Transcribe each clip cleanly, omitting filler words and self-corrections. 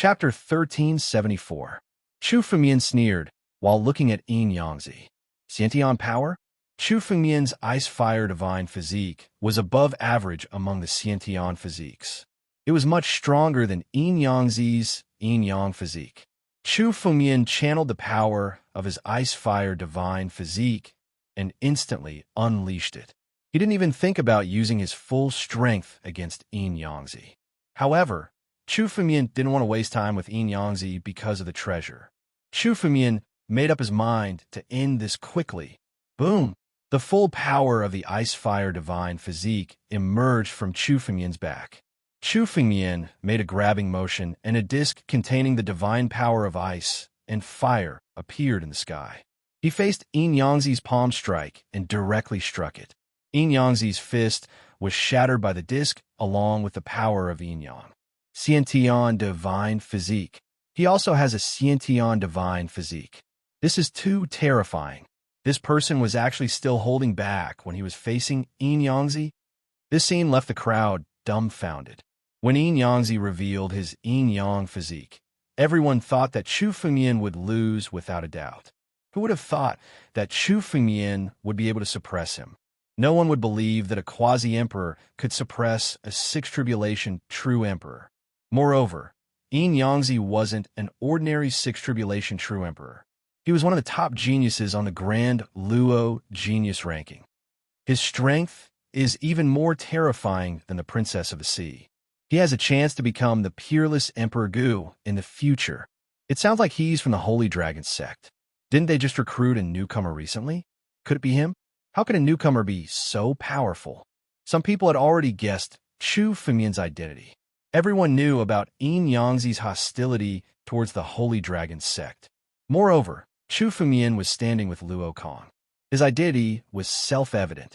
Chapter 1374. Chu Fengmian sneered while looking at Yin Yangzi. Xiantian power? Chu Fengmian's ice-fire divine physique was above average among the Xiantian physiques. It was much stronger than Yin Yangzi's Yin Yang physique. Chu Fengmian channeled the power of his ice-fire divine physique and instantly unleashed it. He didn't even think about using his full strength against Yin Yangzi. However, Chu Fengmian didn't want to waste time with Yin Yangzi because of the treasure. Chu Fengmian made up his mind to end this quickly. Boom! The full power of the ice-fire divine physique emerged from Chu Fengmian's back. Chu Fengmian made a grabbing motion, and a disc containing the divine power of ice and fire appeared in the sky. He faced Yin Yangzi's palm strike and directly struck it. Yin Yangzi's fist was shattered by the disc along with the power of Yin Yang. Xiantian divine physique. He also has a Xiantian divine physique. This is too terrifying. This person was actually still holding back when he was facing Yin Yangzi. This scene left the crowd dumbfounded. When Yin Yangzi revealed his Yin Yang physique, everyone thought that Chu Fengmian would lose without a doubt. Who would have thought that Chu Fengmian would be able to suppress him? No one would believe that a quasi-emperor could suppress a six-tribulation true emperor. Moreover, Yin Yangzi wasn't an ordinary six-tribulation true emperor. He was one of the top geniuses on the Grand Luo Genius ranking. His strength is even more terrifying than the Princess of the Sea. He has a chance to become the peerless Emperor Gu in the future. It sounds like he's from the Holy Dragon sect. Didn't they just recruit a newcomer recently? Could it be him? How could a newcomer be so powerful? Some people had already guessed Chu Fengmian's identity. Everyone knew about Yin Yangzi's hostility towards the Holy Dragon sect. Moreover, Chu Fengmian was standing with Luo Kong. His identity was self-evident.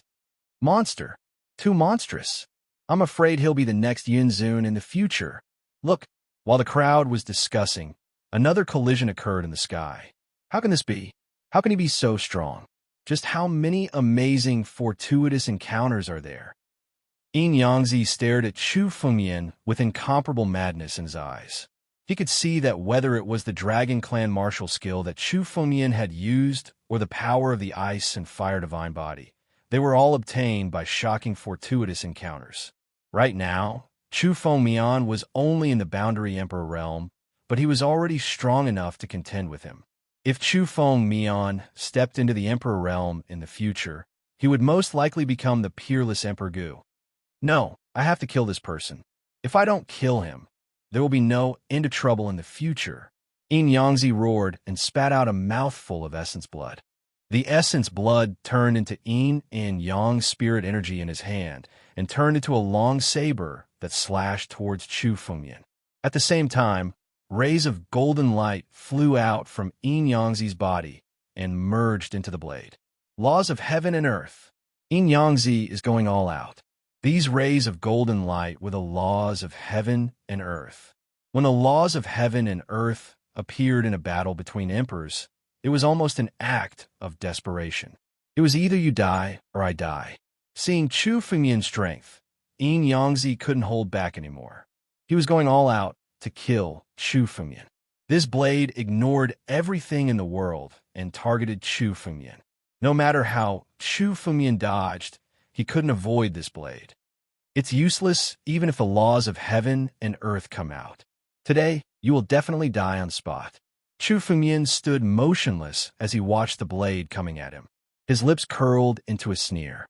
Monster. Too monstrous. I'm afraid he'll be the next Yin Zun in the future. Look, while the crowd was discussing, another collision occurred in the sky. How can this be? How can he be so strong? Just how many amazing, fortuitous encounters are there? Yin Yangzi stared at Chu Fengmian with incomparable madness in his eyes. He could see that whether it was the Dragon Clan martial skill that Chu Fengmian had used or the power of the ice and fire divine body, they were all obtained by shocking fortuitous encounters. Right now, Chu Fengmian was only in the Boundary Emperor realm, but he was already strong enough to contend with him. If Chu Fengmian stepped into the Emperor realm in the future, he would most likely become the peerless Emperor Gu. No, I have to kill this person. If I don't kill him, there will be no end of trouble in the future. Yin Yangzi roared and spat out a mouthful of essence blood. The essence blood turned into Yin and Yang spirit energy in his hand and turned into a long saber that slashed towards Chu Fengmian. At the same time, rays of golden light flew out from Yin Yangzi's body and merged into the blade. Laws of heaven and earth. Yin Yangzi is going all out. These rays of golden light were the laws of heaven and earth. When the laws of heaven and earth appeared in a battle between emperors, it was almost an act of desperation. It was either you die or I die. Seeing Chu Fengmian's strength, Yin Yangzi couldn't hold back anymore. He was going all out to kill Chu Fengmian. This blade ignored everything in the world and targeted Chu Fengmian. No matter how Chu Fengmian dodged, he couldn't avoid this blade. It's useless even if the laws of heaven and earth come out. Today, you will definitely die on spot. Chu Fengmian stood motionless as he watched the blade coming at him. His lips curled into a sneer.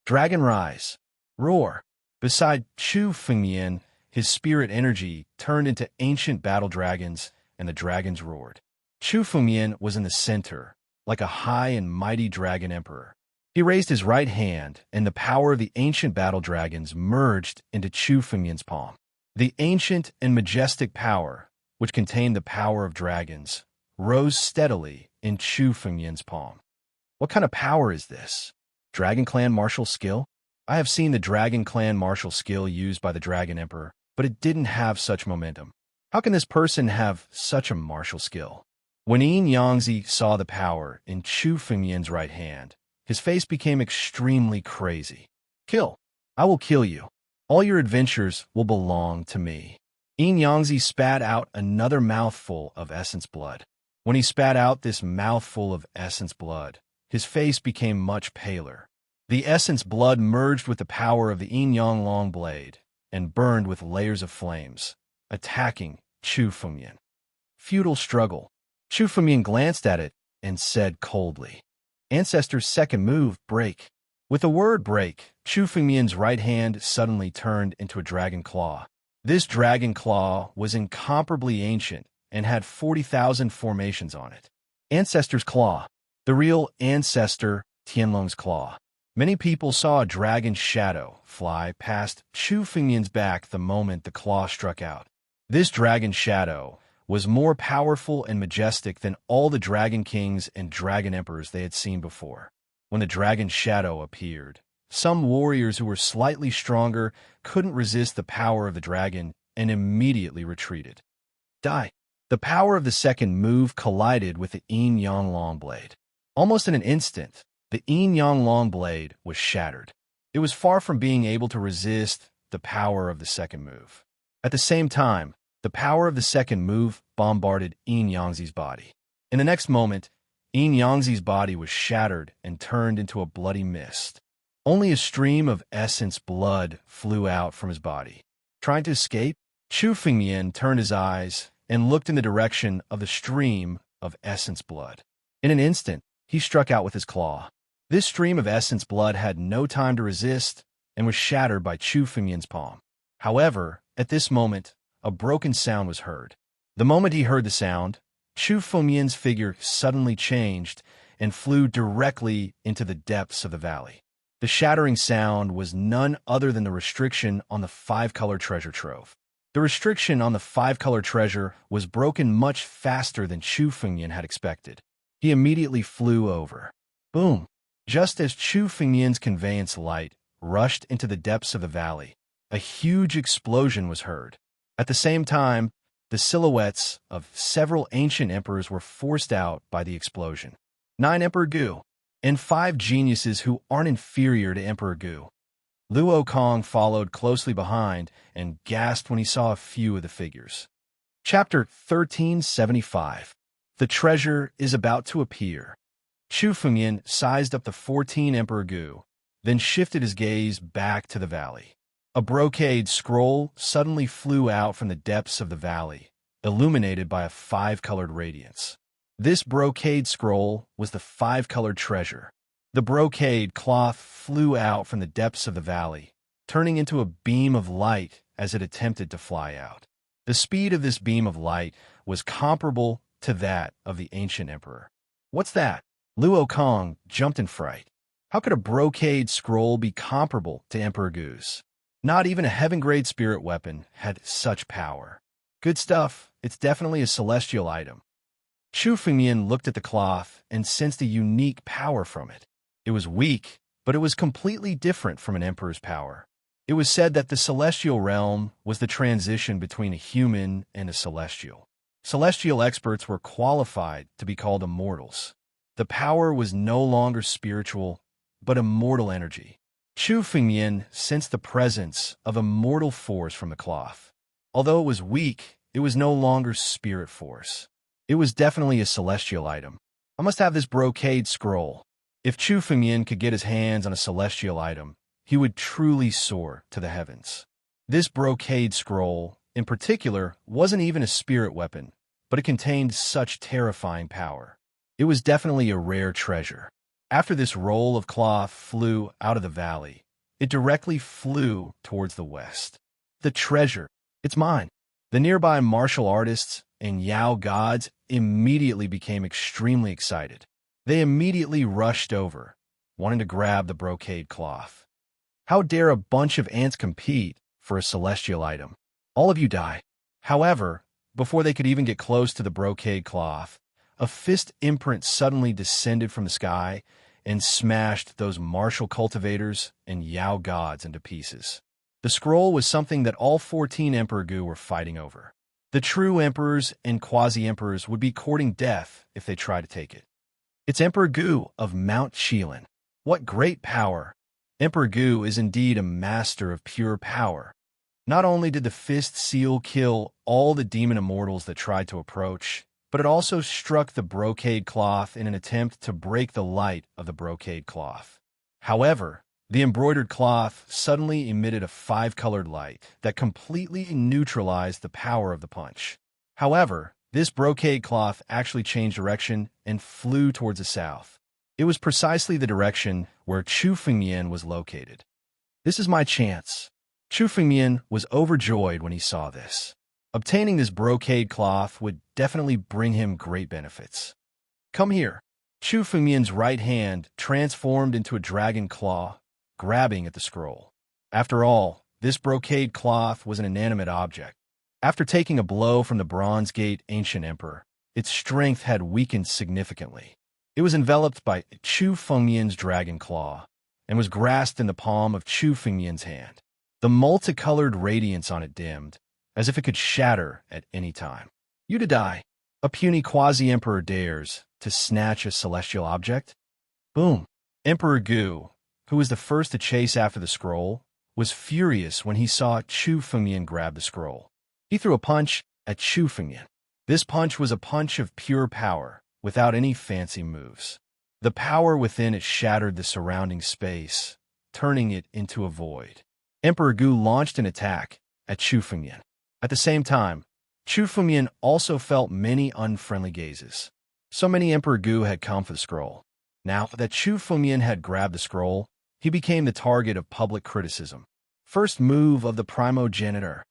Dragon rise. Roar. Beside Chu Fengmian, his spirit energy turned into ancient battle dragons, and the dragons roared. Chu Fengmian was in the center, like a high and mighty dragon emperor. He raised his right hand, and the power of the ancient battle dragons merged into Chu Fengmian's palm. The ancient and majestic power, which contained the power of dragons, rose steadily in Chu Fengmian's palm. What kind of power is this? Dragon Clan martial skill? I have seen the Dragon Clan martial skill used by the Dragon Emperor, but it didn't have such momentum. How can this person have such a martial skill? When Yin Yangzi saw the power in Chu Fengmian's right hand, his face became extremely crazy. Kill. I will kill you. All your adventures will belong to me. Yangtze spat out another mouthful of essence blood. When he spat out this mouthful of essence blood, his face became much paler. The essence blood merged with the power of the yin yang long blade and burned with layers of flames, attacking Chu Fengyan. Futile struggle. Chu Fengyan glanced at it and said coldly, "Ancestor's second move, break." With the word break, Chu Fengyan's right hand suddenly turned into a dragon claw. This dragon claw was incomparably ancient and had 40,000 formations on it. Ancestor's claw. The real ancestor Tianlong's claw. Many people saw a dragon's shadow fly past Chu Fengyan's back the moment the claw struck out. This dragon shadow was more powerful and majestic than all the dragon kings and dragon emperors they had seen before. When the dragon shadow appeared, some warriors who were slightly stronger couldn't resist the power of the dragon and immediately retreated. Die. The power of the second move collided with the yin-yang long blade. Almost in an instant, the yin-yang long blade was shattered. It was far from being able to resist the power of the second move. At the same time, the power of the second move bombarded Yangtze's body. In the next moment, Yangtze's body was shattered and turned into a bloody mist. Only a stream of essence blood flew out from his body. Trying to escape, Chu Fengyan turned his eyes and looked in the direction of the stream of essence blood. In an instant, he struck out with his claw. This stream of essence blood had no time to resist and was shattered by Chu Fengyan's palm. However, at this moment, a broken sound was heard. The moment he heard the sound, Chu Fengyan's figure suddenly changed and flew directly into the depths of the valley. The shattering sound was none other than the restriction on the five-color treasure trove. The restriction on the five-color treasure was broken much faster than Chu Fengyan had expected. He immediately flew over. Boom! Just as Chu Fengyan's conveyance light rushed into the depths of the valley, a huge explosion was heard. At the same time, the silhouettes of several ancient emperors were forced out by the explosion. 9 Emperor Gu, and 5 geniuses who aren't inferior to Emperor Gu. Luo Kong followed closely behind and gasped when he saw a few of the figures. Chapter 1375. The treasure is about to appear. Chu Fengyan sized up the 14 Emperor Gu, then shifted his gaze back to the valley. A brocade scroll suddenly flew out from the depths of the valley, illuminated by a 5-colored radiance. This brocade scroll was the 5-colored treasure. The brocade cloth flew out from the depths of the valley, turning into a beam of light as it attempted to fly out. The speed of this beam of light was comparable to that of the ancient emperor. What's that? Luo Kong jumped in fright. How could a brocade scroll be comparable to Emperor Gu's? Not even a heaven-grade spirit weapon had such power. Good stuff. It's definitely a celestial item. Chu Fengyan looked at the cloth and sensed a unique power from it. It was weak, but it was completely different from an emperor's power. It was said that the celestial realm was the transition between a human and a celestial. Celestial experts were qualified to be called immortals. The power was no longer spiritual, but immortal energy. Chu Fengyan sensed the presence of immortal force from the cloth. Although it was weak, it was no longer spirit force. It was definitely a celestial item. I must have this brocade scroll. If Chu Fengyan could get his hands on a celestial item, he would truly soar to the heavens. This brocade scroll, in particular, wasn't even a spirit weapon, but it contained such terrifying power. It was definitely a rare treasure. After this roll of cloth flew out of the valley, it directly flew towards the west. The treasure, it's mine. The nearby martial artists and Yao gods immediately became extremely excited. They immediately rushed over, wanting to grab the brocade cloth. How dare a bunch of ants compete for a celestial item? All of you die. However, before they could even get close to the brocade cloth, a fist imprint suddenly descended from the sky and smashed those martial cultivators and Yao gods into pieces. The scroll was something that all 14 Emperor Gu were fighting over. The true emperors and quasi-emperors would be courting death if they tried to take it. It's Emperor Gu of Mount Qilin. What great power! Emperor Gu is indeed a master of pure power. Not only did the fist seal kill all the demon immortals that tried to approach, but it also struck the brocade cloth in an attempt to break the light of the brocade cloth. However, the embroidered cloth suddenly emitted a five-colored light that completely neutralized the power of the punch. However, this brocade cloth actually changed direction and flew towards the south. It was precisely the direction where Chu Fengmian was located. This is my chance. Chu Fengmian was overjoyed when he saw this. Obtaining this brocade cloth would definitely bring him great benefits. Come here. Chu Fengmian's right hand transformed into a dragon claw, grabbing at the scroll. After all, this brocade cloth was an inanimate object. After taking a blow from the Bronze Gate Ancient Emperor, its strength had weakened significantly. It was enveloped by Chu Fengmian's dragon claw and was grasped in the palm of Chu Fengmian's hand. The multicolored radiance on it dimmed, as if it could shatter at any time. You to die. A puny quasi-emperor dares to snatch a celestial object? Boom. Emperor Gu, who was the first to chase after the scroll, was furious when he saw Chu Fengmian grab the scroll. He threw a punch at Chu Fengmian. This punch was a punch of pure power, without any fancy moves. The power within it shattered the surrounding space, turning it into a void. Emperor Gu launched an attack at Chu Fengmian. At the same time, Chu Fengmian also felt many unfriendly gazes. So many Emperor Gu had come for the scroll. Now that Chu Fengmian had grabbed the scroll, he became the target of public criticism. First move of the primogenitor.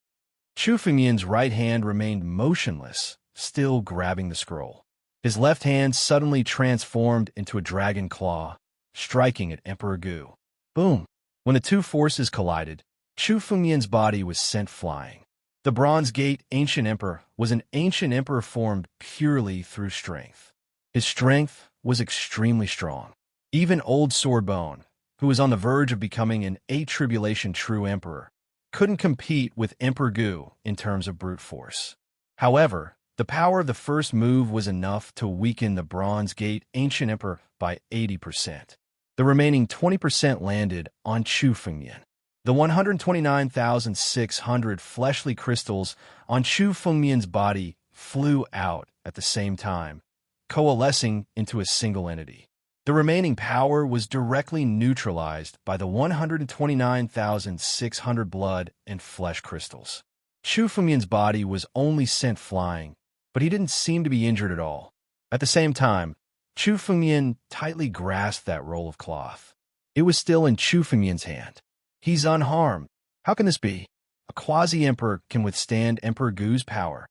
Chu Fengmian's right hand remained motionless, still grabbing the scroll. His left hand suddenly transformed into a dragon claw, striking at Emperor Gu. Boom! When the two forces collided, Chu Fengmian's body was sent flying. The Bronze Gate Ancient Emperor was an ancient emperor formed purely through strength. His strength was extremely strong. Even Old Swordbone, who was on the verge of becoming an A-tribulation true emperor, couldn't compete with Emperor Gu in terms of brute force. However, the power of the first move was enough to weaken the Bronze Gate Ancient Emperor by 80%. The remaining 20% landed on Chu Fengmian. The 129,600 fleshly crystals on Chu Fengmian's body flew out at the same time, coalescing into a single entity. The remaining power was directly neutralized by the 129,600 blood and flesh crystals. Chu Fengmian's body was only sent flying, but he didn't seem to be injured at all. At the same time, Chu Fengmian tightly grasped that roll of cloth. It was still in Chu Fengmian's hand. He's unharmed. How can this be? A quasi-emperor can withstand Emperor Gu's power.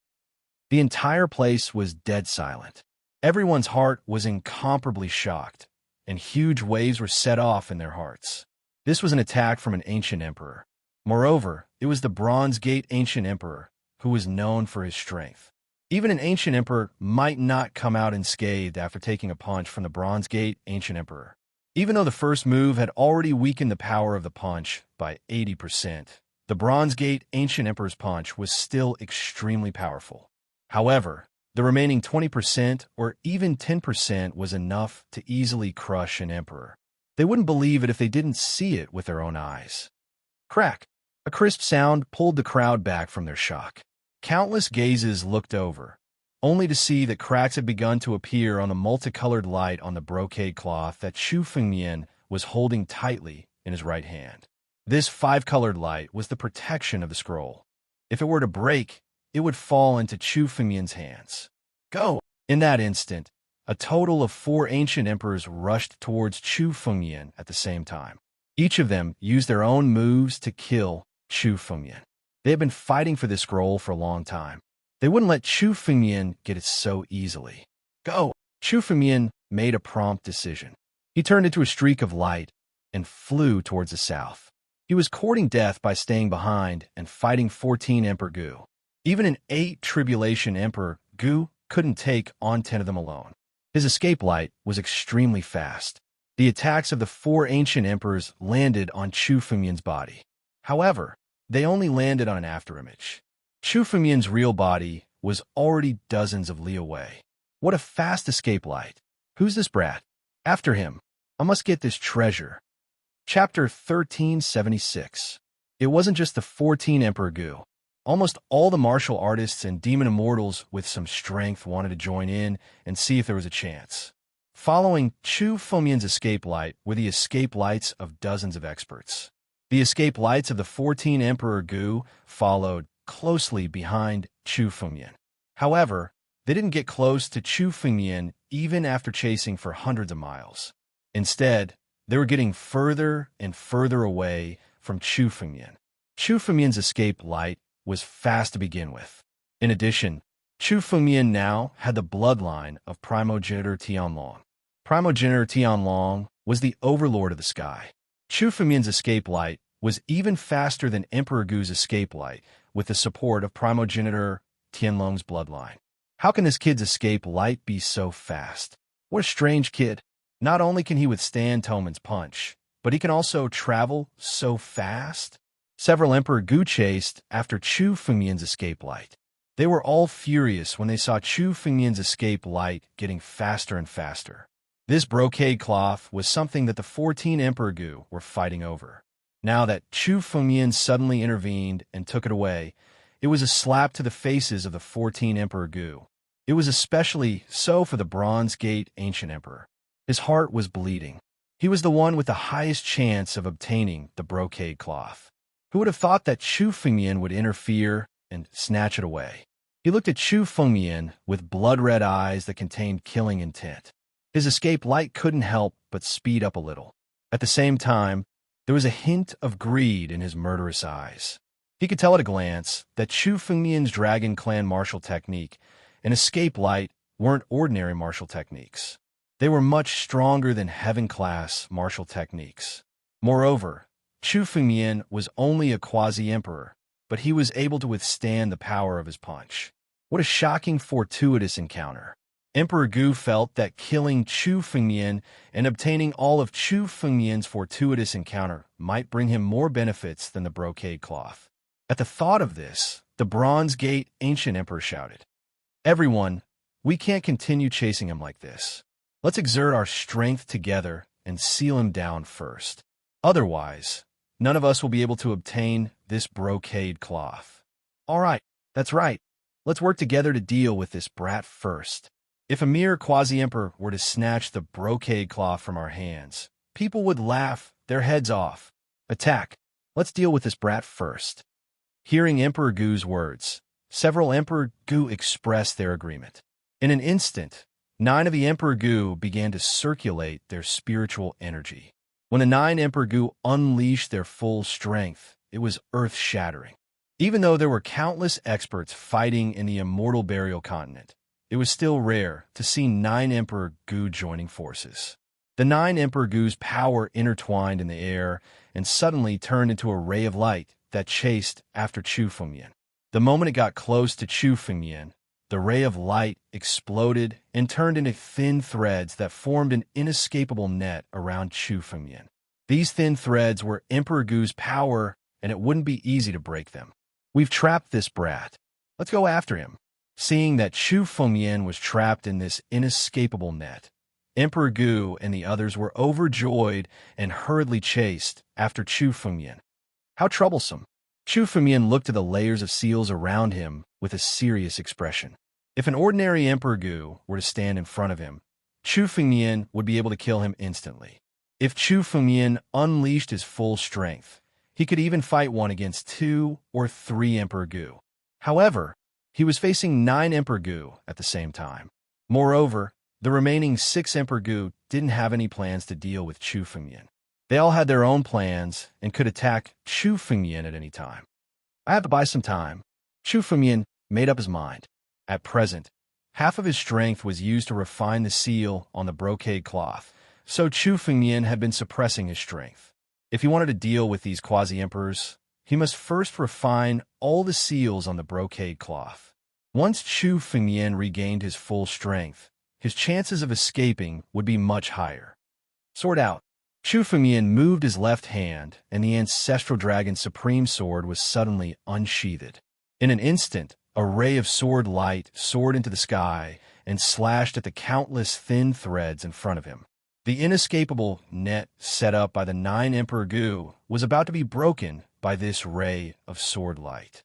The entire place was dead silent. Everyone's heart was incomparably shocked, and huge waves were set off in their hearts. This was an attack from an ancient emperor. Moreover, it was the Bronze Gate Ancient Emperor, who was known for his strength. Even an ancient emperor might not come out unscathed after taking a punch from the Bronze Gate Ancient Emperor. Even though the first move had already weakened the power of the punch by 80%, the Bronze Gate Ancient Emperor's punch was still extremely powerful. However, the remaining 20% or even 10% was enough to easily crush an emperor. They wouldn't believe it if they didn't see it with their own eyes. Crack! A crisp sound pulled the crowd back from their shock. Countless gazes looked over, only to see that cracks had begun to appear on the multicolored light on the brocade cloth that Chu Fengmian was holding tightly in his right hand. This five-colored light was the protection of the scroll. If it were to break, it would fall into Chu Fengmian's hands. Go! In that instant, a total of 4 ancient emperors rushed towards Chu Fengmian at the same time. Each of them used their own moves to kill Chu Fengmian. They had been fighting for this scroll for a long time. They wouldn't let Chu Fengmian get it so easily. Go! Chu Fengmian made a prompt decision. He turned into a streak of light and flew towards the south. He was courting death by staying behind and fighting 14 Emperor Gu. Even an 8-tribulation Emperor, Gu couldn't take on 10 of them alone. His escape light was extremely fast. The attacks of the 4 ancient emperors landed on Chu Fengmian's body. However, they only landed on an afterimage. Chu Fengmian's real body was already dozens of li away. What a fast escape light. Who's this brat? After him. I must get this treasure. Chapter 1376. It wasn't just the 14 Emperor Gu. Almost all the martial artists and demon immortals with some strength wanted to join in and see if there was a chance. Following Chu Fengmian's escape light were the escape lights of dozens of experts. The escape lights of the 14 Emperor Gu followed closely behind Chu Fengmian. However, they didn't get close to Chu Fengmian even after chasing for hundreds of miles. Instead, they were getting further and further away from Chu Fengmian. Chu Fengmian's escape light was fast to begin with. In addition, Chu Fengmian now had the bloodline of primogenitor Tianlong. Primogenitor Tianlong was the overlord of the sky. Chu Fengmian's escape light was even faster than Emperor Gu's escape light with the support of primogenitor Tianlong's bloodline. How can this kid's escape light be so fast? What a strange kid. Not only can he withstand Toman's punch, but he can also travel so fast. Several Emperor Gu chased after Chu Fengmian's escape light. They were all furious when they saw Chu Fengmian's escape light getting faster and faster. This brocade cloth was something that the 14 Emperor Gu were fighting over. Now that Chu Fengmian suddenly intervened and took it away, it was a slap to the faces of the 14 Emperor Gu. It was especially so for the Bronze Gate Ancient Emperor. His heart was bleeding. He was the one with the highest chance of obtaining the brocade cloth. Who would have thought that Chu Fengmian would interfere and snatch it away? He looked at Chu Fengmian with blood-red eyes that contained killing intent. His escape light couldn't help but speed up a little. At the same time, there was a hint of greed in his murderous eyes. He could tell at a glance that Chu Fengmian's Dragon Clan martial technique and escape light weren't ordinary martial techniques. They were much stronger than heaven-class martial techniques. Moreover, Chu Fengmian was only a quasi-emperor, but he was able to withstand the power of his punch. What a shocking, fortuitous encounter. Emperor Gu felt that killing Chu Fengmian and obtaining all of Chu Fengmian's fortuitous encounter might bring him more benefits than the brocade cloth. At the thought of this, the Bronze Gate Ancient Emperor shouted, "Everyone, we can't continue chasing him like this. Let's exert our strength together and seal him down first. Otherwise, none of us will be able to obtain this brocade cloth." "All right, that's right. Let's work together to deal with this brat first. If a mere quasi-emperor were to snatch the brocade cloth from our hands, people would laugh their heads off. Attack. Let's deal with this brat first." Hearing Emperor Gu's words, several Emperor Gu expressed their agreement. In an instant, 9 of the Emperor Gu began to circulate their spiritual energy. When the 9 Emperor Gu unleashed their full strength, it was earth-shattering. Even though there were countless experts fighting in the immortal burial continent, it was still rare to see 9 Emperor Gu joining forces. The 9 Emperor Gu's power intertwined in the air and suddenly turned into a ray of light that chased after Chu Fengmian. The moment it got close to Chu Fengmian, the ray of light exploded and turned into thin threads that formed an inescapable net around Chu Fengmian. These thin threads were Emperor Gu's power, and it wouldn't be easy to break them. "We've trapped this brat. Let's go after him." Seeing that Chu Fengmian was trapped in this inescapable net, Emperor Gu and the others were overjoyed and hurriedly chased after Chu Fengmian. How troublesome. Chu Fengmian looked at the layers of seals around him with a serious expression. If an ordinary Emperor Gu were to stand in front of him, Chu Fengmian would be able to kill him instantly. If Chu Fengmian unleashed his full strength, he could even fight one against 2 or 3 Emperor Gu. However, he was facing 9 Emperor Gu at the same time. Moreover, the remaining 6 Emperor Gu didn't have any plans to deal with Chu Fengmian. They all had their own plans and could attack Chu Fengmian at any time. "I have to buy some time." Chu Fengmian made up his mind. At present, half of his strength was used to refine the seal on the brocade cloth, so Chu Fengmian had been suppressing his strength. If he wanted to deal with these quasi-emperors, he must first refine all the seals on the brocade cloth. Once Chu Fengmian regained his full strength, his chances of escaping would be much higher. Sword out. Chu Fengmian moved his left hand, and the ancestral dragon's supreme sword was suddenly unsheathed. In an instant, a ray of sword light soared into the sky and slashed at the countless thin threads in front of him. The inescapable net set up by the 9 Emperor Gu was about to be broken by this ray of sword light.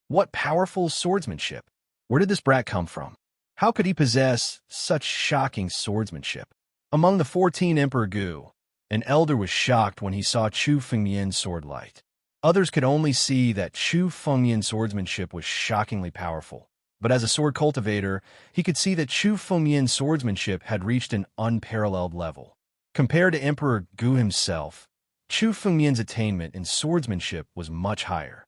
What powerful swordsmanship! Where did this brat come from? How could he possess such shocking swordsmanship? Among the 14 Emperor Gu, an elder was shocked when he saw Chu Fengmian's sword light. Others could only see that Chu Fengmian's swordsmanship was shockingly powerful. But as a sword cultivator, he could see that Chu Fengmian's swordsmanship had reached an unparalleled level. Compared to Emperor Gu himself, Chu Fengmian's attainment in swordsmanship was much higher.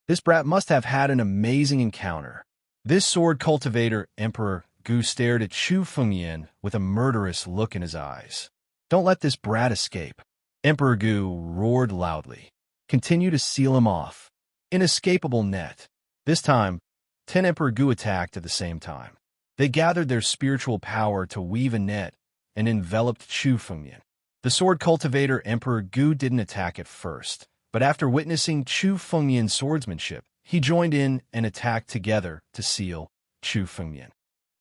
This brat must have had an amazing encounter. This sword cultivator, Emperor Gu, stared at Chu Fengmian with a murderous look in his eyes. "Don't let this brat escape." Emperor Gu roared loudly. "Continue to seal him off." Inescapable net. This time, 10 Emperor Gu attacked at the same time. They gathered their spiritual power to weave a net and enveloped Chu Fengmian. The sword cultivator Emperor Gu didn't attack at first, but after witnessing Chu Fengmian's swordsmanship, he joined in and attacked together to seal Chu Fengmian.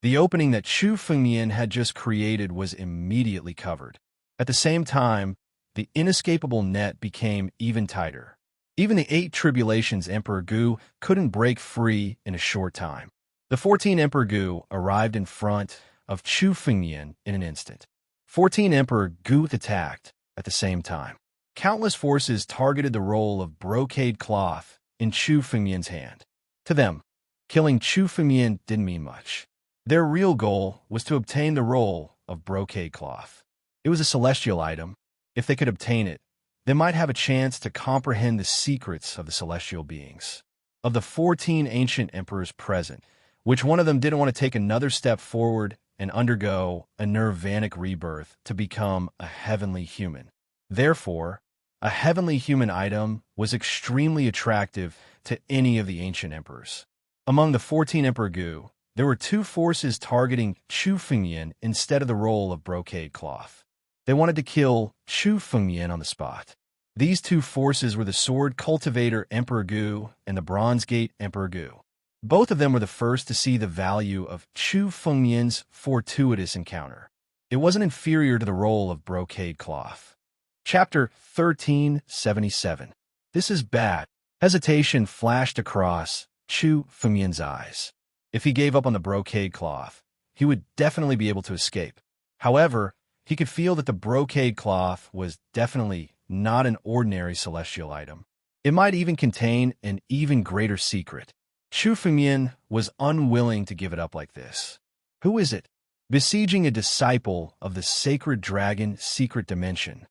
The opening that Chu Fengmian had just created was immediately covered. At the same time, the inescapable net became even tighter. Even the 8 Tribulations Emperor Gu couldn't break free in a short time. The 14 Emperor Gu arrived in front of Chu Fengmian in an instant. 14 Emperor Gu attacked at the same time. Countless forces targeted the roll of brocade cloth in Chu Fengmian's hand. To them, killing Chu Fengmian didn't mean much. Their real goal was to obtain the roll of brocade cloth. It was a celestial item. If they could obtain it, they might have a chance to comprehend the secrets of the celestial beings. Of the 14 ancient emperors present, which one of them didn't want to take another step forward and undergo a nirvanic rebirth to become a heavenly human? Therefore, a heavenly human item was extremely attractive to any of the ancient emperors. Among the 14 Emperor Gu, there were 2 forces targeting Chu Fengmian instead of the roll of brocade cloth. They wanted to kill Chu Fengmian on the spot. These 2 forces were the sword cultivator Emperor Gu and the bronze gate Emperor Gu. Both of them were the first to see the value of Chu Fengmian's fortuitous encounter. It wasn't inferior to the roll of brocade cloth. Chapter 1377. This is bad. Hesitation flashed across Chu Fengmian's eyes. If he gave up on the brocade cloth, he would definitely be able to escape. However, he could feel that the brocade cloth was definitely not an ordinary celestial item. It might even contain an even greater secret. Chu Fengmian was unwilling to give it up like this. Who is it? Besieging a disciple of the sacred dragon secret dimension.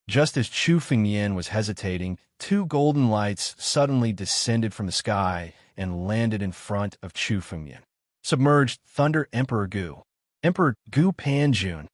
Just as Chu Fengmian was hesitating, 2 golden lights suddenly descended from the sky and landed in front of Chu Fengmian. Submerged Thunder Emperor Gu. Emperor Gu Panjun.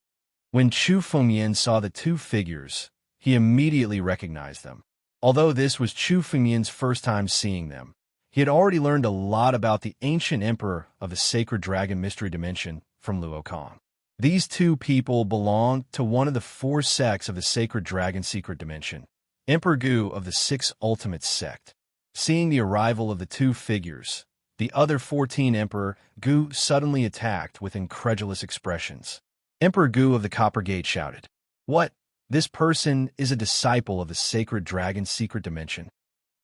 When Chu Fengmian saw the 2 figures, he immediately recognized them. Although this was Chu Fengmian's first time seeing them, he had already learned a lot about the ancient emperor of the sacred dragon mystery dimension from Luo Kong. These 2 people belonged to one of the 4 sects of the sacred dragon secret dimension, Emperor Gu of the 6 ultimate sect. Seeing the arrival of the 2 figures, the other 14 Emperor Gu suddenly attacked with incredulous expressions. Emperor Gu of the Copper Gate shouted, "What? This person is a disciple of the sacred dragon secret dimension."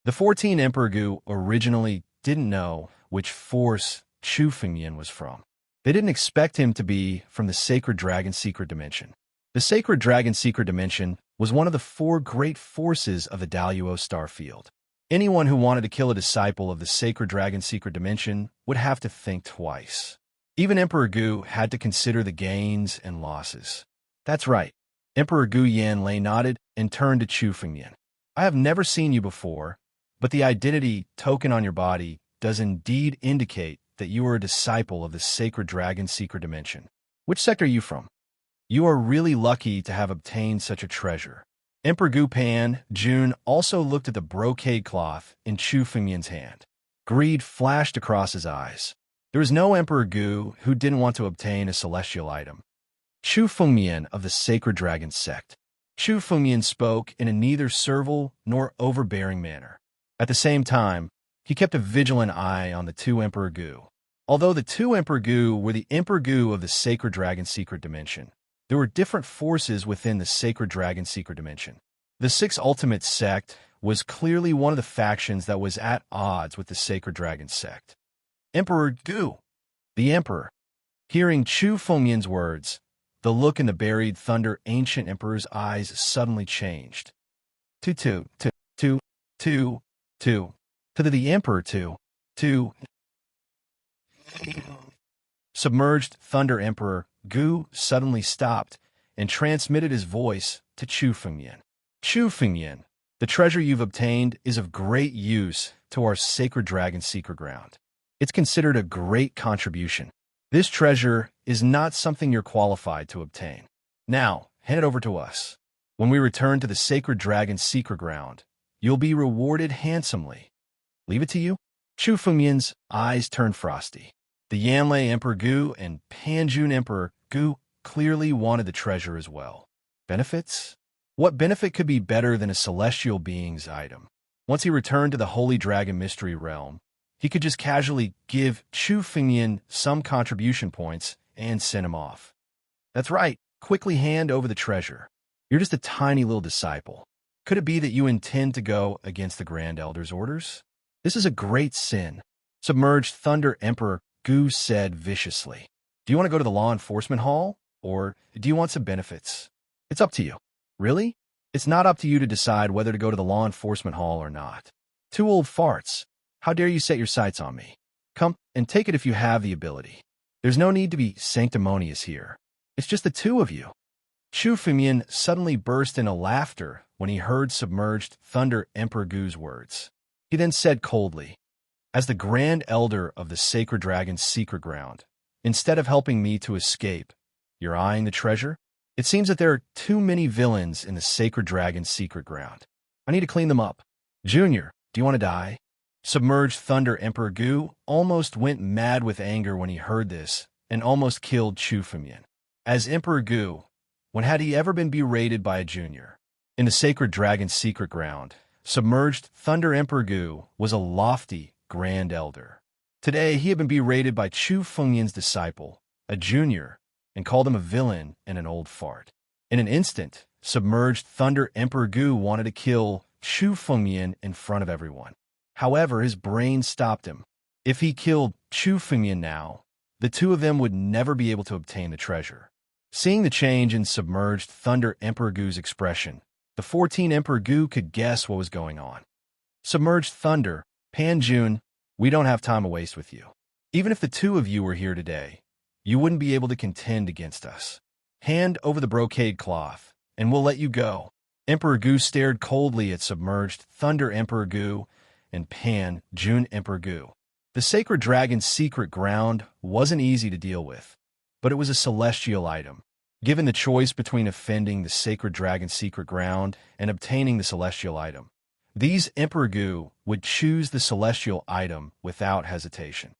The 14 Emperor Gu originally didn't know which force Chu Fengmian was from. They didn't expect him to be from the sacred dragon secret dimension. The sacred dragon secret dimension was one of the 4 great forces of the Daluo star field. Anyone who wanted to kill a disciple of the sacred dragon secret dimension would have to think twice. Even Emperor Gu had to consider the gains and losses. That's right. Emperor Gu Yan lay nodded and turned to Chu Fengmian. "I have never seen you before, but the identity token on your body does indeed indicate that you are a disciple of the sacred dragon secret dimension. Which sect are you from? You are really lucky to have obtained such a treasure." Emperor Gu Panjun also looked at the brocade cloth in Chu Fengmian's hand. Greed flashed across his eyes. There was no Emperor Gu who didn't want to obtain a celestial item. Chu Fengmian of the sacred dragon sect. Chu Fengmian spoke in a neither servile nor overbearing manner. At the same time, he kept a vigilant eye on the 2 Emperor Gu. Although the 2 Emperor Gu were the Emperor Gu of the sacred dragon secret dimension, there were different forces within the sacred dragon secret dimension. The 6 ultimate sect was clearly one of the factions that was at odds with the Sacred Dragon sect. Emperor Gu, the Emperor. Hearing Chu Fengmian's words, the look in the buried thunder ancient emperor's eyes suddenly changed. To the emperor to submerged thunder emperor Gu suddenly stopped and transmitted his voice to Chu Fengmian. Chu Fengmian, the treasure you've obtained is of great use to our sacred dragon secret ground. It's considered a great contribution. This treasure is not something you're qualified to obtain. Now, hand it over to us. When we return to the sacred dragon secret ground, you'll be rewarded handsomely. Leave it to you? Chu Fengmian's eyes turned frosty. The Yanlei Emperor Gu and Panjun Emperor Gu clearly wanted the treasure as well. Benefits? What benefit could be better than a celestial being's item? Once he returned to the Holy Dragon Mystery Realm, he could just casually give Chu Fengmian some contribution points and send him off. That's right, quickly hand over the treasure. You're just a tiny little disciple. Could it be that you intend to go against the Grand Elder's orders? This is a great sin. Submerged Thunder Emperor Gu said viciously. Do you want to go to the law enforcement hall, or do you want some benefits? It's up to you. Really? It's not up to you to decide whether to go to the law enforcement hall or not. Two old farts. How dare you set your sights on me? Come and take it if you have the ability. There's no need to be sanctimonious here. It's just the two of you. Chu Fengmian suddenly burst into laughter when he heard Submerged Thunder Emperor Gu's words. He then said coldly, as the Grand Elder of the Sacred Dragon's secret ground, instead of helping me to escape, you're eyeing the treasure? It seems that there are too many villains in the Sacred Dragon's secret ground. I need to clean them up. Junior, do you want to die? Submerged Thunder Emperor Gu almost went mad with anger when he heard this and almost killed Chu Fengmian. As Emperor Gu, when had he ever been berated by a junior? In the Sacred Dragon's secret ground, Submerged Thunder Emperor Gu was a lofty Grand Elder. Today, he had been berated by Chu Fengmian's disciple, a junior, and called him a villain and an old fart. In an instant, Submerged Thunder Emperor Gu wanted to kill Chu Fengmian in front of everyone. However, his brain stopped him. If he killed Chu Fengmian now, the two of them would never be able to obtain the treasure. Seeing the change in Submerged Thunder Emperor Gu's expression, the 14 Emperor Gu could guess what was going on. Submerged Thunder, Panjun, we don't have time to waste with you. Even if the two of you were here today, you wouldn't be able to contend against us. Hand over the brocade cloth, and we'll let you go. Emperor Gu stared coldly at Submerged Thunder Emperor Gu and Panjun Emperor Gu. The Sacred Dragon's secret ground wasn't easy to deal with, but it was a celestial item. Given the choice between offending the Sacred Dragon's secret ground and obtaining the celestial item, these Emperor Gu would choose the celestial item without hesitation.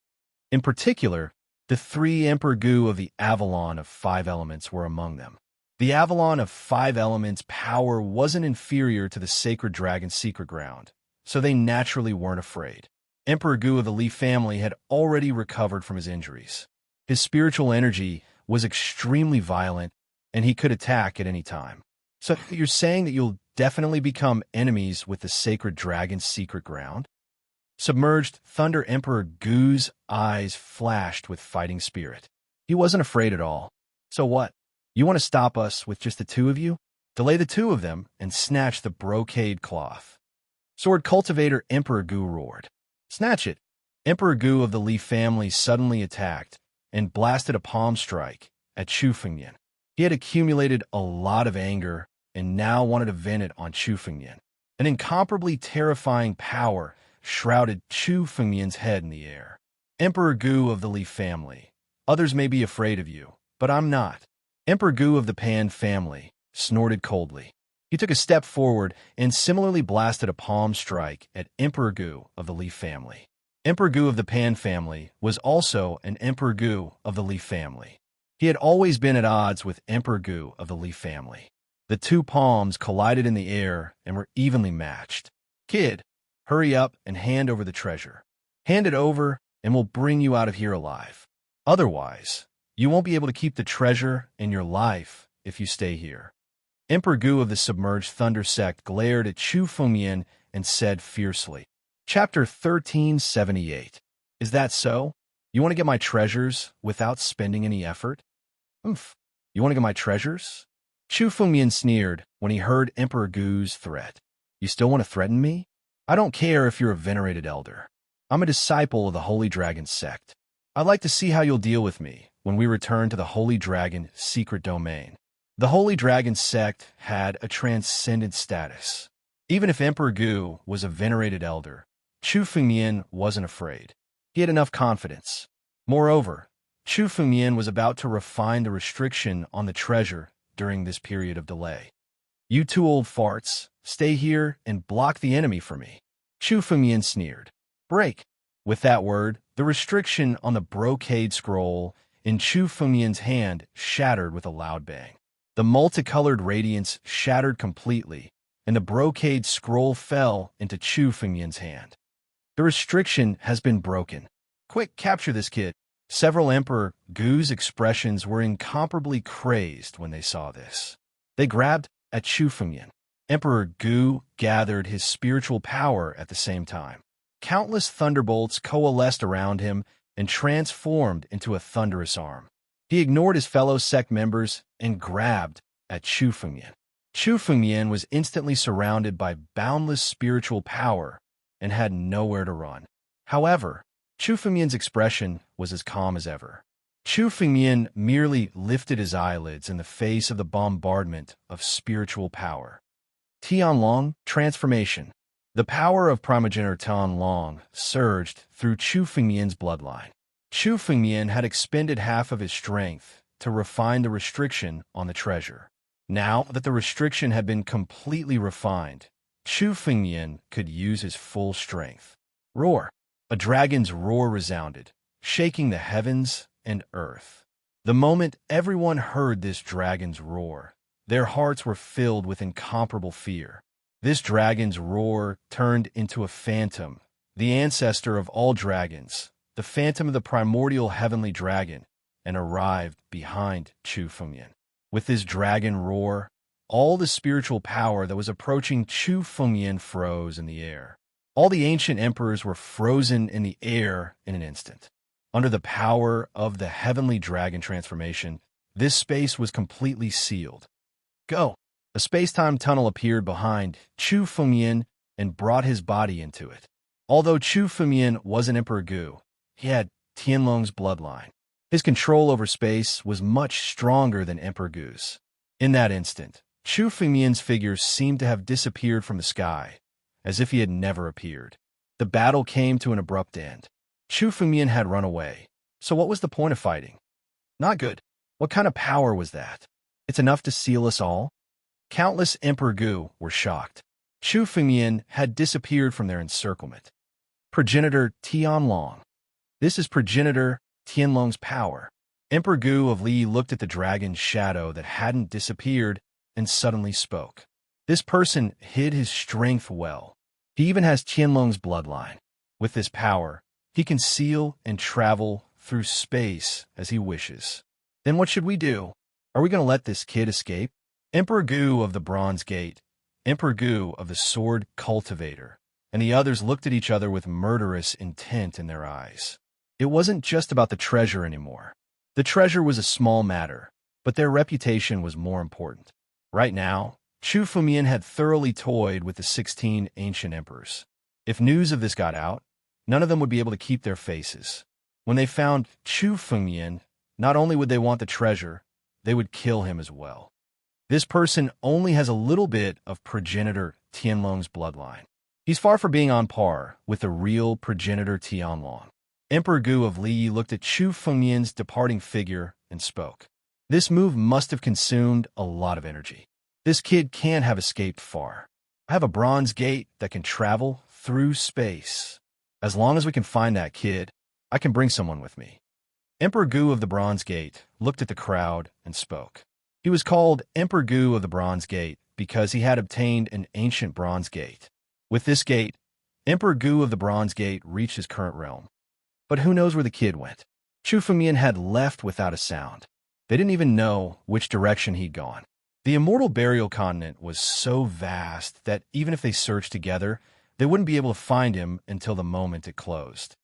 In particular, the 3 Emperor Gu of the Avalon of 5 Elements were among them. The Avalon of 5 Elements' power wasn't inferior to the Sacred Dragon's secret ground, so they naturally weren't afraid. Emperor Gu of the Li family had already recovered from his injuries. His spiritual energy was extremely violent, and he could attack at any time. So you're saying that you'll definitely become enemies with the Sacred Dragon's secret ground? Submerged Thunder Emperor Gu's eyes flashed with fighting spirit. He wasn't afraid at all. So what? You want to stop us with just the two of you? Delay the two of them and snatch the brocade cloth. Sword Cultivator Emperor Gu roared. Snatch it! Emperor Gu of the Li family suddenly attacked and blasted a palm strike at Chu Fengmian. He had accumulated a lot of anger and now wanted to vent it on Chu Fengmian. An incomparably terrifying power shrouded Chu Fengmian's head in the air. Emperor Gu of the Li family, others may be afraid of you, but I'm not. Emperor Gu of the Pan family snorted coldly. He took a step forward and similarly blasted a palm strike at Emperor Gu of the Li family. Emperor Gu of the Pan family was also an Emperor Gu of the Li family. He had always been at odds with Emperor Gu of the Li family. The two palms collided in the air and were evenly matched. Kid, hurry up and hand over the treasure. Hand it over and we'll bring you out of here alive. Otherwise, you won't be able to keep the treasure in your life if you stay here. Emperor Gu of the Submerged Thunder sect glared at Chu Fengmian and said fiercely. Chapter 1378. Is that so? You want to get my treasures without spending any effort? Oomph. You want to get my treasures? Chu Fengmian sneered when he heard Emperor Gu's threat. You still want to threaten me? I don't care if you're a venerated elder. I'm a disciple of the Holy Dragon sect. I'd like to see how you'll deal with me when we return to the Holy Dragon secret domain. The Holy Dragon sect had a transcendent status. Even if Emperor Gu was a venerated elder, Chu Fengmian wasn't afraid. He had enough confidence. Moreover, Chu Fengmian was about to refine the restriction on the treasure during this period of delay. You two old farts, stay here and block the enemy for me. Chu Fengmian sneered. Break. With that word, the restriction on the brocade scroll in Chu Fengmian's hand shattered with a loud bang. The multicolored radiance shattered completely, and the brocade scroll fell into Chu Fengmian's hand. The restriction has been broken. Quick, capture this kid. Several Emperor Gu's expressions were incomparably crazed when they saw this. They grabbed at Chu Fengmian. Emperor Gu gathered his spiritual power at the same time. Countless thunderbolts coalesced around him and transformed into a thunderous arm. He ignored his fellow sect members and grabbed at Chu Fengmian. Chu Fengmian was instantly surrounded by boundless spiritual power and had nowhere to run. However, Chu Fengmian's expression was as calm as ever. Chu Fengmian merely lifted his eyelids in the face of the bombardment of spiritual power. Tianlong transformation. The power of primogenitor Tianlong surged through Chu Fengmian's bloodline. Chu Fengmian had expended half of his strength to refine the restriction on the treasure. Now that the restriction had been completely refined, Chu Fengmian could use his full strength. Roar! A dragon's roar resounded, shaking the heavens and earth. The moment everyone heard this dragon's roar, their hearts were filled with incomparable fear. This dragon's roar turned into a phantom, the ancestor of all dragons, the phantom of the primordial heavenly dragon, and arrived behind Chu Fengmian. With this dragon roar, all the spiritual power that was approaching Chu Fengmian froze in the air. All the ancient emperors were frozen in the air in an instant. Under the power of the heavenly dragon transformation, this space was completely sealed. Go! A space-time tunnel appeared behind Chu Fengmian and brought his body into it. Although Chu Fengmian wasn't Emperor Gu, he had Tianlong's bloodline. His control over space was much stronger than Emperor Gu's. In that instant, Chu Fengmian's figure seemed to have disappeared from the sky, as if he had never appeared. The battle came to an abrupt end. Chu Fengmian had run away. So what was the point of fighting? Not good. What kind of power was that? It's enough to seal us all? Countless Emperor Gu were shocked. Chu Fengmian had disappeared from their encirclement. Progenitor Tianlong. This is Progenitor Tianlong's power. Emperor Gu of Li looked at the dragon's shadow that hadn't disappeared and suddenly spoke. This person hid his strength well. He even has Tianlong's bloodline. With this power, he can seal and travel through space as he wishes. Then what should we do? Are we going to let this kid escape? Emperor Gu of the Bronze Gate, Emperor Gu of the Sword Cultivator, and the others looked at each other with murderous intent in their eyes. It wasn't just about the treasure anymore. The treasure was a small matter, but their reputation was more important. Right now, Chu Fengmian had thoroughly toyed with the 16 ancient emperors. If news of this got out, none of them would be able to keep their faces. When they found Chu Fengmian, not only would they want the treasure, they would kill him as well. This person only has a little bit of progenitor Tianlong's bloodline. He's far from being on par with the real progenitor Tianlong. Emperor Gu of Li looked at Chu Fengmian's departing figure and spoke. This move must have consumed a lot of energy. This kid can't have escaped far. I have a bronze gate that can travel through space. As long as we can find that kid, I can bring someone with me. Emperor Gu of the Bronze Gate looked at the crowd and spoke. He was called Emperor Gu of the Bronze Gate because he had obtained an ancient bronze gate. With this gate, Emperor Gu of the Bronze Gate reached his current realm. But who knows where the kid went? Chu Fengmian had left without a sound. They didn't even know which direction he'd gone. The immortal burial continent was so vast that even if they searched together, They wouldn't be able to find him until the moment it closed.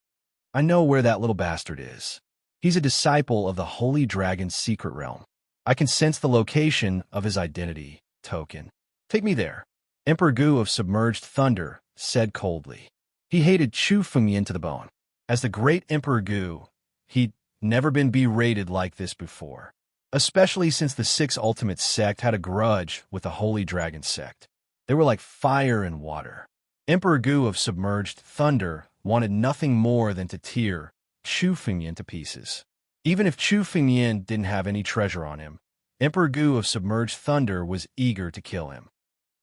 I know where that little bastard is. He's a disciple of the Holy Dragon's secret realm. I can sense the location of his identity token. Take me there. Emperor Gu of Submerged Thunder said coldly. He hated Chu Fengmian to the bone. As the great Emperor Gu, he'd never been berated like this before, especially since the Six Ultimate Sect had a grudge with the Holy Dragon Sect. They were like fire and water. Emperor Gu of Submerged Thunder wanted nothing more than to tear Chu Fengmian to pieces. Even if Chu Fengmian didn't have any treasure on him, Emperor Gu of Submerged Thunder was eager to kill him.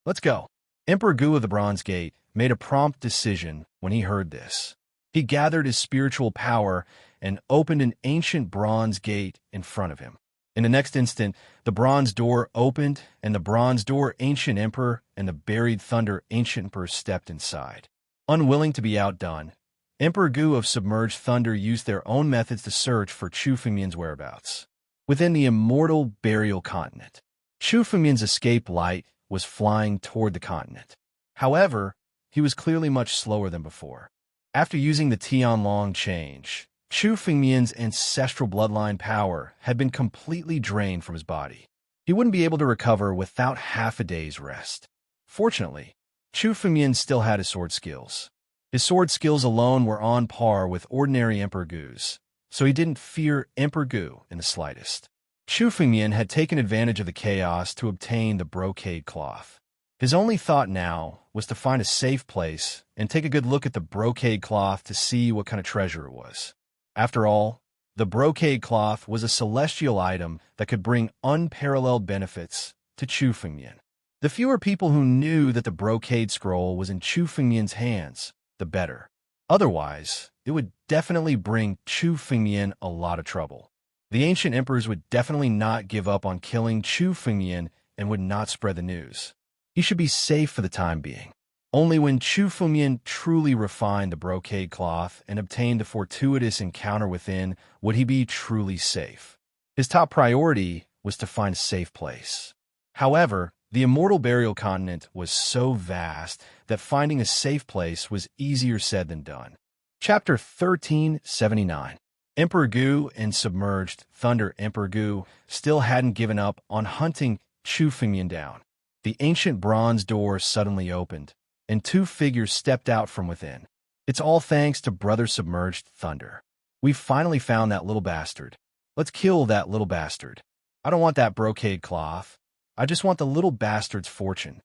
Let's go. Emperor Gu of the Bronze Gate made a prompt decision when he heard this. He gathered his spiritual power and opened an ancient bronze gate in front of him. In the next instant, the bronze door opened, and the bronze door Ancient Emperor and the buried thunder Ancient Emperor stepped inside. Unwilling to be outdone, Emperor Gu of Submerged Thunder used their own methods to search for Chu Fengmian's whereabouts. Within the immortal burial continent, Chu Fengmian's escape light was flying toward the continent. However, he was clearly much slower than before. After using the Tianlong change, Chu Fengmian's ancestral bloodline power had been completely drained from his body. He wouldn't be able to recover without half a day's rest. Fortunately, Chu Fengmian still had his sword skills. His sword skills alone were on par with ordinary Emperor Gu's, so he didn't fear Emperor Gu in the slightest. Chu Fengmian had taken advantage of the chaos to obtain the brocade cloth. His only thought now was to find a safe place and take a good look at the brocade cloth to see what kind of treasure it was. After all, the brocade cloth was a celestial item that could bring unparalleled benefits to Chu Fengmian. The fewer people who knew that the brocade scroll was in Chu Fengmian's hands, the better. Otherwise, it would definitely bring Chu Fengmian a lot of trouble. The ancient emperors would definitely not give up on killing Chu Fengmian and would not spread the news. He should be safe for the time being. Only when Chu Fengmian truly refined the brocade cloth and obtained the fortuitous encounter within would he be truly safe. His top priority was to find a safe place. However, the immortal burial continent was so vast that finding a safe place was easier said than done. Chapter 1379. Emperor Gu and Submerged Thunder. Emperor Gu still hadn't given up on hunting Chu Fengmian down. The ancient bronze door suddenly opened, and two figures stepped out from within. It's all thanks to Brother Submerged Thunder. We've finally found that little bastard. Let's kill that little bastard. I don't want that brocade cloth. I just want the little bastard's fortune.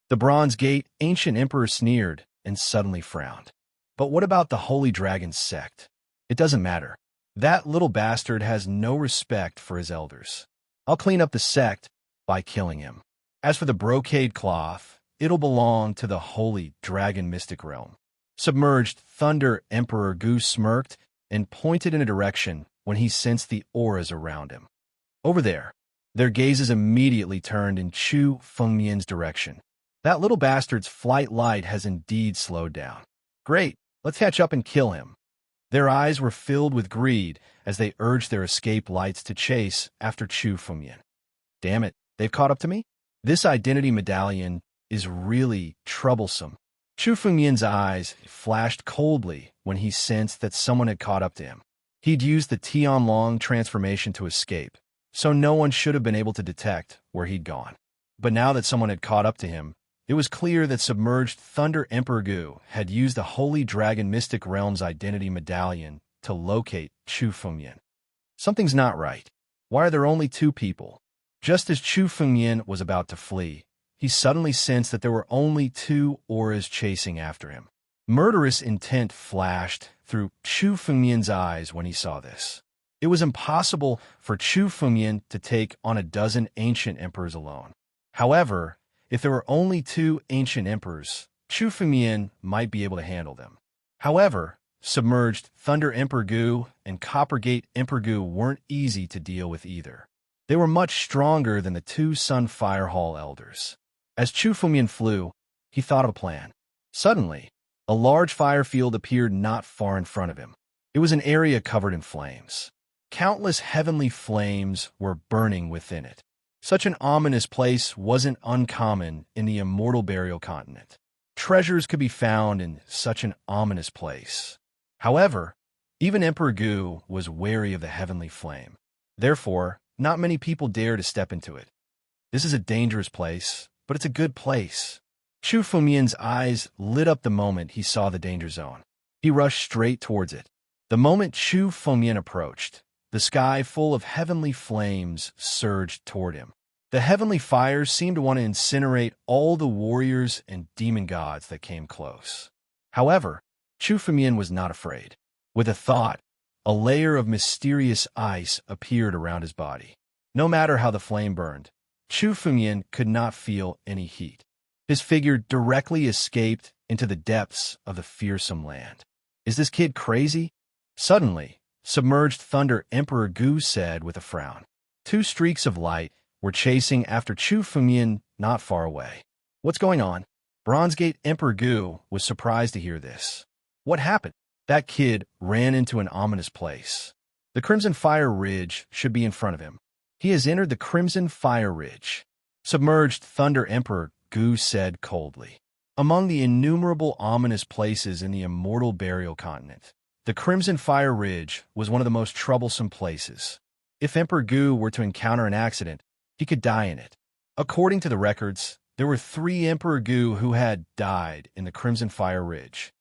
The Bronze Gate Ancient Emperor sneered and suddenly frowned. But what about the Holy Dragon sect? It doesn't matter. That little bastard has no respect for his elders. I'll clean up the sect by killing him. As for the brocade cloth, it'll belong to the Holy Dragon mystic realm. Submerged Thunder Emperor Gu smirked and pointed in a direction when he sensed the auras around him. Over there. Their gazes immediately turned in Chu Fengmian's direction. That little bastard's flight light has indeed slowed down. Great, let's catch up and kill him. Their eyes were filled with greed as they urged their escape lights to chase after Chu Fengmian. Damn it, they've caught up to me? This identity medallion is really troublesome. Chu Fengmian's eyes flashed coldly when he sensed that someone had caught up to him. He'd used the Tianlong transformation to escape, so no one should have been able to detect where he'd gone. But now that someone had caught up to him, it was clear that Submerged Thunder Emperor Gu had used the Holy Dragon Mystic Realm's identity medallion to locate Chu Fengmian. Something's not right. Why are there only two people? Just as Chu Fengmian was about to flee, he suddenly sensed that there were only two auras chasing after him. Murderous intent flashed through Chu Fengmian's eyes when he saw this. It was impossible for Chu Fengmian to take on a dozen ancient emperors alone. However, if there were only two ancient emperors, Chu Fengmian might be able to handle them. However, Submerged Thunder Emperor Gu and Coppergate Emperor Gu weren't easy to deal with either. They were much stronger than the two Sun Fire Hall elders. As Chu Fengmian flew, he thought of a plan. Suddenly, a large fire field appeared not far in front of him. It was an area covered in flames. Countless heavenly flames were burning within it. Such an ominous place wasn't uncommon in the immortal burial continent. treasures could be found in such an ominous place. However, even Emperor Gu was wary of the heavenly flame. Therefore, not many people dare to step into it. This is a dangerous place, but it's a good place. Chu Fumian's eyes lit up the moment he saw the danger zone. He rushed straight towards it. The moment Chu Fumian approached, the sky full of heavenly flames surged toward him. The heavenly fires seemed to want to incinerate all the warriors and demon gods that came close. However, Chu Fumian was not afraid. With a thought, a layer of mysterious ice appeared around his body. No matter how the flame burned, Chu Fumian could not feel any heat. His figure directly escaped into the depths of the fearsome land. Is this kid crazy? Suddenly, submerged thunder Emperor Gu said with a frown. Two streaks of light were chasing after Chu Fumian not far away. What's going on? Bronze Gate Emperor Gu was surprised to hear this. What happened? That kid ran into an ominous place. The Crimson Fire Ridge should be in front of him. He has entered the Crimson Fire Ridge. Submerged Thunder Emperor Gu said coldly. Among the innumerable ominous places in the immortal burial continent, the Crimson Fire Ridge was one of the most troublesome places. If Emperor Gu were to encounter an accident, he could die in it. According to the records, there were 3 Emperor Gu who had died in the Crimson Fire Ridge.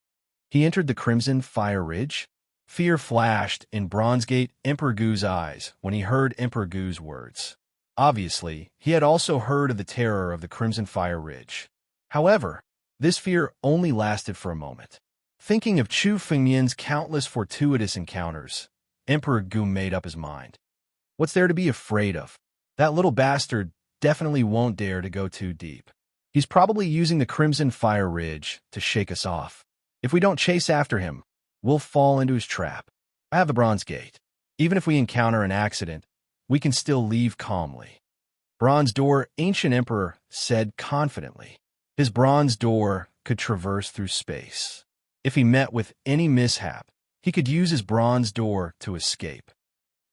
He entered the Crimson Fire Ridge? Fear flashed in Bronze Gate Emperor Gu's eyes when he heard Emperor Gu's words. Obviously, he had also heard of the terror of the Crimson Fire Ridge. However, this fear only lasted for a moment. Thinking of Chu Fumian's countless fortuitous encounters, Emperor Gu made up his mind. What's there to be afraid of? That little bastard definitely won't dare to go too deep. He's probably using the Crimson Fire Ridge to shake us off. If we don't chase after him, we'll fall into his trap. I have the Bronze Gate. Even if we encounter an accident, we can still leave calmly. Bronze Door Ancient Emperor said confidently. His bronze door could traverse through space. If he met with any mishap, he could use his bronze door to escape.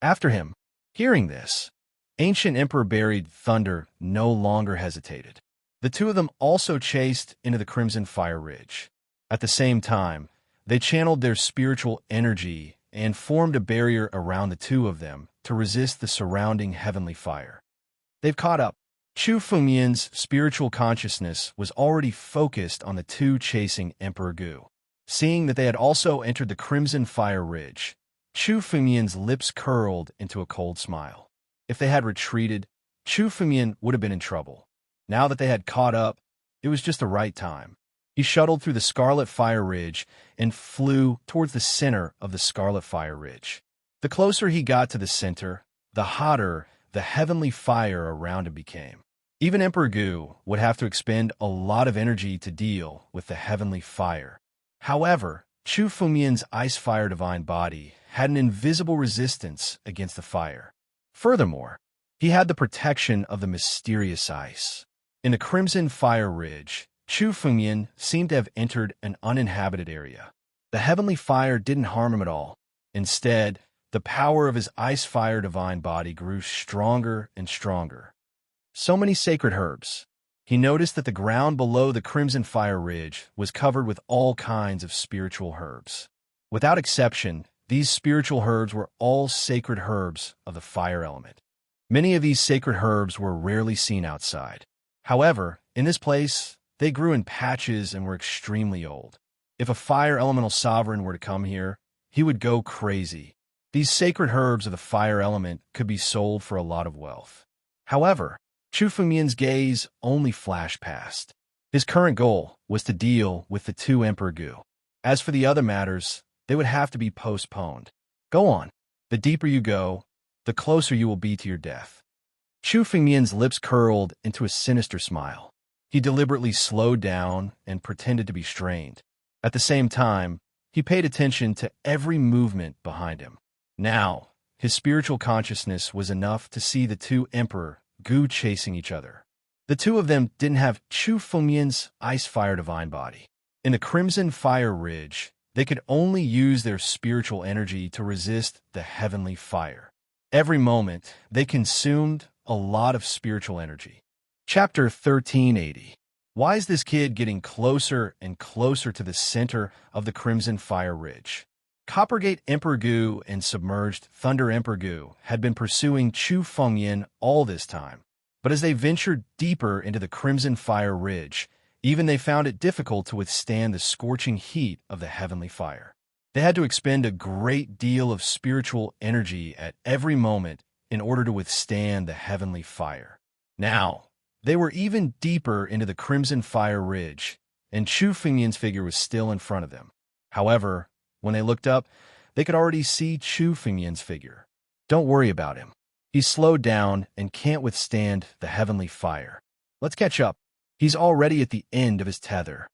After him, hearing this, Ancient Emperor Buried Thunder no longer hesitated. The two of them also chased into the Crimson Fire Ridge. At the same time, they channeled their spiritual energy and formed a barrier around the two of them to resist the surrounding heavenly fire. They've caught up. Chu Fumian's spiritual consciousness was already focused on the two chasing Emperor Gu. Seeing that they had also entered the Crimson Fire Ridge, Chu Fumian's lips curled into a cold smile. If they had retreated, Chu Fumian would have been in trouble. Now that they had caught up, it was just the right time. He shuttled through the Scarlet Fire Ridge and flew towards the center of the Scarlet Fire Ridge. The closer he got to the center, the hotter the heavenly fire around him became. Even Emperor Gu would have to expend a lot of energy to deal with the heavenly fire. However, Chu Fumian's Ice Fire Divine Body had an invisible resistance against the fire. Furthermore, he had the protection of the mysterious ice. In the Crimson Fire Ridge, Chu Fumian seemed to have entered an uninhabited area. The heavenly fire didn't harm him at all. Instead, the power of his Ice Fire Divine Body grew stronger and stronger. So many sacred herbs. He noticed that the ground below the Crimson Fire Ridge was covered with all kinds of spiritual herbs. Without exception, these spiritual herbs were all sacred herbs of the fire element. Many of these sacred herbs were rarely seen outside. However, in this place, they grew in patches and were extremely old. If a fire elemental sovereign were to come here, he would go crazy. These sacred herbs of the fire element could be sold for a lot of wealth. However, Chu Fumian's gaze only flashed past. His current goal was to deal with the two Emperor Gu. As for the other matters, they would have to be postponed. Go on. The deeper you go, the closer you will be to your death. Chu Fumian's lips curled into a sinister smile. He deliberately slowed down and pretended to be strained. At the same time, he paid attention to every movement behind him. Now, his spiritual consciousness was enough to see the two Emperor Gu chasing each other. The two of them didn't have Chu Fumian's Ice Fire Divine Body. In the Crimson Fire Ridge, they could only use their spiritual energy to resist the heavenly fire. Every moment, they consumed a lot of spiritual energy. Chapter 1380. Why is this kid getting closer and closer to the center of the Crimson Fire Ridge? Coppergate Emperor Gu and submerged Thunder Emperor Gu had been pursuing Chu Fengyan all this time, but as they ventured deeper into the Crimson Fire Ridge, even they found it difficult to withstand the scorching heat of the heavenly fire. They had to expend a great deal of spiritual energy at every moment in order to withstand the heavenly fire. Now, they were even deeper into the Crimson Fire Ridge, and Chu Fengyan's figure was still in front of them. However, when they looked up, they could already see Chu Fengyan's figure. Don't worry about him. He's slowed down and can't withstand the heavenly fire. Let's catch up. He's already at the end of his tether.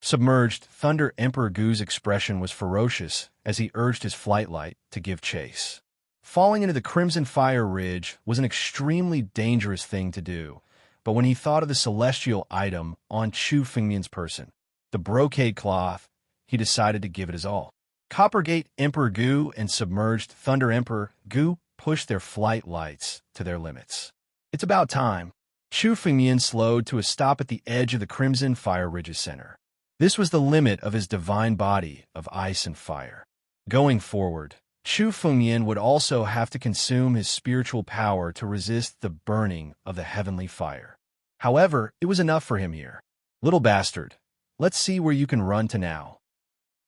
Submerged, Thunder Emperor Gu's expression was ferocious as he urged his flight light to give chase. Falling into the Crimson Fire Ridge was an extremely dangerous thing to do, but when he thought of the celestial item on Chu Fengyan's person, the brocade cloth, he decided to give it his all. Coppergate Emperor Gu and submerged Thunder Emperor Gu pushed their flight lights to their limits. It's about time. Chu Fengyan slowed to a stop at the edge of the Crimson Fire Ridge's center. This was the limit of his divine body of ice and fire. Going forward, Chu Fengyan would also have to consume his spiritual power to resist the burning of the heavenly fire. However, it was enough for him here. Little bastard, let's see where you can run to now.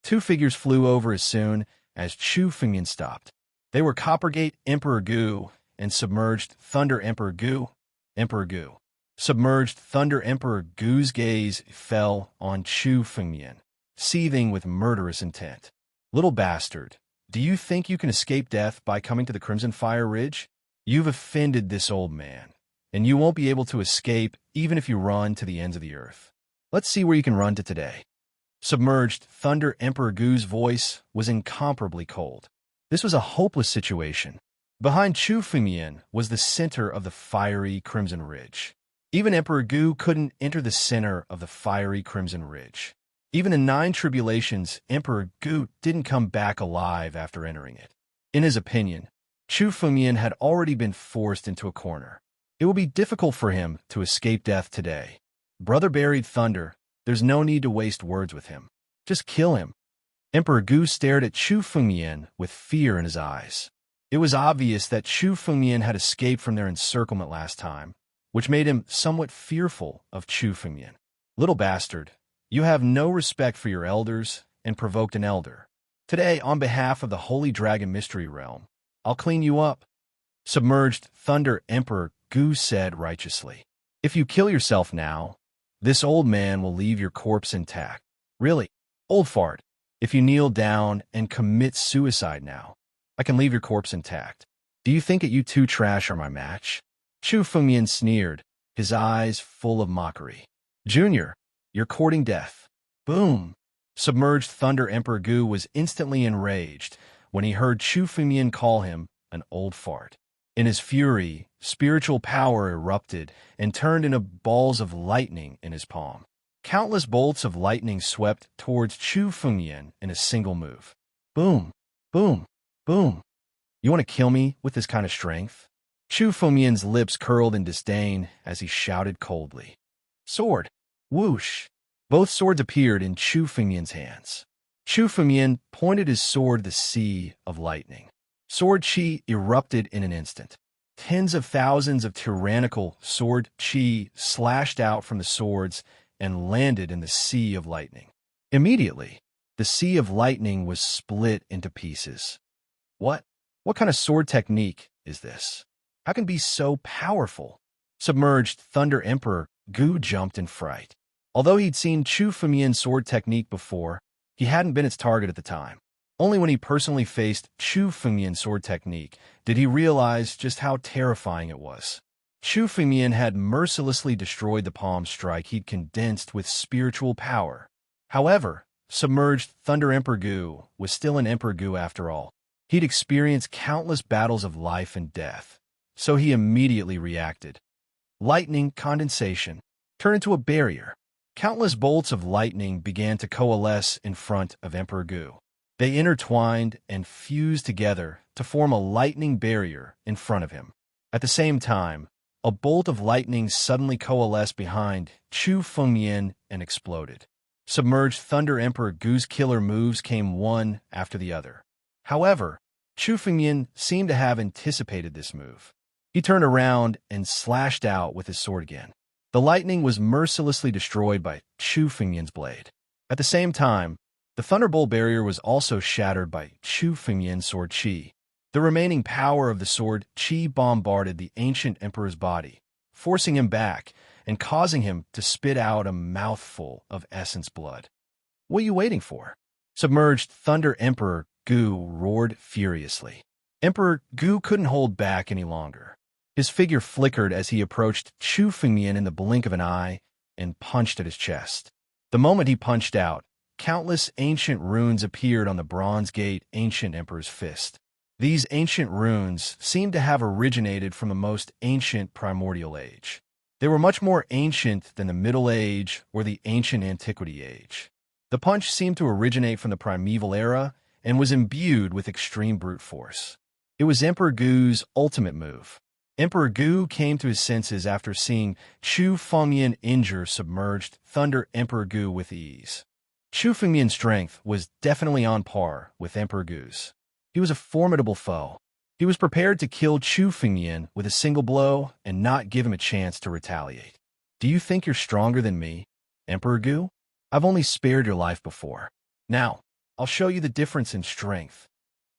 Two figures flew over as soon as Chu Fengyan stopped. They were Coppergate Emperor Gu and submerged Thunder Emperor Gu. Emperor Gu. Submerged Thunder Emperor Gu's gaze fell on Chu Fengyan, seething with murderous intent. Little bastard, do you think you can escape death by coming to the Crimson Fire Ridge? You've offended this old man, and you won't be able to escape even if you run to the ends of the earth. Let's see where you can run to today. Submerged Thunder Emperor Gu's voice was incomparably cold. This was a hopeless situation. Behind Chu Fengyan was the center of the fiery Crimson Ridge. Even Emperor Gu couldn't enter the center of the fiery Crimson Ridge. Even in 9 tribulations, Emperor Gu didn't come back alive after entering it. In his opinion, Chu Fengyan had already been forced into a corner. It will be difficult for him to escape death today. Brother Buried Thunder, there's no need to waste words with him. Just kill him. Emperor Gu stared at Chu Fengyan with fear in his eyes. It was obvious that Chu Fengyan had escaped from their encirclement last time, which made him somewhat fearful of Chu Fengyan. Little bastard, you have no respect for your elders and provoked an elder. Today, on behalf of the Holy Dragon Mystery Realm, I'll clean you up. Submerged Thunder Emperor Gu said righteously. If you kill yourself now, this old man will leave your corpse intact. Really, old fart, if you kneel down and commit suicide now, I can leave your corpse intact. Do you think that you two trash are my match? Chu Fengyan sneered, his eyes full of mockery. Junior, you're courting death. Boom! Submerged Thunder Emperor Gu was instantly enraged when he heard Chu Fengyan call him an old fart. In his fury, spiritual power erupted and turned into balls of lightning in his palm. Countless bolts of lightning swept towards Chu Fengyan in a single move. Boom! Boom! Boom! You want to kill me with this kind of strength? Chu Fengyan's lips curled in disdain as he shouted coldly. Sword! Whoosh! Both swords appeared in Chu Fengyan's hands. Chu Fengyan pointed his sword at the sea of lightning. Sword chi erupted in an instant. Tens of thousands of tyrannical sword chi slashed out from the swords and landed in the sea of lightning. Immediately, the sea of lightning was split into pieces. What kind of sword technique is this? How can it be so powerful? Submerged Thunder Emperor Gu jumped in fright. Although he'd seen Chu Fengyan's sword technique before, he hadn't been its target at the time. Only when he personally faced Chu Fengyan's sword technique did he realize just how terrifying it was. Chu Fengyan had mercilessly destroyed the palm strike he'd condensed with spiritual power. However, submerged Thunder Emperor Gu was still an Emperor Gu after all. He'd experienced countless battles of life and death, so he immediately reacted. Lightning condensation turned into a barrier. Countless bolts of lightning began to coalesce in front of Emperor Gu. They intertwined and fused together to form a lightning barrier in front of him. At the same time, a bolt of lightning suddenly coalesced behind Chu Fengmian and exploded. Submerged Thunder Emperor Gu's killer moves came one after the other. However, Chu Fengmian seemed to have anticipated this move. He turned around and slashed out with his sword again. The lightning was mercilessly destroyed by Chu Fengmian's blade. At the same time, the Thunderbolt barrier was also shattered by Chu Fengmian's sword Qi. The remaining power of the sword Qi bombarded the ancient emperor's body, forcing him back and causing him to spit out a mouthful of essence blood. "What are you waiting for?" Submerged Thunder Emperor Gu roared furiously. Emperor Gu couldn't hold back any longer. His figure flickered as he approached Chu Fengmian in the blink of an eye and punched at his chest. The moment he punched out, countless ancient runes appeared on the Bronze Gate Ancient Emperor's fist. These ancient runes seemed to have originated from the most ancient primordial age. They were much more ancient than the Middle Age or the Ancient Antiquity Age. The punch seemed to originate from the primeval era and was imbued with extreme brute force. It was Emperor Gu's ultimate move. Emperor Gu came to his senses after seeing Chu Fengmian injure submerged Thunder Emperor Gu with ease. Chu Fengmian's strength was definitely on par with Emperor Gu's. He was a formidable foe. He was prepared to kill Chu Fengmian with a single blow and not give him a chance to retaliate. "Do you think you're stronger than me, Emperor Gu? I've only spared your life before. Now, I'll show you the difference in strength."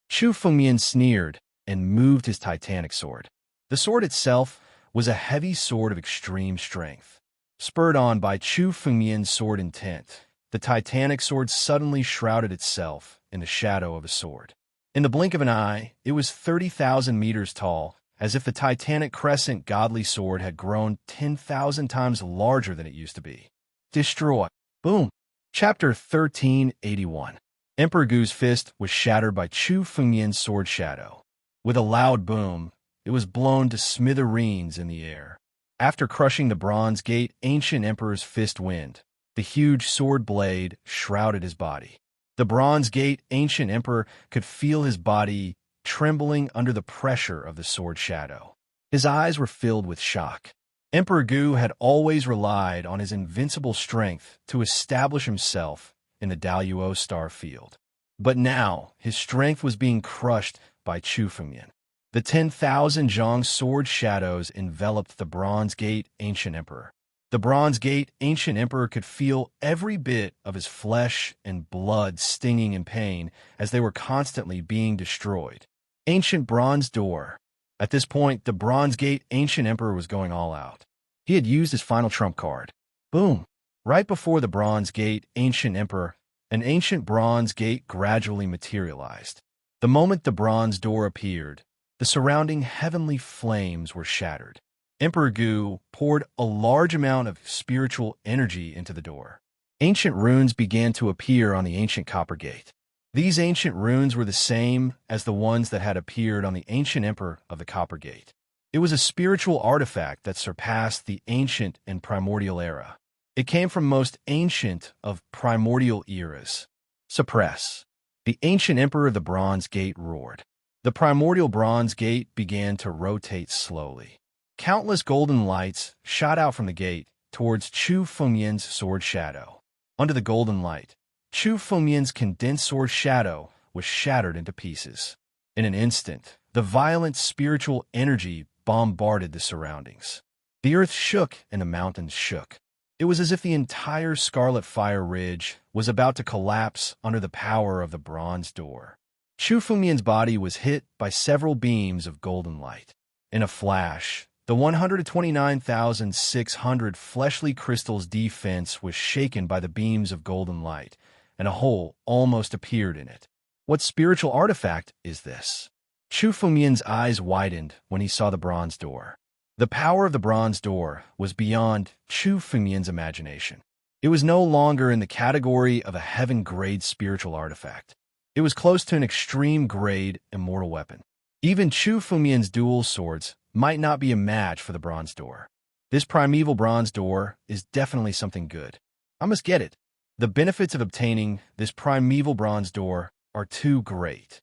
Chu Fengmian sneered and moved his titanic sword. The sword itself was a heavy sword of extreme strength. Spurred on by Chu Fengmian's sword intent, the titanic sword suddenly shrouded itself in the shadow of a sword. In the blink of an eye, it was 30,000 meters tall, as if the titanic crescent godly sword had grown 10,000 times larger than it used to be. Destroy. Boom. Chapter 1381. Emperor Gu's fist was shattered by Chu Fengmian's sword shadow. With a loud boom, it was blown to smithereens in the air. After crushing the Bronze Gate Ancient Emperor's fist wind, the huge sword blade shrouded his body. The Bronze Gate Ancient Emperor could feel his body trembling under the pressure of the sword shadow. His eyes were filled with shock. Emperor Gu had always relied on his invincible strength to establish himself in the Daluo star field. But now, his strength was being crushed by Chu Fengmian. The 10,000 Zhang sword shadows enveloped the Bronze Gate Ancient Emperor. The Bronze Gate Ancient Emperor could feel every bit of his flesh and blood stinging in pain as they were constantly being destroyed. Ancient Bronze Door. At this point, the Bronze Gate Ancient Emperor was going all out. He had used his final trump card. Boom! Right before the Bronze Gate Ancient Emperor, an ancient bronze gate gradually materialized. The moment the bronze door appeared, the surrounding heavenly flames were shattered. Emperor Gu poured a large amount of spiritual energy into the door. Ancient runes began to appear on the ancient copper gate. These ancient runes were the same as the ones that had appeared on the ancient emperor of the copper gate. It was a spiritual artifact that surpassed the ancient and primordial era. It came from most ancient of primordial eras. Suppress. The ancient emperor of the Bronze Gate roared. The primordial Bronze Gate began to rotate slowly. Countless golden lights shot out from the gate towards Chu Fengmian's sword shadow. Under the golden light, Chu Fengmian's condensed sword shadow was shattered into pieces. In an instant, the violent spiritual energy bombarded the surroundings. The earth shook and the mountains shook. It was as if the entire Scarlet Fire Ridge was about to collapse under the power of the bronze door. Chu Fengmian's body was hit by several beams of golden light. In a flash, the 129,600 fleshly crystals' defense was shaken by the beams of golden light, and a hole almost appeared in it. What spiritual artifact is this? Chu Fengmian's eyes widened when he saw the bronze door. The power of the bronze door was beyond Chu Fengmian's imagination. It was no longer in the category of a heaven-grade spiritual artifact. It was close to an extreme-grade immortal weapon. Even Chu Fengmian's dual swords might not be a match for the bronze door. This primeval bronze door is definitely something good. I must get it. The benefits of obtaining this primeval bronze door are too great.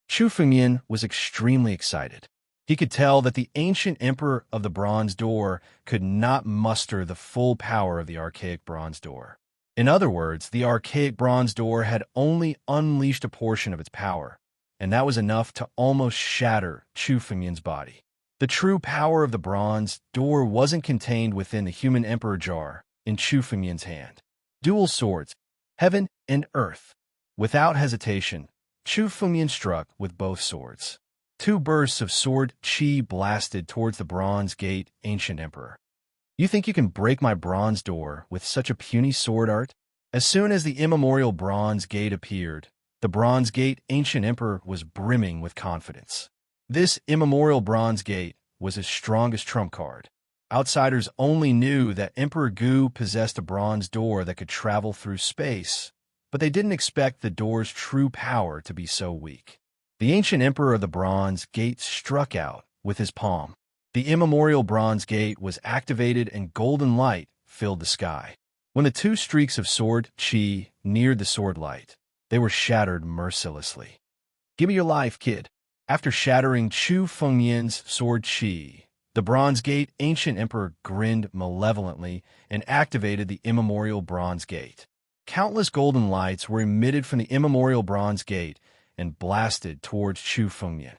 Chu Fengmian was extremely excited. He could tell that the ancient emperor of the bronze door could not muster the full power of the archaic bronze door. In other words, the archaic bronze door had only unleashed a portion of its power, and that was enough to almost shatter Chu Fengmian's body. The true power of the bronze door wasn't contained within the human emperor jar in Chu Fengmian's hand. Dual swords, heaven and earth. Without hesitation, Chu Fengmian struck with both swords. Two bursts of sword chi blasted towards the bronze gate ancient emperor. You think you can break my bronze door with such a puny sword art? As soon as the immemorial bronze gate appeared, the bronze gate ancient emperor was brimming with confidence. This immemorial bronze gate was his strongest trump card. Outsiders only knew that Emperor Gu possessed a bronze door that could travel through space, but they didn't expect the door's true power to be so weak. The ancient emperor of the bronze gate struck out with his palm. The immemorial bronze gate was activated and golden light filled the sky. When the two streaks of sword chi neared the sword light, they were shattered mercilessly. "Give me your life, kid." After shattering Chu Fengmian's sword chi, the bronze gate ancient emperor grinned malevolently and activated the immemorial bronze gate. Countless golden lights were emitted from the immemorial bronze gate and blasted towards Chu Fengmian.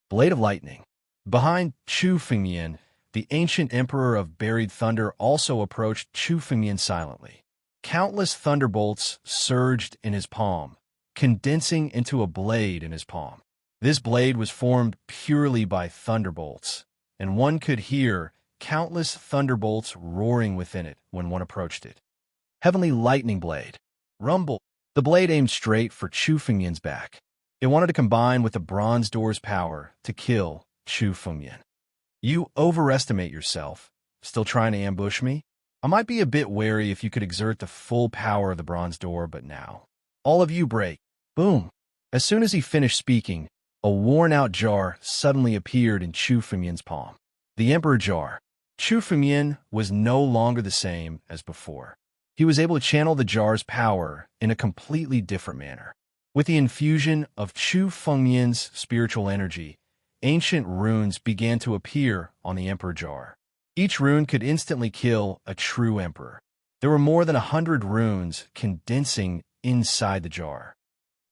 Blade of lightning. Behind Chu Fengmian, the ancient emperor of buried thunder also approached Chu Fengmian silently. Countless thunderbolts surged in his palm, condensing into a blade in his palm. This blade was formed purely by thunderbolts, and one could hear countless thunderbolts roaring within it when one approached it. Heavenly lightning blade. Rumble. The blade aimed straight for Chu Fengmian's back. It wanted to combine with the bronze door's power to kill Chu Fengmian. "You overestimate yourself. Still trying to ambush me? I might be a bit wary if you could exert the full power of the bronze door, but now. All of you break." Boom. As soon as he finished speaking, a worn-out jar suddenly appeared in Chu Fengmian's palm. The Emperor Jar. Chu Fengmian was no longer the same as before. He was able to channel the jar's power in a completely different manner. With the infusion of Chu Fengmian's spiritual energy, ancient runes began to appear on the Emperor Jar. Each rune could instantly kill a true emperor. There were more than 100 runes condensing inside the jar.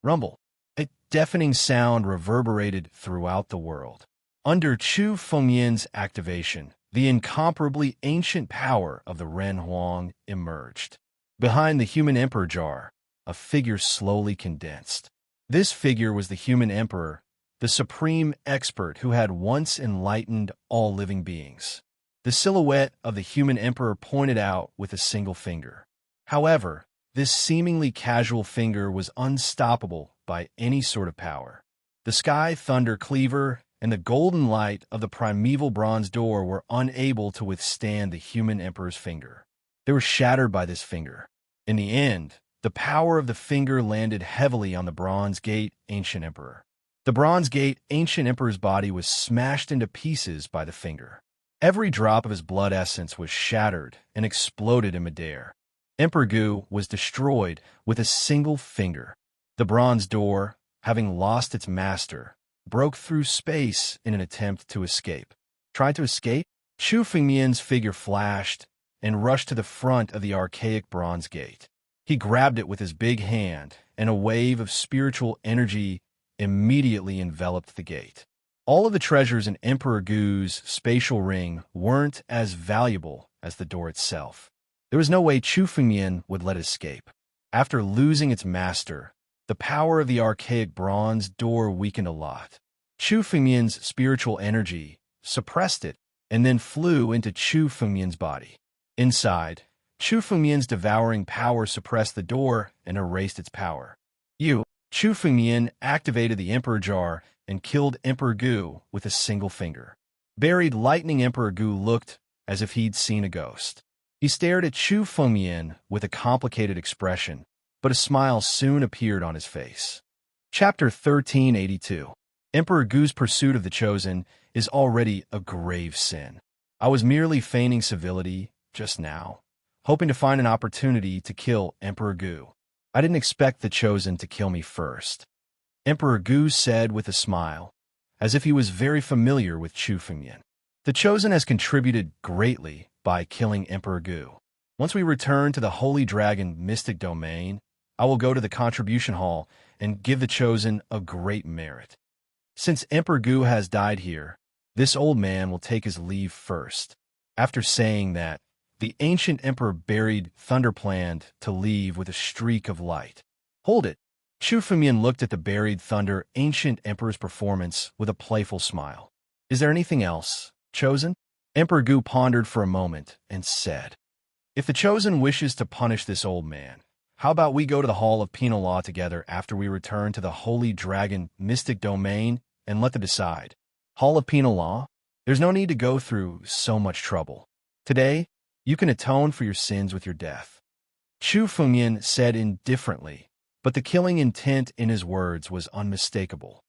Rumble. A deafening sound reverberated throughout the world. Under Chu Fengmian's activation, the incomparably ancient power of the Ren Huang emerged. Behind the human emperor jar, a figure slowly condensed. This figure was the human emperor, the supreme expert who had once enlightened all living beings. The silhouette of the human emperor pointed out with a single finger. However, this seemingly casual finger was unstoppable by any sort of power. The sky thunder cleaver and the golden light of the primeval bronze door were unable to withstand the human emperor's finger. They were shattered by this finger. In the end, the power of the finger landed heavily on the bronze gate ancient emperor. The bronze gate ancient emperor's body was smashed into pieces by the finger. Every drop of his blood essence was shattered and exploded in midair. Emperor Gu was destroyed with a single finger. The bronze door, having lost its master, broke through space in an attempt to escape. Tried to escape? Chu Fengmian's figure flashed and rushed to the front of the archaic bronze gate. He grabbed it with his big hand, and a wave of spiritual energy immediately enveloped the gate. All of the treasures in Emperor Gu's spatial ring weren't as valuable as the door itself. There was no way Chu Fengmian would let it escape. After losing its master, the power of the archaic bronze door weakened a lot. Chu Fengmian's spiritual energy suppressed it and then flew into Chu Fengmian's body. Inside, Chu Fengmian's devouring power suppressed the door and erased its power. Chu Fengmian activated the Emperor Jar and killed Emperor Gu with a single finger. Buried lightning Emperor Gu looked as if he'd seen a ghost. He stared at Chu Fengmian with a complicated expression, but a smile soon appeared on his face. Chapter 1382. Emperor Gu's pursuit of the Chosen is already a grave sin. I was merely feigning civility just now, hoping to find an opportunity to kill Emperor Gu. I didn't expect the Chosen to kill me first. Emperor Gu said with a smile. as if he was very familiar with Chu Fengmian. The Chosen has contributed greatly by killing Emperor Gu. Once we return to the Holy Dragon Mystic Domain, I will go to the Contribution Hall and give the Chosen a great merit. Since Emperor Gu has died here, this old man will take his leave first. After saying that, the ancient emperor buried Thunder planned to leave with a streak of light. Hold it. Chu Fengmian looked at the buried Thunder ancient emperor's performance with a playful smile. Is there anything else, Chosen? Emperor Gu pondered for a moment and said, if the Chosen wishes to punish this old man, how about we go to the Hall of Penal Law together after we return to the Holy Dragon Mystic Domain and let them decide? Hall of Penal Law? There's no need to go through so much trouble. Today, you can atone for your sins with your death. Chu Fengmian said indifferently, but the killing intent in his words was unmistakable.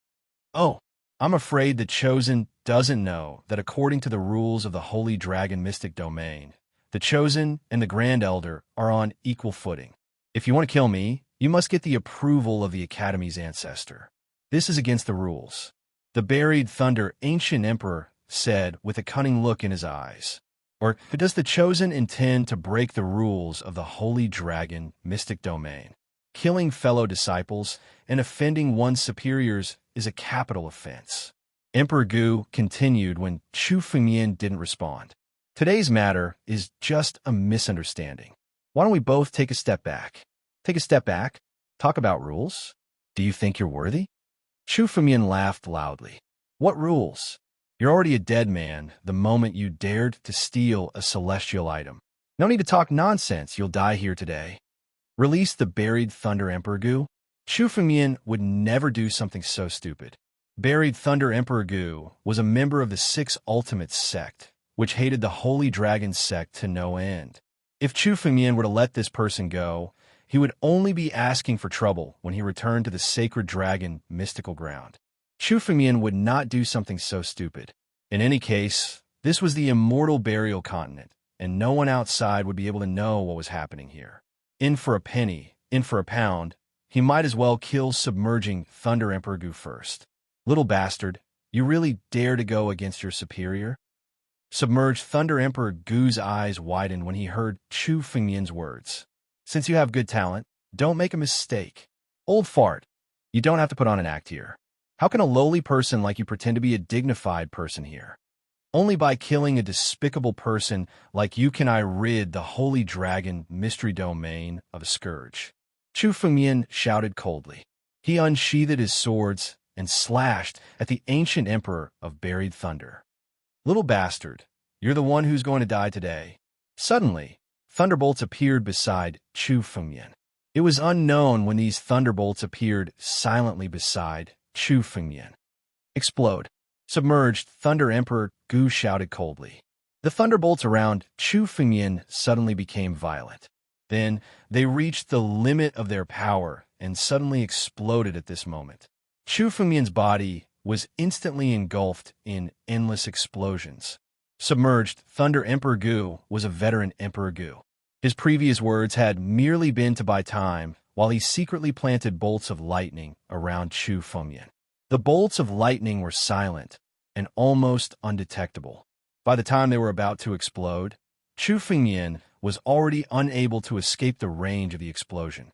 Oh, I'm afraid the Chosen doesn't know that according to the rules of the Holy Dragon Mystic Domain, the Chosen and the Grand Elder are on equal footing. If you want to kill me, you must get the approval of the Academy's ancestor. This is against the rules. The buried Thunder ancient emperor said with a cunning look in his eyes. Or does the Chosen intend to break the rules of the Holy Dragon Mystic Domain? Killing fellow disciples and offending one's superiors is a capital offense. Emperor Gu continued when Chu Fengmian didn't respond. Today's matter is just a misunderstanding. Why don't we both take a step back? Take a step back? Talk about rules? Do you think you're worthy? Chu Fengmian laughed loudly. What rules? You're already a dead man the moment you dared to steal a celestial item. No need to talk nonsense, you'll die here today. Release the buried Thunder Emperor Gu? Chu Fengmian would never do something so stupid. Buried Thunder Emperor Gu was a member of the Six Ultimate Sect, which hated the Holy Dragon Sect to no end. If Chu Fengmian were to let this person go, he would only be asking for trouble when he returned to the Sacred Dragon mystical ground. Chu Fengmian would not do something so stupid. In any case, this was the immortal burial continent, and no one outside would be able to know what was happening here. In for a penny, in for a pound, he might as well kill submerging Thunder Emperor Gu first. Little bastard, you really dare to go against your superior? Submerged Thunder Emperor Gu's eyes widened when he heard Chu Fengmian's words. Since you have good talent, don't make a mistake. Old fart, you don't have to put on an act here. How can a lowly person like you pretend to be a dignified person here? Only by killing a despicable person like you can I rid the Holy Dragon Mystery Domain of a scourge. Chu Fengmian shouted coldly. He unsheathed his swords and slashed at the ancient emperor of buried thunder. Little bastard, you're the one who's going to die today. Suddenly, thunderbolts appeared beside Chu Fengmian. It was unknown when these thunderbolts appeared silently beside Chu Fengmian. Explode. Submerged Thunder Emperor Gu shouted coldly. The thunderbolts around Chu Fengmian suddenly became violent. Then they reached the limit of their power and suddenly exploded at this moment. Chu Fengmian's body was instantly engulfed in endless explosions. Submerged Thunder Emperor Gu was a veteran Emperor Gu. His previous words had merely been to buy time while he secretly planted bolts of lightning around Chu Fengmian. The bolts of lightning were silent and almost undetectable. By the time they were about to explode, Chu Fengmian was already unable to escape the range of the explosion.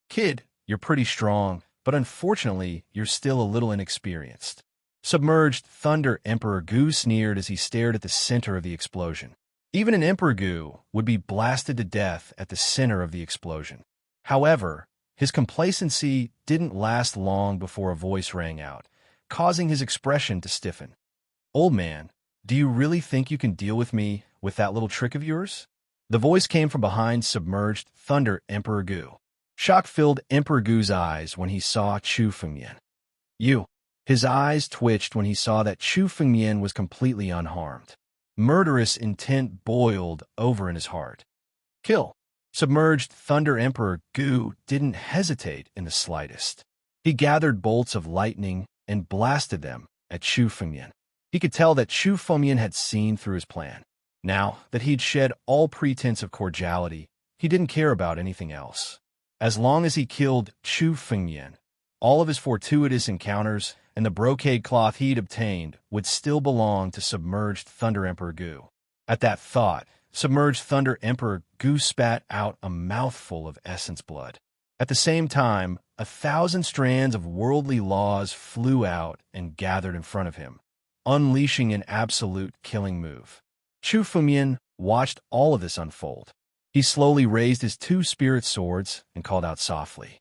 Kid, you're pretty strong, but unfortunately, you're still a little inexperienced. Submerged Thunder Emperor Gu sneered as he stared at the center of the explosion. Even an Emperor Gu would be blasted to death at the center of the explosion. However, his complacency didn't last long before a voice rang out, causing his expression to stiffen. Old man, do you really think you can deal with me with that little trick of yours? The voice came from behind Submerged Thunder Emperor Gu. Shock filled Emperor Gu's eyes when he saw Chu Fengmian. You. His eyes twitched when he saw that Chu Fengmian was completely unharmed. Murderous intent boiled over in his heart. Kill. Submerged Thunder Emperor Gu didn't hesitate in the slightest. He gathered bolts of lightning and blasted them at Chu Fengmian. He could tell that Chu Fengmian had seen through his plan. Now that he'd shed all pretense of cordiality, he didn't care about anything else. As long as he killed Chu Fengmian, all of his fortuitous encounters and the brocade cloth he'd obtained would still belong to submerged Thunder Emperor Gu. At that thought, submerged Thunder Emperor Gu spat out a mouthful of essence blood. At the same time, 1,000 strands of worldly laws flew out and gathered in front of him, unleashing an absolute killing move. Chu Fengmian watched all of this unfold. He slowly raised his 2 spirit swords and called out softly,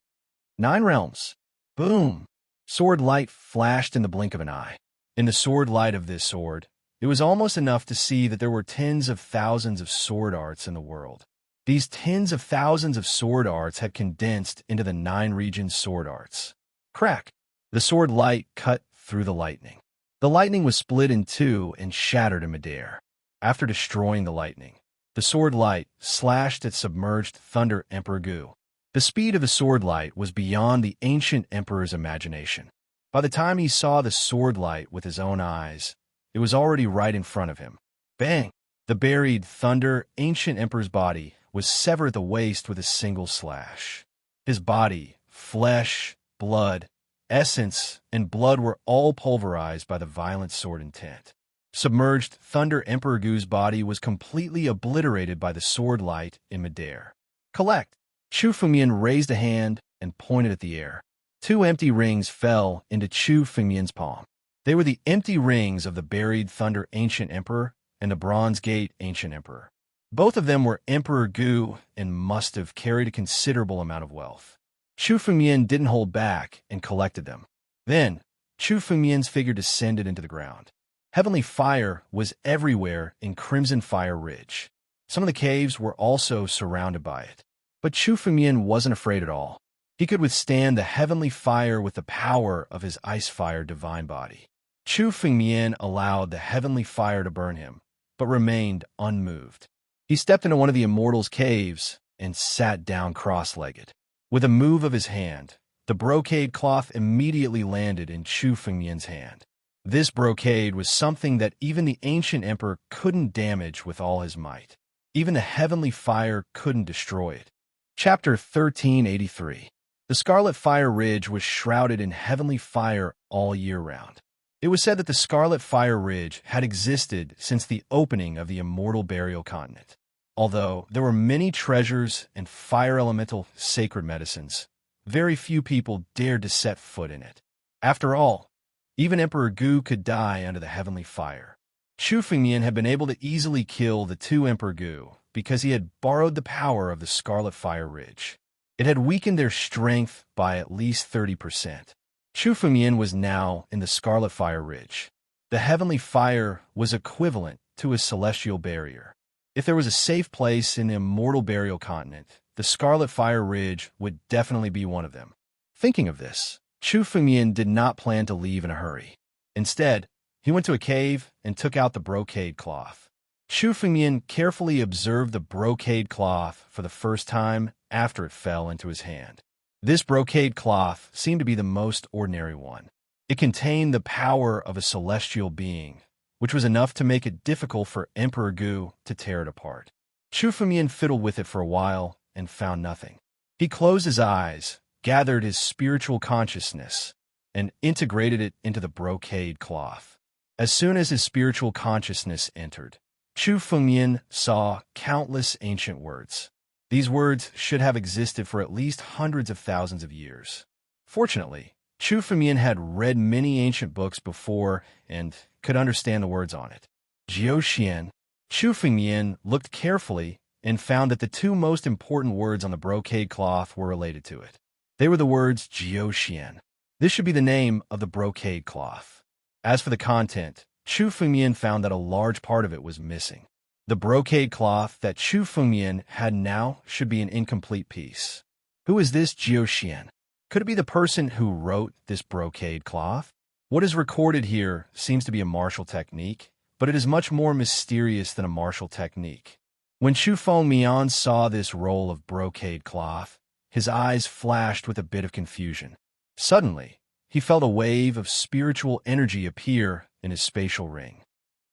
"9 realms!" Boom! Sword light flashed in the blink of an eye. In the sword light of this sword, it was almost enough to see that there were tens of thousands of sword arts in the world. These tens of thousands of sword arts had condensed into the 9 regions sword arts. Crack! The sword light cut through the lightning. The lightning was split in 2 and shattered in midair. After destroying the lightning, the sword light slashed at submerged Thunder Emperor Gu. The speed of the sword light was beyond the ancient emperor's imagination. By the time he saw the sword light with his own eyes, it was already right in front of him. Bang! The buried Thunder ancient emperor's body was severed at the waist with a single slash. His body, flesh, blood, essence, and blood were all pulverized by the violent sword intent. Submerged Thunder Emperor Gu's body was completely obliterated by the sword light in midair. Collect! Chu Fengmian raised a hand and pointed at the air. 2 empty rings fell into Chu Fengmian's palm. They were the empty rings of the buried Thunder Ancient Emperor and the Bronze Gate Ancient Emperor. Both of them were Emperor Gu and must have carried a considerable amount of wealth. Chu Fengmian didn't hold back and collected them. Then, Chu Fengmian's figure descended into the ground. Heavenly fire was everywhere in Crimson Fire Ridge. Some of the caves were also surrounded by it. But Chu Fengmian wasn't afraid at all. He could withstand the heavenly fire with the power of his ice fire divine body. Chu Fengmian allowed the heavenly fire to burn him, but remained unmoved. He stepped into one of the immortals' caves and sat down cross-legged. With a move of his hand, the brocade cloth immediately landed in Chu Fengmian's hand. This brocade was something that even the ancient emperor couldn't damage with all his might. Even the heavenly fire couldn't destroy it. Chapter 1383. The Scarlet Fire Ridge was shrouded in heavenly fire all year round. It was said that the Scarlet Fire Ridge had existed since the opening of the immortal burial continent. Although there were many treasures and fire elemental sacred medicines, very few people dared to set foot in it. After all, even Emperor Gu could die under the heavenly fire. Chu Fengmian had been able to easily kill the 2 Emperor Gu because he had borrowed the power of the Scarlet Fire Ridge. It had weakened their strength by at least 30%. Chu Fengmian was now in the Scarlet Fire Ridge. The heavenly fire was equivalent to a celestial barrier. If there was a safe place in the immortal burial continent, the Scarlet Fire Ridge would definitely be one of them. Thinking of this, Chu Fengmian did not plan to leave in a hurry. Instead, he went to a cave and took out the brocade cloth. Chu Fengmian carefully observed the brocade cloth for the first time after it fell into his hand. This brocade cloth seemed to be the most ordinary one. It contained the power of a celestial being, which was enough to make it difficult for Emperor Gu to tear it apart. Chu Fengmian fiddled with it for a while and found nothing. He closed his eyes, gathered his spiritual consciousness, and integrated it into the brocade cloth. As soon as his spiritual consciousness entered, Chu Fengmian saw countless ancient words. These words should have existed for at least hundreds of thousands of years. Fortunately, Chu Fengmian had read many ancient books before and could understand the words on it. Jiuxian. Chu Fengmian looked carefully and found that the 2 most important words on the brocade cloth were related to it. They were the words Jiuxian. This should be the name of the brocade cloth. As for the content, Chu Fengmian found that a large part of it was missing. The brocade cloth that Chu Fengmian had now should be an incomplete piece. Who is this Jiuxian? Could it be the person who wrote this brocade cloth? What is recorded here seems to be a martial technique, but it is much more mysterious than a martial technique. When Chu Fengmian saw this roll of brocade cloth, his eyes flashed with a bit of confusion. Suddenly, he felt a wave of spiritual energy appear in his spatial ring.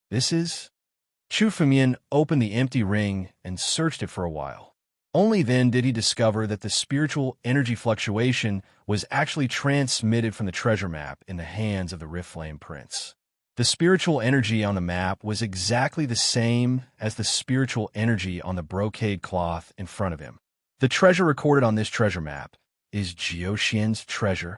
This is... Chu Fengmian opened the empty ring and searched it for a while. Only then did he discover that the spiritual energy fluctuation was actually transmitted from the treasure map in the hands of the Riftflame Prince. The spiritual energy on the map was exactly the same as the spiritual energy on the brocade cloth in front of him. The treasure recorded on this treasure map is Jiuxian's treasure.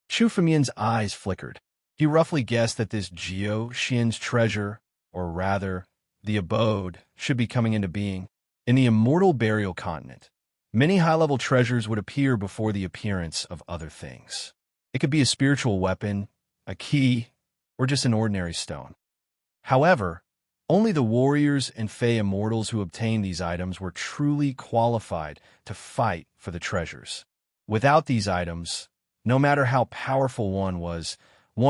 Chu Fengmian's eyes flickered. He roughly guessed that this Jiuxian's treasure, or rather, the abode, should be coming into being. In the immortal burial continent, many high-level treasures would appear before the appearance of other things. It could be a spiritual weapon, a key, or just an ordinary stone. However, only the warriors and Fey immortals who obtained these items were truly qualified to fight for the treasures. Without these items, no matter how powerful one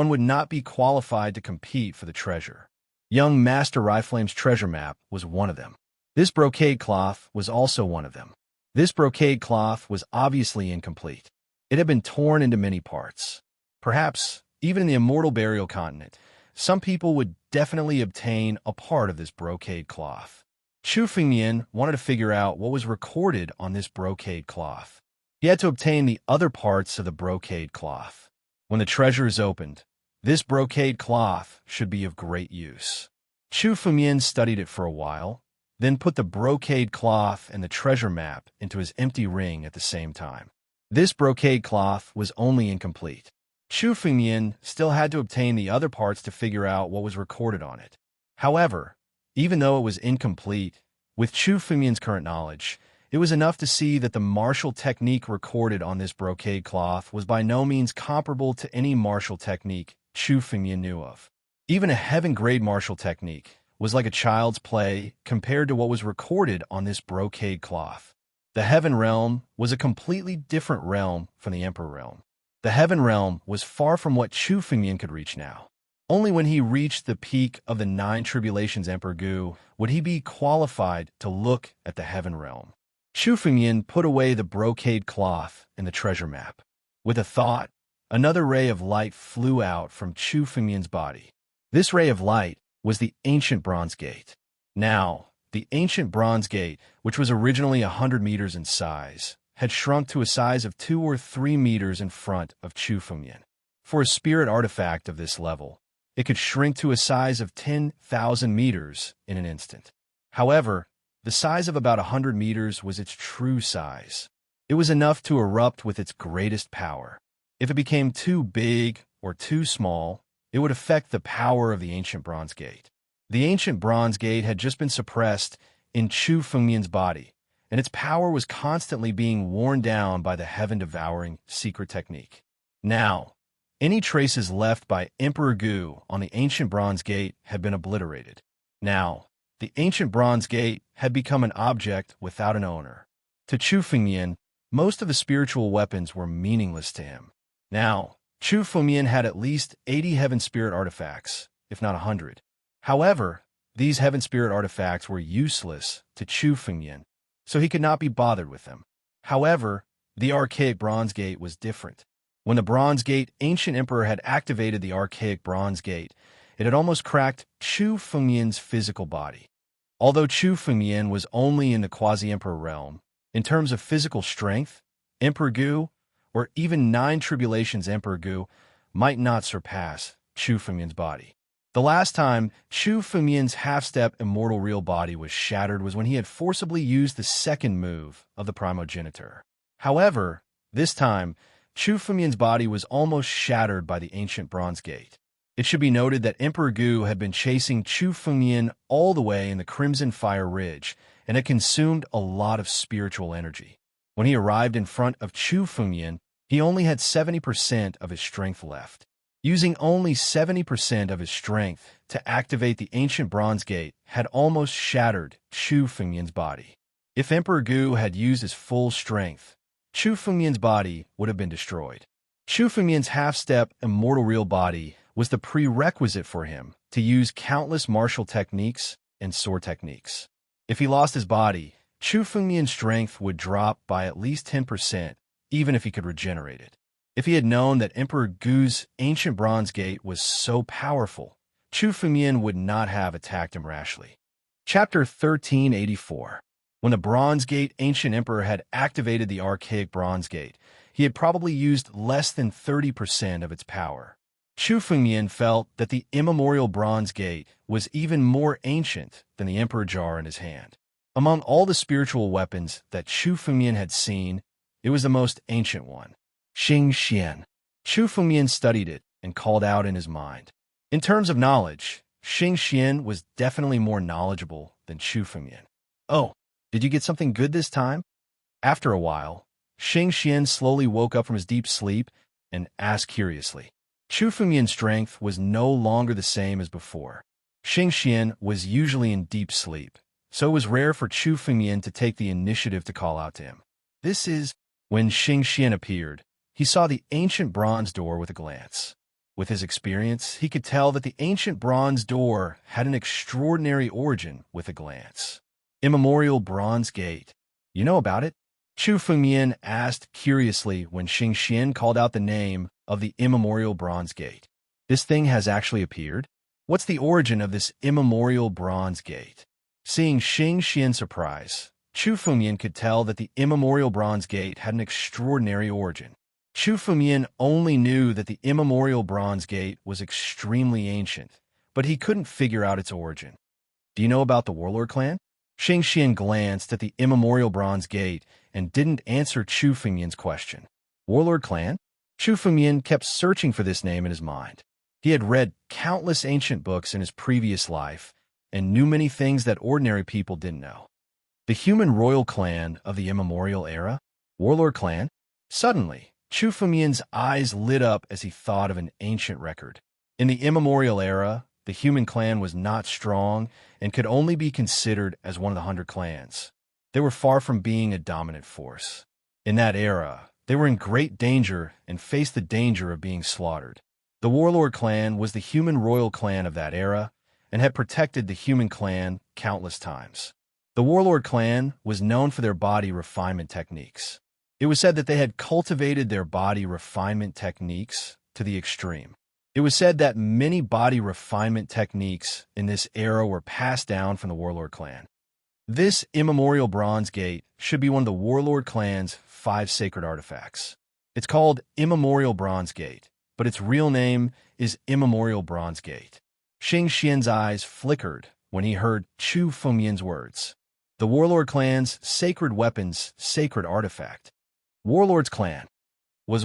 would not be qualified to compete for the treasure. Young Master Riflame's treasure map was one of them. This brocade cloth was also one of them. This brocade cloth was obviously incomplete. It had been torn into many parts. Perhaps, even in the immortal burial continent, some people would definitely obtain a part of this brocade cloth. Chu Fengmian wanted to figure out what was recorded on this brocade cloth. He had to obtain the other parts of the brocade cloth. When the treasure is opened, this brocade cloth should be of great use. Chu Fengmian studied it for a while, then put the brocade cloth and the treasure map into his empty ring at the same time. This brocade cloth was only incomplete. Chu Fengmian still had to obtain the other parts to figure out what was recorded on it. However, even though it was incomplete, with Chu Fengmian's current knowledge, it was enough to see that the martial technique recorded on this brocade cloth was by no means comparable to any martial technique Chu Fengmian knew of. Even a heaven-grade martial technique was like a child's play compared to what was recorded on this brocade cloth. The Heaven Realm was a completely different realm from the Emperor Realm. The Heaven Realm was far from what Chu Fengmian could reach now. Only when he reached the peak of the 9 Tribulations Emperor Gu would he be qualified to look at the Heaven Realm. Chu Fengmian put away the brocade cloth and the treasure map. With a thought, another ray of light flew out from Chu Fengmian's body. This ray of light was the ancient bronze gate. Now, the ancient bronze gate, which was originally 100 meters in size, had shrunk to a size of 2 or 3 meters in front of Chu Fengmian. For a spirit artifact of this level, it could shrink to a size of 10,000 meters in an instant. However, the size of about 100 meters was its true size. It was enough to erupt with its greatest power. If it became too big or too small, it would affect the power of the ancient bronze gate. The ancient bronze gate had just been suppressed in Chu Fengmian's body, and its power was constantly being worn down by the heaven-devouring secret technique. Now, any traces left by Emperor Gu on the ancient bronze gate had been obliterated. Now, the ancient bronze gate had become an object without an owner. To Chu Fengmian, most of the spiritual weapons were meaningless to him. Now, Chu Fengmian had at least 80 heaven spirit artifacts, if not 100. However, these heaven spirit artifacts were useless to Chu Fengmian, so he could not be bothered with them. However, the archaic bronze gate was different. When the bronze gate ancient emperor had activated the archaic bronze gate, it had almost cracked Chu Fengmian's physical body. Although Chu Fengmian was only in the quasi-emperor realm, in terms of physical strength, Emperor Gu, or even 9 Tribulations Emperor Gu, might not surpass Chu Fengmian's body. The last time Chu Fengmian's half-step immortal real body was shattered was when he had forcibly used the second move of the primogenitor. However, this time, Chu Fengmian's body was almost shattered by the ancient bronze gate. It should be noted that Emperor Gu had been chasing Chu Fengmian all the way in the Crimson Fire Ridge and had consumed a lot of spiritual energy. When he arrived in front of Chu Fengmian, he only had 70% of his strength left. Using only 70% of his strength to activate the ancient bronze gate had almost shattered Chu Fengmian's body. If Emperor Gu had used his full strength, Chu Fengmian's body would have been destroyed. Chu Fengmian's half-step immortal real body was the prerequisite for him to use countless martial techniques and sword techniques. If he lost his body, Chu Fengmian's strength would drop by at least 10%, even if he could regenerate it. If he had known that Emperor Gu's ancient bronze gate was so powerful, Chu Fengmian would not have attacked him rashly. Chapter 1384. When the Bronze Gate ancient emperor had activated the archaic Bronze Gate, he had probably used less than 30% of its power. Chu Fengmian felt that the immemorial Bronze Gate was even more ancient than the Emperor Jar in his hand. Among all the spiritual weapons that Chu Fengmian had seen, it was the most ancient one. Xing Xian. Chu Fengmian studied it and called out in his mind. In terms of knowledge, Xing Xian was definitely more knowledgeable than Chu Fengmian. Oh, did you get something good this time? After a while, Xing Xian slowly woke up from his deep sleep and asked curiously. Chu Fengmian's strength was no longer the same as before. Xing Xian was usually in deep sleep, so it was rare for Chu Fengmian to take the initiative to call out to him. This is when Xing Xian appeared. He saw the ancient bronze door with a glance. With his experience, he could tell that the ancient bronze door had an extraordinary origin with a glance. Immemorial Bronze Gate. You know about it? Chu Fengmian asked curiously when Xing Xian called out the name of the immemorial Bronze Gate. This thing has actually appeared? What's the origin of this immemorial Bronze Gate? Seeing Xing Xian's surprise, Chu Fengmian could tell that the immemorial Bronze Gate had an extraordinary origin. Chu Fengmian only knew that the immemorial Bronze Gate was extremely ancient, but he couldn't figure out its origin. Do you know about the Warlord clan? Xing Xian glanced at the immemorial Bronze Gate and didn't answer Chu Fengmian's question. Warlord clan? Chu Fengmian kept searching for this name in his mind. He had read countless ancient books in his previous life and knew many things that ordinary people didn't know. The human royal clan of the immemorial era? Warlord clan? Suddenly, Chu Fengmian's eyes lit up as he thought of an ancient record. In the immemorial era, the human clan was not strong and could only be considered as one of the 100 clans. They were far from being a dominant force. In that era, they were in great danger and faced the danger of being slaughtered. The Warlord clan was the human royal clan of that era and had protected the human clan countless times. The Warlord clan was known for their body refinement techniques. It was said that they had cultivated their body refinement techniques to the extreme. It was said that many body refinement techniques in this era were passed down from the Warlord clan. This immemorial Bronze Gate should be one of the Warlord clan's 5 sacred artifacts. It's called Immemorial Bronze Gate, but its real name is Immemorial Bronze Gate. Xing Xian's eyes flickered when he heard Chu Fengmian's words. The Warlord clan's sacred weapons, sacred artifact. Warlord's clan was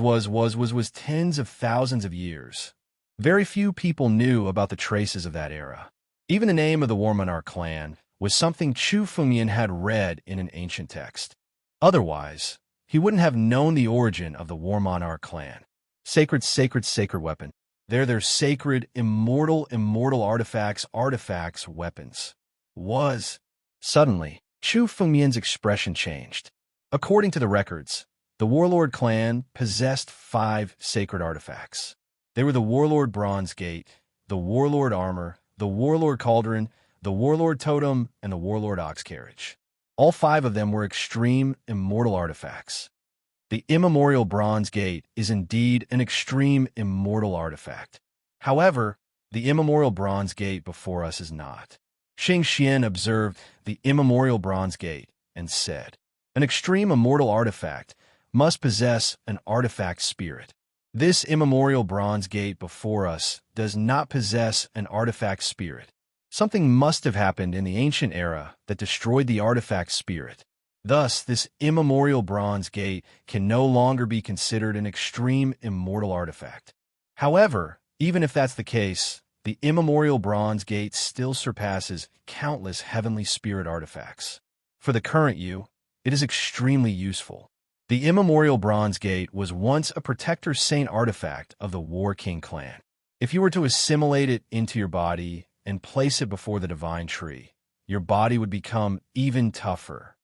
tens of thousands of years. Very few people knew about the traces of that era. Even the name of the War Monarch clan was something Chu Fengmian had read in an ancient text. Otherwise, he wouldn't have known the origin of the War Monarch clan. Sacred weapon. They're their sacred, immortal artifacts, weapons. Suddenly, Chu Fengmian's expression changed. According to the records, the Warlord clan possessed 5 sacred artifacts. They were the Warlord Bronze Gate, the Warlord Armor, the Warlord Cauldron, the Warlord Totem, and the Warlord Ox Carriage. All 5 of them were extreme, immortal artifacts. The immemorial Bronze Gate is indeed an extreme, immortal artifact. However, the immemorial Bronze Gate before us is not. Xing Xian observed the immemorial Bronze Gate and said, "An extreme immortal artifact must possess an artifact spirit. This immemorial Bronze Gate before us does not possess an artifact spirit. Something must have happened in the ancient era that destroyed the artifact spirit. Thus, this immemorial Bronze Gate can no longer be considered an extreme immortal artifact. However, even if that's the case, the immemorial Bronze Gate still surpasses countless heavenly spirit artifacts. For the current you, it is extremely useful. The immemorial Bronze Gate was once a protector saint artifact of the War King clan. If you were to assimilate it into your body and place it before the divine tree, your body would become even tougher.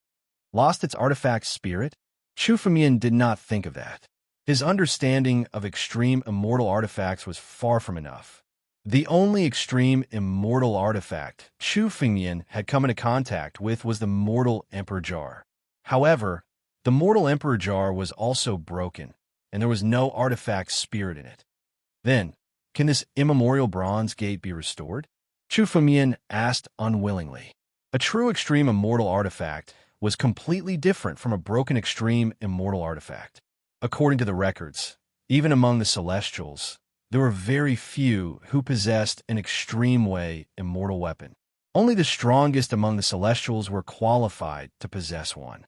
Lost its artifact spirit? Chu Fengmian did not think of that. His understanding of extreme immortal artifacts was far from enough. The only extreme immortal artifact Chu Fengmian had come into contact with was the mortal Emperor Jar. However, the mortal Emperor Jar was also broken, and there was no artifact spirit in it. Then, can this immemorial Bronze Gate be restored? Chu Fengmian asked unwillingly. A true extreme immortal artifact was completely different from a broken extreme immortal artifact. According to the records, even among the Celestials, there were very few who possessed an extreme way immortal weapon. Only the strongest among the Celestials were qualified to possess one.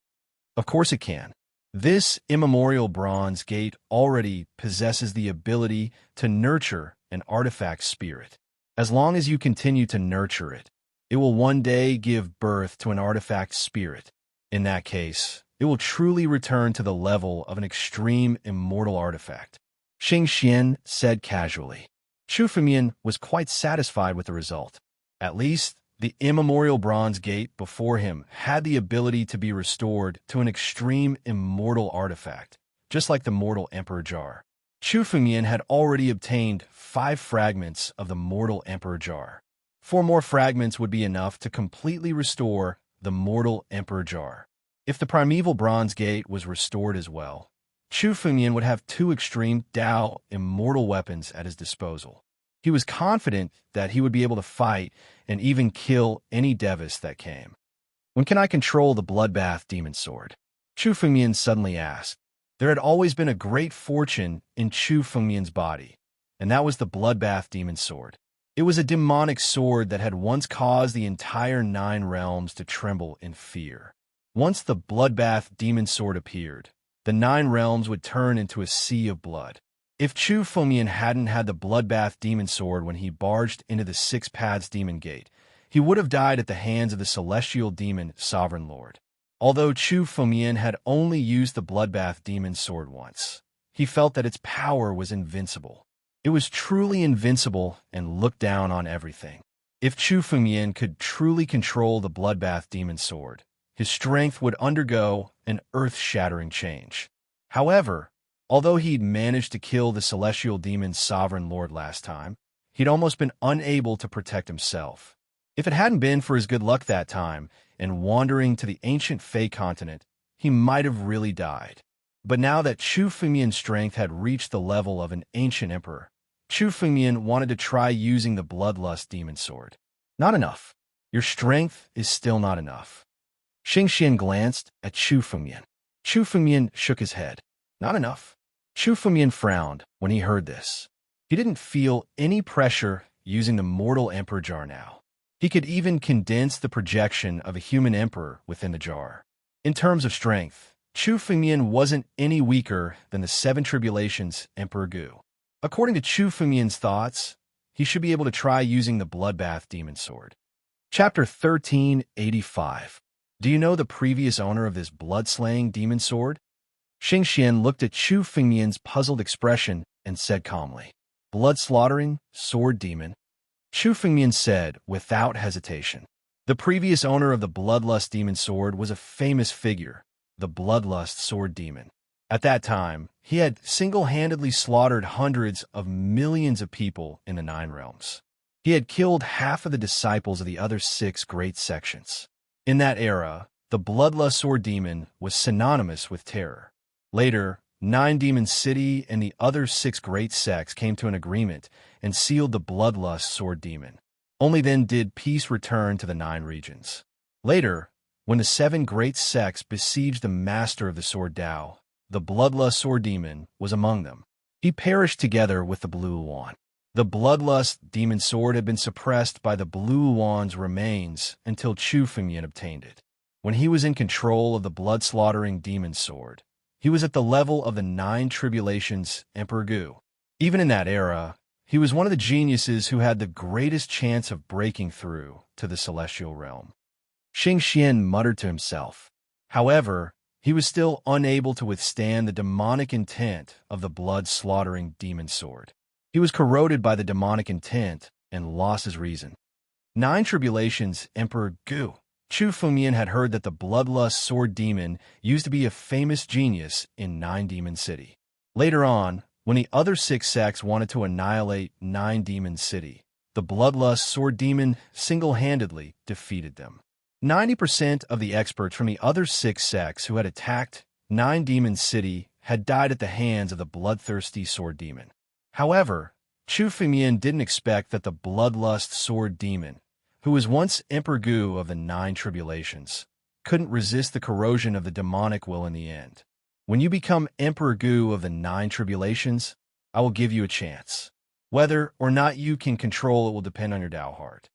Of course it can. This immemorial bronze gate already possesses the ability to nurture an artifact spirit. As long as you continue to nurture it, it will one day give birth to an artifact spirit. In that case, it will truly return to the level of an extreme immortal artifact. Xing Xian said casually. Chu Fengmian was quite satisfied with the result. At least, the immemorial bronze gate before him had the ability to be restored to an extreme immortal artifact, just like the mortal Emperor Jar. Chu Fengmian had already obtained 5 fragments of the mortal Emperor Jar. 4 more fragments would be enough to completely restore the mortal Emperor Jar. If the primeval bronze gate was restored as well, Chu Fengmian would have 2 extreme Dao immortal weapons at his disposal. He was confident that he would be able to fight and even kill any Devis that came. When can I control the Bloodbath Demon Sword? Chu Fengmian suddenly asked. There had always been a great fortune in Chu Fengmian's body, and that was the Bloodbath Demon Sword. It was a demonic sword that had once caused the entire 9 realms to tremble in fear. Once the Bloodbath Demon Sword appeared, the 9 realms would turn into a sea of blood. If Chu Fengmian hadn't had the Bloodbath Demon Sword when he barged into the 6 Paths Demon Gate, he would have died at the hands of the Celestial Demon Sovereign Lord. Although Chu Fengmian had only used the Bloodbath Demon Sword once, he felt that its power was invincible. It was truly invincible and looked down on everything. If Chu Fengmian could truly control the Bloodbath Demon Sword, his strength would undergo an earth-shattering change. However, although he'd managed to kill the Celestial Demon's Sovereign Lord last time, he'd almost been unable to protect himself. If it hadn't been for his good luck that time and wandering to the ancient Fey continent, he might have really died. But now that Chu Fengmian's strength had reached the level of an ancient emperor, Chu Fengmian wanted to try using the Bloodlust Demon Sword. Not enough. Your strength is still not enough. Xing Xian glanced at Chu Fengmian. Chu Fengmian shook his head. Not enough. Chu Fengmian frowned when he heard this. He didn't feel any pressure using the mortal Emperor Jar now. He could even condense the projection of a human emperor within the jar. In terms of strength, Chu Fengmian wasn't any weaker than the 7 Tribulations Emperor Gu. According to Chu Fengmian's thoughts, he should be able to try using the Bloodbath Demon Sword. Chapter 1385. Do you know the previous owner of this blood-slaying demon sword? Xing Xian looked at Chu Fengmian's puzzled expression and said calmly, Blood-slaughtering, sword demon. Chu Fengmian said without hesitation. The previous owner of the Bloodlust Demon Sword was a famous figure, the Bloodlust Sword Demon. At that time, he had single-handedly slaughtered hundreds of millions of people in the 9 realms. He had killed half of the disciples of the other 6 great sections. In that era, the Bloodlust Sword Demon was synonymous with terror. Later, 9 Demon City and the other 6 great sects came to an agreement and sealed the Bloodlust Sword Demon. Only then did peace return to the 9 regions. Later, when the 7 great sects besieged the master of the Sword Dao, the Bloodlust Sword Demon was among them. He perished together with the Blue Yuan. The Bloodlust Demon Sword had been suppressed by the Blue Yuan's remains until Chu Fengmian obtained it. When he was in control of the blood-slaughtering Demon Sword, he was at the level of the 9 Tribulations Emperor Gu. Even in that era, he was one of the geniuses who had the greatest chance of breaking through to the celestial realm. Xing Xian muttered to himself. However, he was still unable to withstand the demonic intent of the blood-slaughtering demon sword. He was corroded by the demonic intent and lost his reason. 9 Tribulations Emperor Gu. Chu Fengmian had heard that the Bloodlust Sword Demon used to be a famous genius in 9 Demon City. Later on, when the other 6 sects wanted to annihilate 9 Demon City, the Bloodlust Sword Demon single-handedly defeated them. 90% of the experts from the other 6 sects who had attacked 9 Demon City had died at the hands of the bloodthirsty Sword Demon. However, Chu Fengmian didn't expect that the Bloodlust Sword Demon, who was once Emperor Gu of the 9 Tribulations, couldn't resist the corrosion of the demonic will in the end. When you become Emperor Gu of the 9 tribulations, I will give you a chance. Whether or not you can control it will depend on your Tao heart.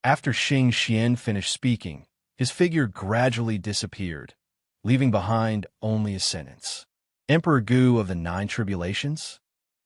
After Xing Xian finished speaking, his figure gradually disappeared, leaving behind only a sentence. Emperor Gu of the 9 tribulations?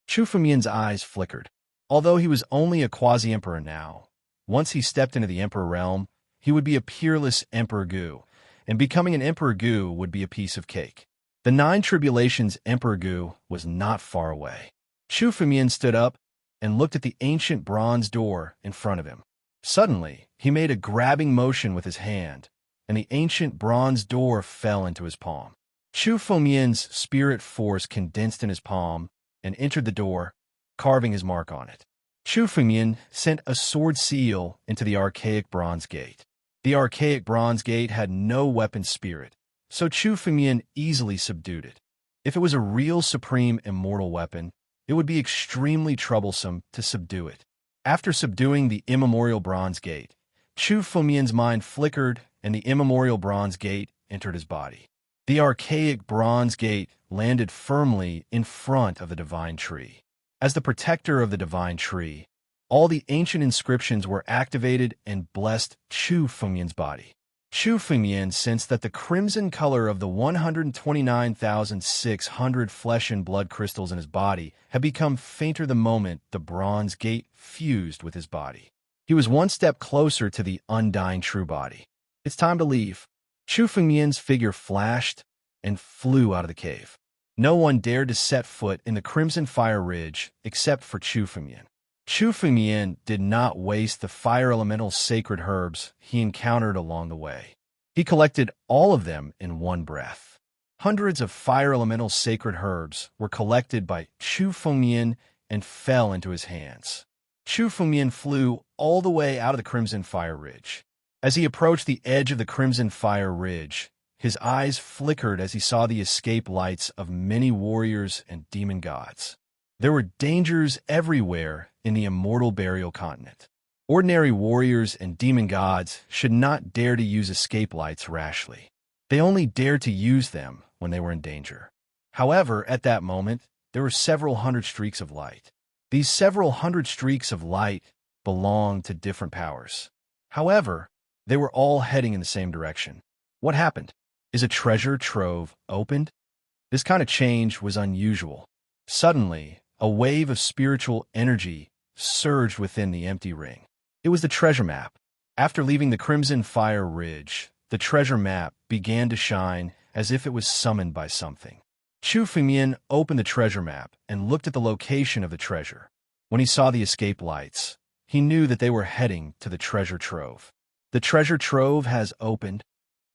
Chu Fengmian's eyes flickered. Although he was only a quasi-emperor now, once he stepped into the emperor realm, he would be a peerless Emperor Gu, and becoming an Emperor Gu would be a piece of cake. The 9 tribulations Emperor Gu was not far away. Chu Fengmian stood up and looked at the ancient bronze door in front of him. Suddenly, he made a grabbing motion with his hand, and the ancient bronze door fell into his palm. Chu Fengmian's spirit force condensed in his palm and entered the door, carving his mark on it. Chu Fengmian sent a sword seal into the archaic bronze gate. The archaic bronze gate had no weapon spirit, so Chu Fengmian easily subdued it. If it was a real supreme immortal weapon, it would be extremely troublesome to subdue it. After subduing the immemorial bronze gate, Chu Fengmian's mind flickered and the immemorial bronze gate entered his body. The archaic bronze gate landed firmly in front of the divine tree. As the protector of the divine tree, all the ancient inscriptions were activated and blessed Chu Fengmian's body. Chu Fengmian sensed that the crimson color of the 129,600 flesh and blood crystals in his body had become fainter the moment the bronze gate fused with his body. He was one step closer to the undying true body. It's time to leave. Chu Fengmian's figure flashed and flew out of the cave. No one dared to set foot in the Crimson Fire Ridge except for Chu Fengmian. Chu Fengmian did not waste the fire elemental sacred herbs he encountered along the way. He collected all of them in one breath. Hundreds of fire elemental sacred herbs were collected by Chu Fengmian and fell into his hands. Chu Fengmian flew all the way out of the Crimson Fire Ridge. As he approached the edge of the Crimson Fire Ridge, his eyes flickered as he saw the escape lights of many warriors and demon gods. There were dangers everywhere in the immortal burial continent. Ordinary warriors and demon gods should not dare to use escape lights rashly. They only dared to use them when they were in danger. However, at that moment, there were several hundred streaks of light. These several hundred streaks of light belonged to different powers. However, they were all heading in the same direction. What happened? Is a treasure trove opened? This kind of change was unusual. Suddenly, a wave of spiritual energy surged within the empty ring. It was the treasure map. After leaving the Crimson Fire Ridge, the treasure map began to shine as if it was summoned by something. Chu Fengmian opened the treasure map and looked at the location of the treasure. When he saw the escape lights, he knew that they were heading to the treasure trove. The treasure trove has opened.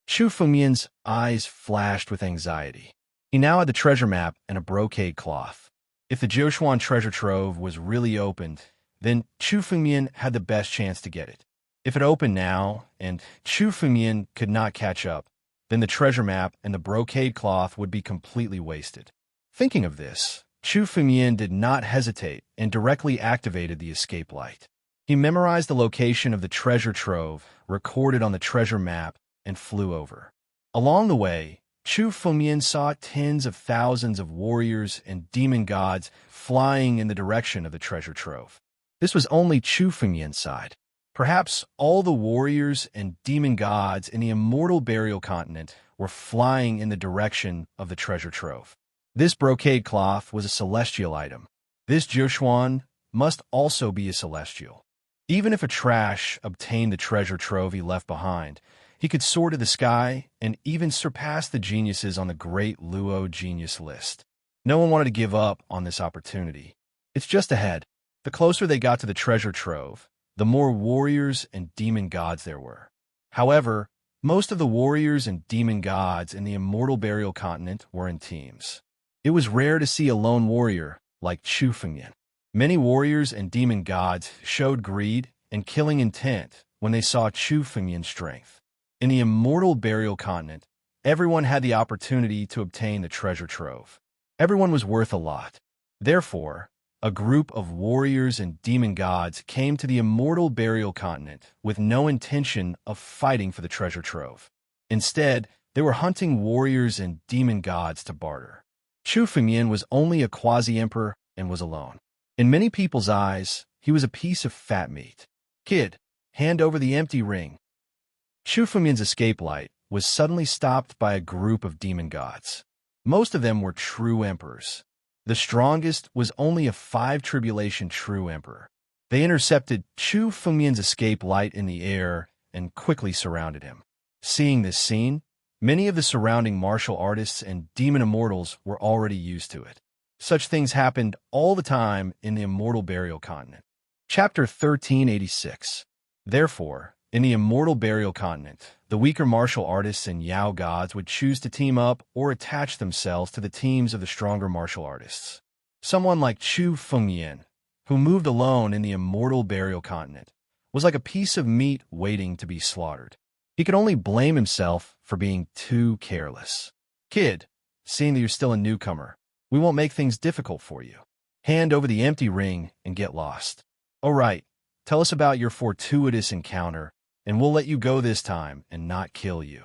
Chu Fengmian's eyes flashed with anxiety. He now had the treasure map and a brocade cloth. If the Jiushuan treasure trove was really opened, then Chu Fengmian had the best chance to get it. If it opened now, and Chu Fengmian could not catch up, then the treasure map and the brocade cloth would be completely wasted. Thinking of this, Chu Fengmian did not hesitate and directly activated the escape light. He memorized the location of the treasure trove recorded on the treasure map and flew over. Along the way, Chu Fengmian saw tens of thousands of warriors and demon gods flying in the direction of the treasure trove. This was only Chu Fengmian's side. Perhaps all the warriors and demon gods in the immortal burial continent were flying in the direction of the treasure trove. This brocade cloth was a celestial item. This Jiushuan must also be a celestial. Even if a trash obtained the treasure trove he left behind, he could soar to the sky and even surpass the geniuses on the great Luo genius list. No one wanted to give up on this opportunity. It's just ahead. The closer they got to the treasure trove, the more warriors and demon gods there were. However, most of the warriors and demon gods in the immortal burial continent were in teams. It was rare to see a lone warrior like Chu Fengmian. Many warriors and demon gods showed greed and killing intent when they saw Chu Fengmian's strength. In the immortal burial continent, everyone had the opportunity to obtain the treasure trove. Everyone was worth a lot. Therefore, a group of warriors and demon gods came to the immortal burial continent with no intention of fighting for the treasure trove. Instead, they were hunting warriors and demon gods to barter. Chu Fengmian was only a quasi-emperor and was alone. In many people's eyes, he was a piece of fat meat. Kid, hand over the empty ring. Chu Fengmian's escape light was suddenly stopped by a group of demon gods. Most of them were true emperors. The strongest was only a 5-tribulation true emperor. They intercepted Chu Fengmian's escape light in the air and quickly surrounded him. Seeing this scene, many of the surrounding martial artists and demon immortals were already used to it. Such things happened all the time in the immortal burial continent. Chapter 1386. Therefore, in the immortal burial continent, the weaker martial artists and Yao gods would choose to team up or attach themselves to the teams of the stronger martial artists. Someone like Chu Fengmian, who moved alone in the immortal burial continent, was like a piece of meat waiting to be slaughtered. He could only blame himself for being too careless. Kid, seeing that you're still a newcomer, we won't make things difficult for you. Hand over the empty ring and get lost. All right, tell us about your fortuitous encounter, and we'll let you go this time and not kill you.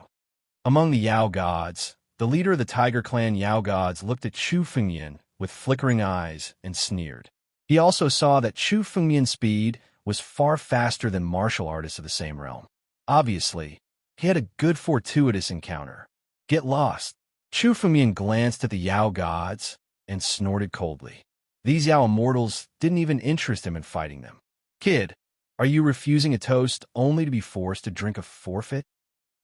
Among the Yao gods, the leader of the Tiger Clan Yao gods looked at Chu Fengmian with flickering eyes and sneered. He also saw that Chu Fengmian's speed was far faster than martial artists of the same realm. Obviously, he had a good fortuitous encounter. Get lost. Chu Fengmian glanced at the Yao gods and snorted coldly. These Yao immortals didn't even interest him in fighting them. Kid, are you refusing a toast only to be forced to drink a forfeit?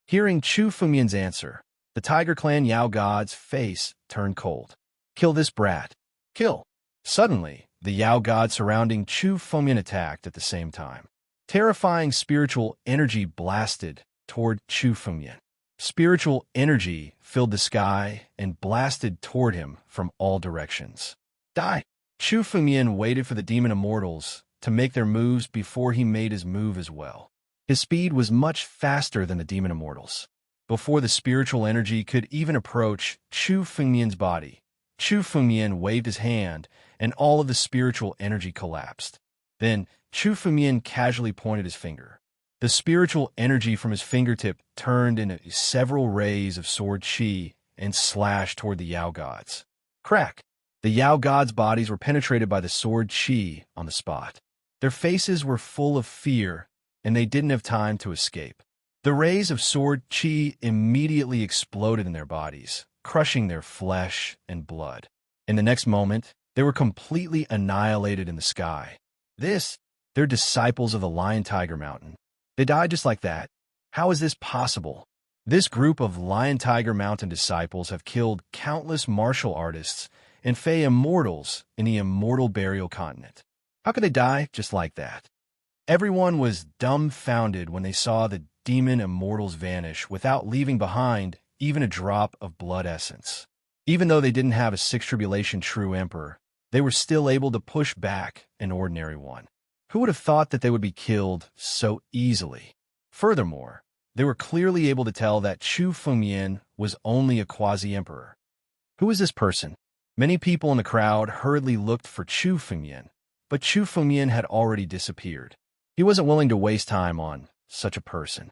Hearing Chu Fengmian's answer, the Tiger Clan Yao god's face turned cold. Kill this brat. Kill. Suddenly, the Yao gods surrounding Chu Fengmian attacked at the same time. Terrifying spiritual energy blasted toward Chu Fengmian. Spiritual energy filled the sky and blasted toward him from all directions. Die! Chu Fengmian waited for the demon immortals to make their moves before he made his move as well. His speed was much faster than the demon immortals. Before the spiritual energy could even approach Chu Fengmian's body, Chu Fengmian waved his hand and all of the spiritual energy collapsed. Then, Chu Fengmian casually pointed his finger. The spiritual energy from his fingertip turned into several rays of sword chi and slashed toward the Yao gods. Crack! The Yao gods' bodies were penetrated by the sword chi on the spot. Their faces were full of fear, and they didn't have time to escape. The rays of sword chi immediately exploded in their bodies, crushing their flesh and blood. In the next moment, they were completely annihilated in the sky. They're disciples of the Lion-Tiger Mountain. They died just like that. How is this possible? This group of Lion-Tiger Mountain disciples have killed countless martial artists and Fey immortals in the immortal burial continent. How could they die just like that? Everyone was dumbfounded when they saw the demon immortals vanish without leaving behind even a drop of blood essence. Even though they didn't have a 6-tribulation true emperor, they were still able to push back an ordinary one. Who would have thought that they would be killed so easily? Furthermore, they were clearly able to tell that Chu Fengmian was only a quasi-emperor. Who is this person? Many people in the crowd hurriedly looked for Chu Fengmian, but Chu Fengmian had already disappeared. He wasn't willing to waste time on such a person.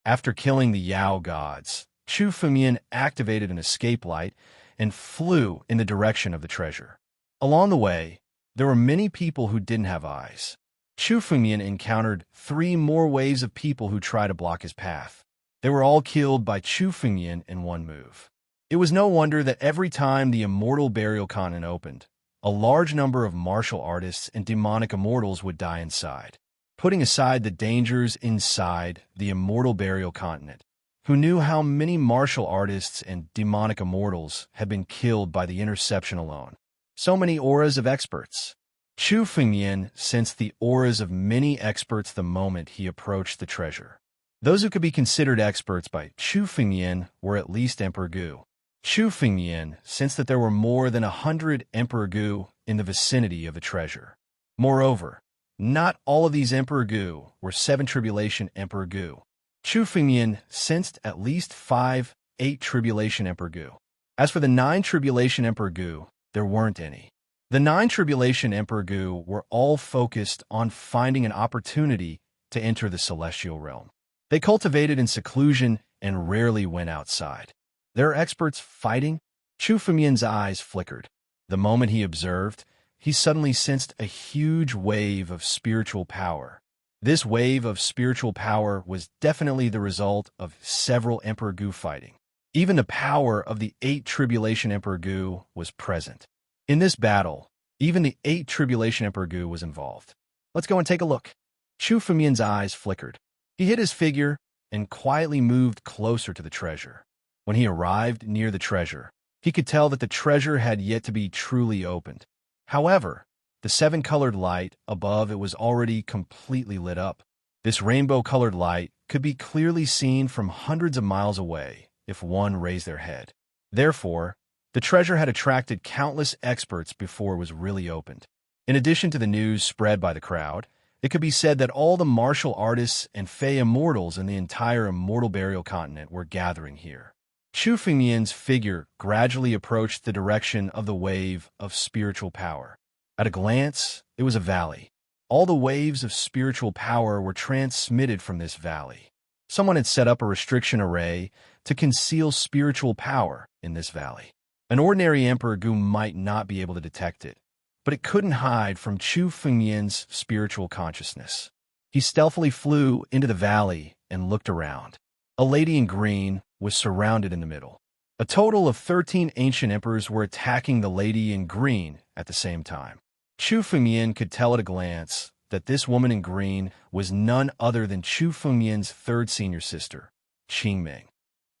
After killing the Yao gods, Chu Fengmian activated an escape light and flew in the direction of the treasure. Along the way, there were many people who didn't have eyes. Chu Fengmian encountered 3 more waves of people who tried to block his path. They were all killed by Chu Fengmian in one move. It was no wonder that every time the immortal burial continent opened, a large number of martial artists and demonic immortals would die inside. Putting aside the dangers inside the immortal burial continent, who knew how many martial artists and demonic immortals had been killed by the interception alone? So many auras of experts. Chu Fengmian sensed the auras of many experts the moment he approached the treasure. Those who could be considered experts by Chu Fengmian were at least Emperor Gu. Chu Fengmian sensed that there were more than 100 Emperor Gu in the vicinity of the treasure. Moreover, not all of these Emperor Gu were 7-tribulation Emperor Gu. Chu Fengmian sensed at least 5 8-tribulation Emperor Gu. As for the 9-tribulation Emperor Gu, there weren't any. The 9-tribulation Emperor Gu were all focused on finding an opportunity to enter the celestial realm. They cultivated in seclusion and rarely went outside. There are experts fighting? Chu Fengmian's eyes flickered. The moment he observed, he suddenly sensed a huge wave of spiritual power. This wave of spiritual power was definitely the result of several Emperor Gu fighting. Even the power of the 8 Tribulation Emperor Gu was present. In this battle, even the 8 Tribulation Emperor Gu was involved. Let's go and take a look. Chu Fengmian's eyes flickered. He hid his figure and quietly moved closer to the treasure. When he arrived near the treasure, he could tell that the treasure had yet to be truly opened. However, the 7-colored light above it was already completely lit up. This rainbow-colored light could be clearly seen from hundreds of miles away if one raised their head. Therefore, the treasure had attracted countless experts before it was really opened. In addition to the news spread by the crowd, it could be said that all the martial artists and Fey immortals in the entire immortal burial continent were gathering here. Chu Fengmian's figure gradually approached the direction of the wave of spiritual power. At a glance, it was a valley. All the waves of spiritual power were transmitted from this valley. Someone had set up a restriction array to conceal spiritual power in this valley. An ordinary Emperor Gu might not be able to detect it, but it couldn't hide from Chu Fengmian's spiritual consciousness. He stealthily flew into the valley and looked around. A lady in green was surrounded in the middle. A total of 13 ancient emperors were attacking the lady in green at the same time. Chu Fengmian could tell at a glance that this woman in green was none other than Chu Fengmian's third senior sister, Qingming.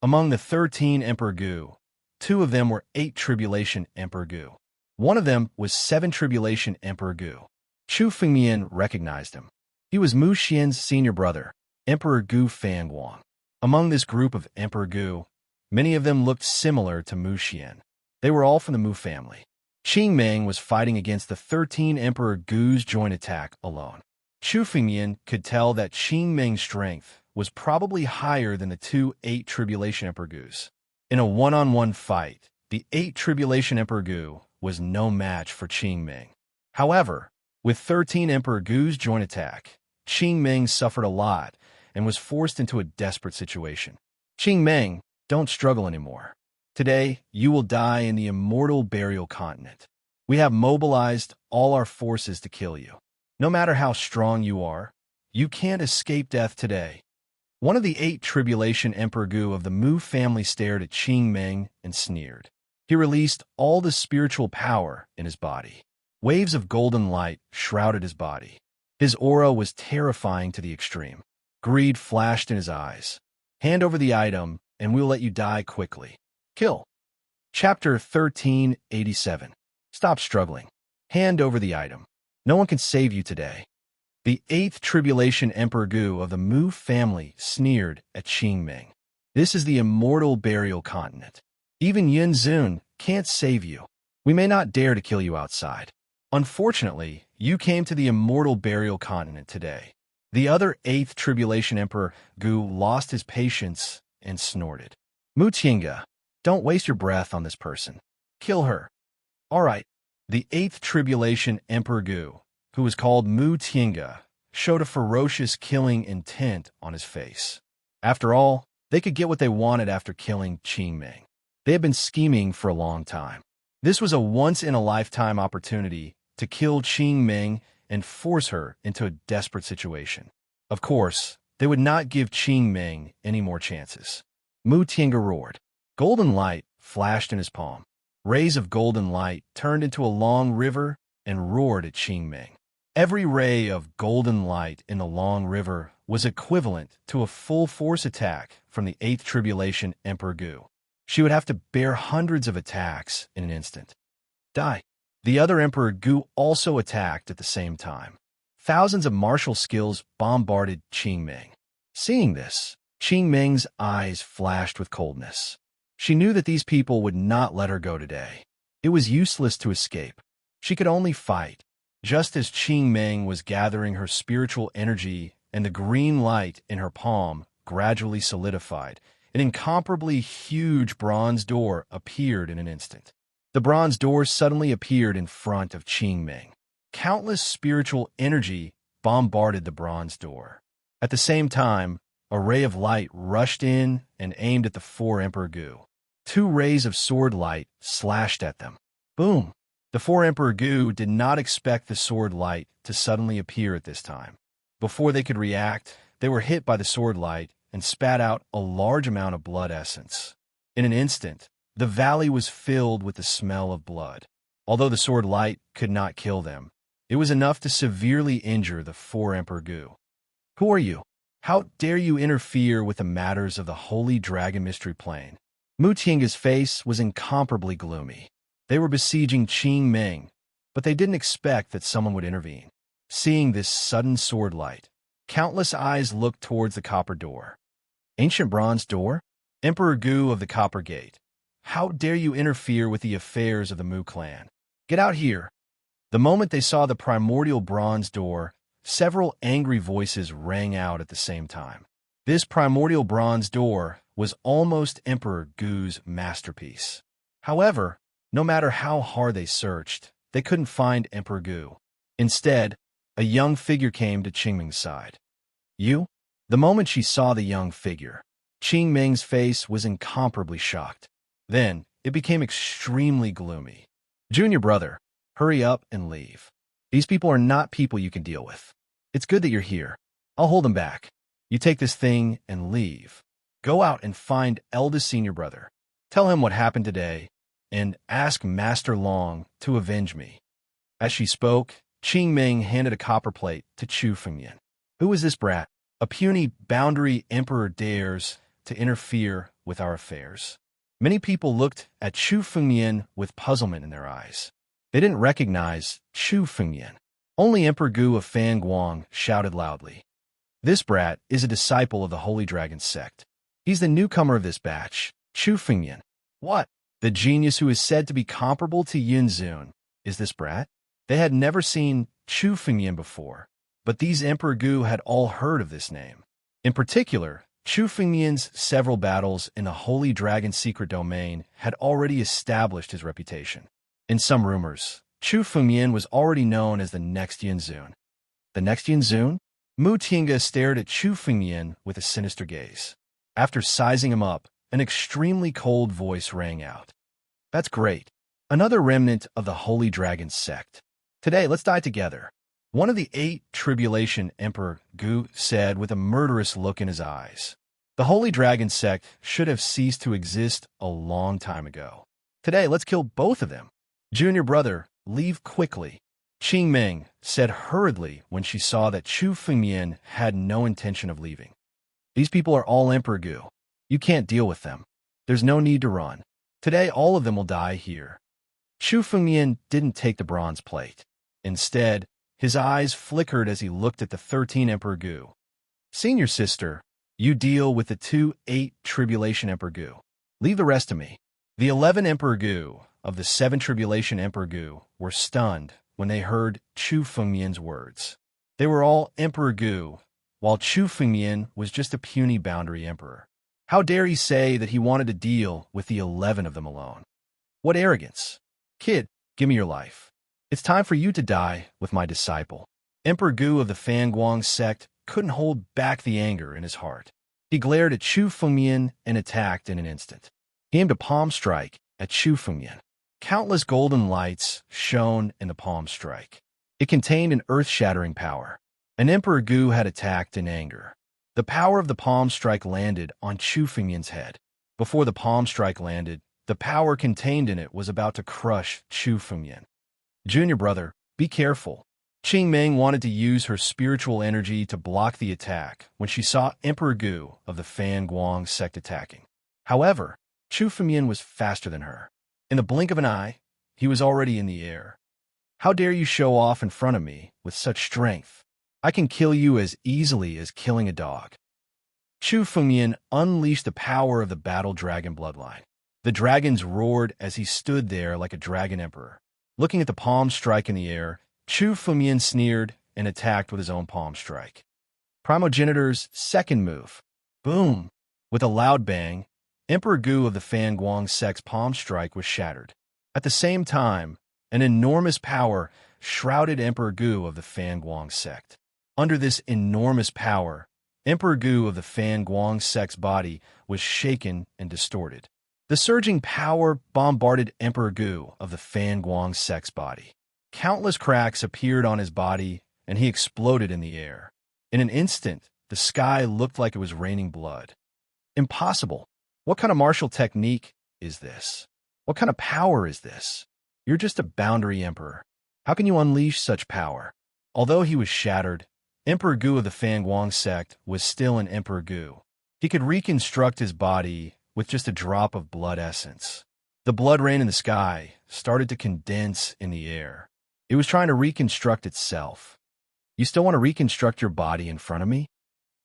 Among the 13 Emperor Gu, 2 of them were 8 Tribulation Emperor Gu. One of them was 7 Tribulation Emperor Gu. Chu Fengmian recognized him. He was Mu Xian's senior brother, Emperor Gu Fangguang. Among this group of Emperor Gu, many of them looked similar to Mu Xian. They were all from the Mu family. Qingming was fighting against the 13 Emperor Gu's joint attack alone. Chu Fengmian could tell that Qingming's strength was probably higher than the 2 8 Tribulation Emperor Gus. In a one-on-one fight, the 8 Tribulation Emperor Gu was no match for Qingming. However, with 13 Emperor Gu's joint attack, Qingming suffered a lot and was forced into a desperate situation. Qingming, don't struggle anymore. Today, you will die in the immortal burial continent. We have mobilized all our forces to kill you. No matter how strong you are, you can't escape death today. One of the 8 Tribulation Emperor Gu of the Mu family stared at Qingming and sneered. He released all the spiritual power in his body. Waves of golden light shrouded his body. His aura was terrifying to the extreme. Greed flashed in his eyes. Hand over the item, and we'll let you die quickly. Kill. Chapter 1387. Stop struggling. Hand over the item. No one can save you today. The 8th Tribulation Emperor Gu of the Mu family sneered at Qingming. This is the immortal burial continent. Even Yun Zun can't save you. We may not dare to kill you outside. Unfortunately, you came to the immortal burial continent today. The other 8th Tribulation Emperor Gu lost his patience and snorted. Mu Tiange, don't waste your breath on this person. Kill her. All right. The 8th Tribulation Emperor Gu, who was called Mu Tiange, showed a ferocious killing intent on his face. After all, they could get what they wanted after killing Qingming. They had been scheming for a long time. This was a once-in-a-lifetime opportunity to kill Qingming and force her into a desperate situation. Of course, they would not give Qingming any more chances. Mu Tiange roared. Golden light flashed in his palm. Rays of golden light turned into a long river and roared at Qingming. Every ray of golden light in the long river was equivalent to a full-force attack from the 8th Tribulation Emperor Gu. She would have to bear hundreds of attacks in an instant. Die. The other Emperor Gu also attacked at the same time. Thousands of martial skills bombarded Qingming. Seeing this, Qingming's eyes flashed with coldness. She knew that these people would not let her go today. It was useless to escape. She could only fight. Just as Qingming was gathering her spiritual energy and the green light in her palm gradually solidified, an incomparably huge bronze door appeared in an instant. The bronze door suddenly appeared in front of Qingming. Countless spiritual energy bombarded the bronze door. At the same time, a ray of light rushed in and aimed at the four Emperor Gu. Two rays of sword light slashed at them. Boom! The four Emperor Gu did not expect the sword light to suddenly appear at this time. Before they could react, they were hit by the sword light and spat out a large amount of blood essence. In an instant, the valley was filled with the smell of blood. Although the sword light could not kill them, it was enough to severely injure the four Emperor Gu. Who are you? How dare you interfere with the matters of the Holy Dragon Mystery Plane? Mu Tiange's face was incomparably gloomy. They were besieging Qing Ming, but they didn't expect that someone would intervene. Seeing this sudden sword light, countless eyes looked towards the copper door. Ancient bronze door? Emperor Gu of the Copper Gate. How dare you interfere with the affairs of the Mu clan? Get out here! The moment they saw the primordial bronze door, several angry voices rang out at the same time. This primordial bronze door was almost Emperor Gu's masterpiece. However, no matter how hard they searched, they couldn't find Emperor Gu. Instead, a young figure came to Qingming's side. You? The moment she saw the young figure, Qingming's face was incomparably shocked. Then, it became extremely gloomy. Junior brother, hurry up and leave. These people are not people you can deal with. It's good that you're here. I'll hold them back. You take this thing and leave. Go out and find eldest senior brother. Tell him what happened today, and ask Master Long to avenge me. As she spoke, Qing Ming handed a copper plate to Chu Fengyan. Who is this brat? A puny boundary emperor dares to interfere with our affairs. Many people looked at Chu Fengyan with puzzlement in their eyes. They didn't recognize Chu Fengyan. Only Emperor Gu of Fanguang shouted loudly. This brat is a disciple of the Holy Dragon sect. He's the newcomer of this batch, Chu Fengyan. What? The genius who is said to be comparable to Yunzun is this brat? They had never seen Chu Fengyan before, but these Emperor Gu had all heard of this name. In particular, Chu Fengyan's several battles in the Holy Dragon secret domain had already established his reputation. In some rumors, Chu Fengyan was already known as the next Yunzun. The next Yunzun? Mu Tiange stared at Chu Fengyan with a sinister gaze. After sizing him up, an extremely cold voice rang out. That's great. Another remnant of the Holy Dragon sect. Today, let's die together. One of the 8 Tribulation Emperor Gu said with a murderous look in his eyes. The Holy Dragon sect should have ceased to exist a long time ago. Today, let's kill both of them. Junior brother, leave quickly. Qing Ming said hurriedly when she saw that Chu Fengyan had no intention of leaving. These people are all Emperor Gu. You can't deal with them. There's no need to run. Today, all of them will die here. Chu Fengyan didn't take the bronze plate. Instead, his eyes flickered as he looked at the 13 Emperor Gu. Senior sister, you deal with the 2 Tribulation Emperor Gu. Leave the rest to me. The 11 Emperor Gu of the 7 Tribulation Emperor Gu were stunned when they heard Chu Fengyan's words. They were all Emperor Gu, while Chu Fengyan was just a puny boundary emperor. How dare he say that he wanted to deal with the 11 of them alone? What arrogance! Kid, give me your life. It's time for you to die with my disciple. Emperor Gu of the Fanguang sect couldn't hold back the anger in his heart. He glared at Chu Fengyan and attacked in an instant. He aimed a palm strike at Chu Fengyan. Countless golden lights shone in the palm strike. It contained an earth-shattering power. An Emperor Gu had attacked in anger. The power of the palm strike landed on Chu Fengyan's head. Before the palm strike landed, the power contained in it was about to crush Chu Fengyan. Junior brother, be careful. Qing Ming wanted to use her spiritual energy to block the attack when she saw Emperor Gu of the Fanguang sect attacking. However, Chu Fengyan was faster than her. In the blink of an eye, he was already in the air. How dare you show off in front of me with such strength? I can kill you as easily as killing a dog. Chu Fengyan unleashed the power of the battle dragon bloodline. The dragons roared as he stood there like a dragon emperor. Looking at the palm strike in the air, Chu Fengyan sneered and attacked with his own palm strike. Primogenitor's second move. Boom! With a loud bang, Emperor Gu of the Fanguang sect's palm strike was shattered. At the same time, an enormous power shrouded Emperor Gu of the Fanguang sect. Under this enormous power, Emperor Gu of the Fan Guang sect's body was shaken and distorted. The surging power bombarded Emperor Gu of the Fan Guang sect's body. Countless cracks appeared on his body, and he exploded in the air. In an instant, the sky looked like it was raining blood. Impossible. What kind of martial technique is this? What kind of power is this? You're just a boundary emperor. How can you unleash such power? Although he was shattered, Emperor Gu of the Fan Guang sect was still an Emperor Gu. He could reconstruct his body with just a drop of blood essence. The blood rain in the sky started to condense in the air. It was trying to reconstruct itself. You still want to reconstruct your body in front of me?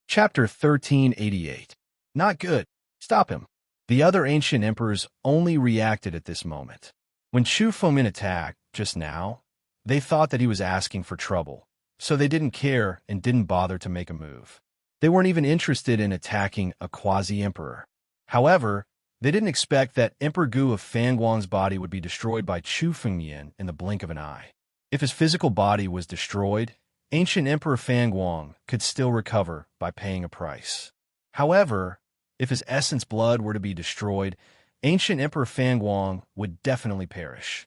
Chapter 1388. Not good. Stop him. The other ancient emperors only reacted at this moment. When Chu Fengmian attacked just now, they thought that he was asking for trouble, so they didn't care and didn't bother to make a move. They weren't even interested in attacking a quasi-emperor. However, they didn't expect that Emperor Gu of Fan Guang's body would be destroyed by Chu Fengmian in the blink of an eye. If his physical body was destroyed, ancient Emperor Fan Guang could still recover by paying a price. However, if his essence blood were to be destroyed, ancient Emperor Fan Guang would definitely perish.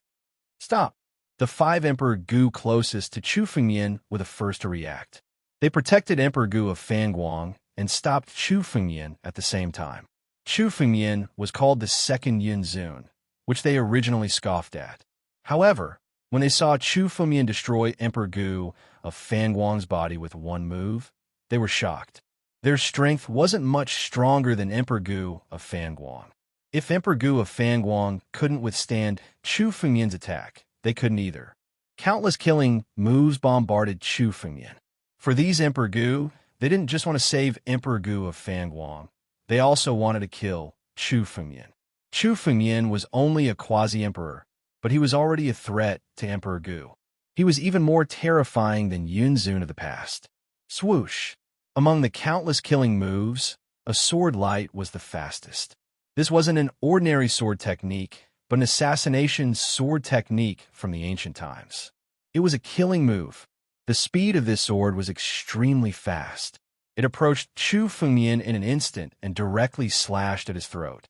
Stop! The 5 Emperor Gu closest to Chu Fengmian were the first to react. They protected Emperor Gu of Fan Guang and stopped Chu Fengmian at the same time. Chu Fengmian was called the second Yin Zun, which they originally scoffed at. However, when they saw Chu Fengmian destroy Emperor Gu of Fan Guang's body with one move, they were shocked. Their strength wasn't much stronger than Emperor Gu of Fan Guang. If Emperor Gu of Fan Guang couldn't withstand Chu Fengmian's attack, they couldn't either. Countless killing moves bombarded Chu Fengmian. For these Emperor Gu, they didn't just want to save Emperor Gu of Fan Guang. They also wanted to kill Chu Fengmian. Chu Fengmian was only a quasi-emperor, but he was already a threat to Emperor Gu. He was even more terrifying than Yun Zun of the past. Swoosh! Among the countless killing moves, a sword light was the fastest. This wasn't an ordinary sword technique, but an assassination sword technique from the ancient times. It was a killing move. The speed of this sword was extremely fast. It approached Chu Fengmian in an instant and directly slashed at his throat.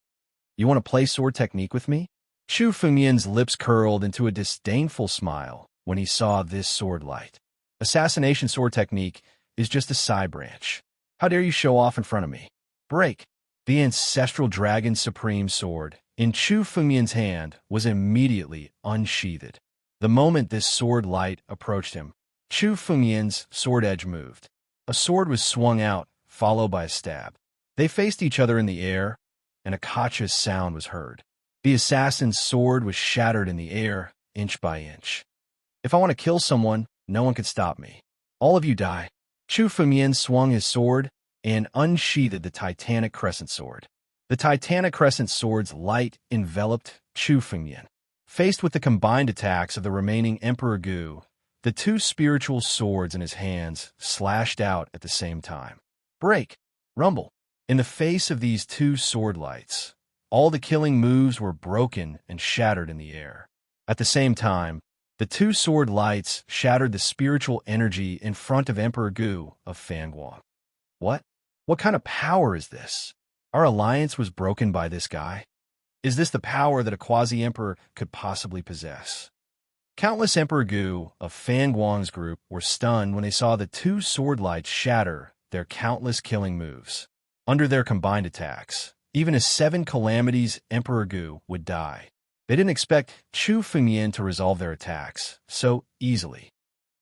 You want to play sword technique with me? Chu Fengmian's lips curled into a disdainful smile when he saw this sword light. Assassination sword technique is just a side branch. How dare you show off in front of me? Break! The ancestral dragon supreme sword in Chu Fengmian's hand was immediately unsheathed. The moment this sword light approached him, Chu Fengmian's sword edge moved. A sword was swung out, followed by a stab. They faced each other in the air, and a cautious sound was heard. The assassin's sword was shattered in the air, inch by inch. If I want to kill someone, no one could stop me. All of you die. Chu Fengmian swung his sword and unsheathed the Titanic Crescent Sword. The Titanic Crescent Sword's light enveloped Chu Fengmian. Faced with the combined attacks of the remaining Emperor Gu, the 2 spiritual swords in his hands slashed out at the same time. Break! Rumble! In the face of these 2 sword lights, all the killing moves were broken and shattered in the air. At the same time, the 2 sword lights shattered the spiritual energy in front of Emperor Gu of Fan Guang. What? What kind of power is this? Our alliance was broken by this guy? Is this the power that a quasi-emperor could possibly possess? Countless Emperor Gu of Fan Guang's group were stunned when they saw the 2 sword lights shatter their countless killing moves. Under their combined attacks, even a 7 calamities Emperor Gu would die. They didn't expect Chu Fengmian to resolve their attacks so easily.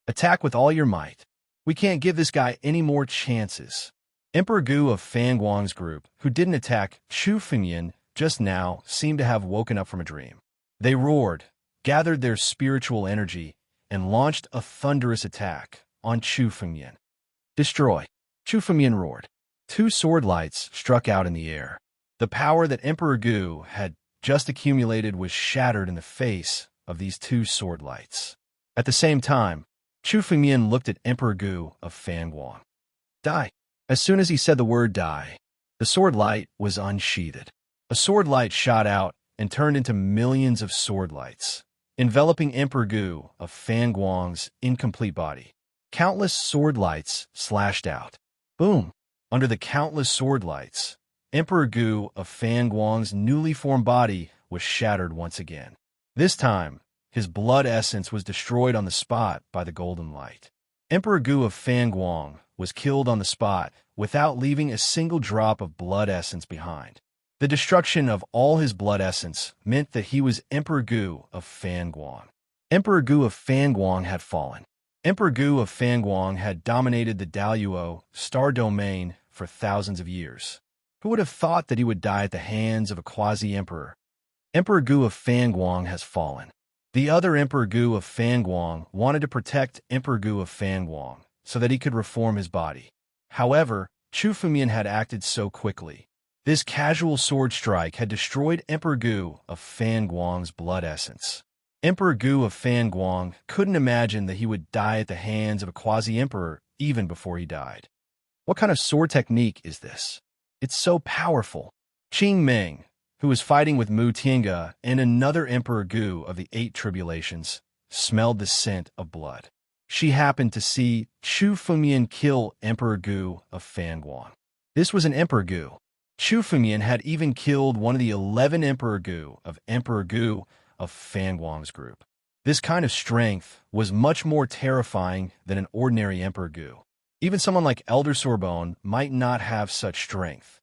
Attack with all your might. We can't give this guy any more chances. Emperor Gu of Fan Guang's group, who didn't attack Chu Fengmian just now, seemed to have woken up from a dream. They roared, gathered their spiritual energy, and launched a thunderous attack on Chu Fengmian. Destroy! Chu Fengmian roared. 2 sword lights struck out in the air. The power that Emperor Gu had just accumulated was shattered in the face of these 2 sword lights. At the same time, Chu Fengmian looked at Emperor Gu of Fan Guang. Die! As soon as he said the word die, the sword light was unsheathed. A sword light shot out and turned into millions of sword lights, enveloping Emperor Gu of Fan Guang's incomplete body. Countless sword lights slashed out. Boom! Under the countless sword lights, Emperor Gu of Fanguang's newly formed body was shattered once again. This time, his blood essence was destroyed on the spot by the golden light. Emperor Gu of Fanguang was killed on the spot without leaving a single drop of blood essence behind. The destruction of all his blood essence meant that he was Emperor Gu of Fanguang. Emperor Gu of Fanguang had fallen. Emperor Gu of Fanguang had dominated the Daluo star domain for thousands of years. Who would have thought that he would die at the hands of a quasi-emperor? Emperor Gu of Fanguang has fallen. The other Emperor Gu of Fanguang wanted to protect Emperor Gu of Fanguang so that he could reform his body. However, Chu Fumian had acted so quickly. This casual sword strike had destroyed Emperor Gu of Fanguang's blood essence. Emperor Gu of Fanguang couldn't imagine that he would die at the hands of a quasi-emperor even before he died. What kind of sword technique is this? It's so powerful. Qing Ming, who was fighting with Mu Tiange and another Emperor Gu of the Eight Tribulations, smelled the scent of blood. She happened to see Chu Fumian kill Emperor Gu of Fanguang. This was an Emperor Gu. Chu Fumian had even killed one of the 11 Emperor Gu of Fanguang's group. This kind of strength was much more terrifying than an ordinary Emperor Gu. Even someone like Elder Sorbonne might not have such strength.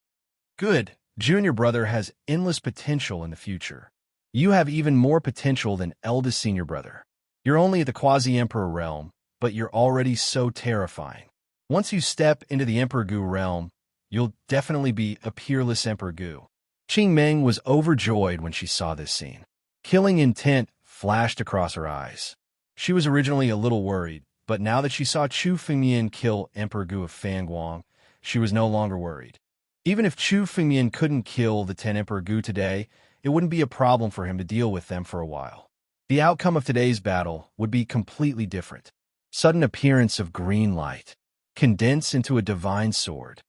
Good. Junior brother has endless potential in the future. You have even more potential than eldest senior brother. You're only at the quasi-emperor realm, but you're already so terrifying. Once you step into the Emperor Gu realm, you'll definitely be a peerless Emperor Gu. Qing Meng was overjoyed when she saw this scene. Killing intent flashed across her eyes. She was originally a little worried, but now that she saw Chu Fumian kill Emperor Gu of Fanguang, she was no longer worried. Even if Chu Fumian couldn't kill the 10 Emperor Gu today, it wouldn't be a problem for him to deal with them for a while. The outcome of today's battle would be completely different. Sudden appearance of green light. Condense into a divine sword.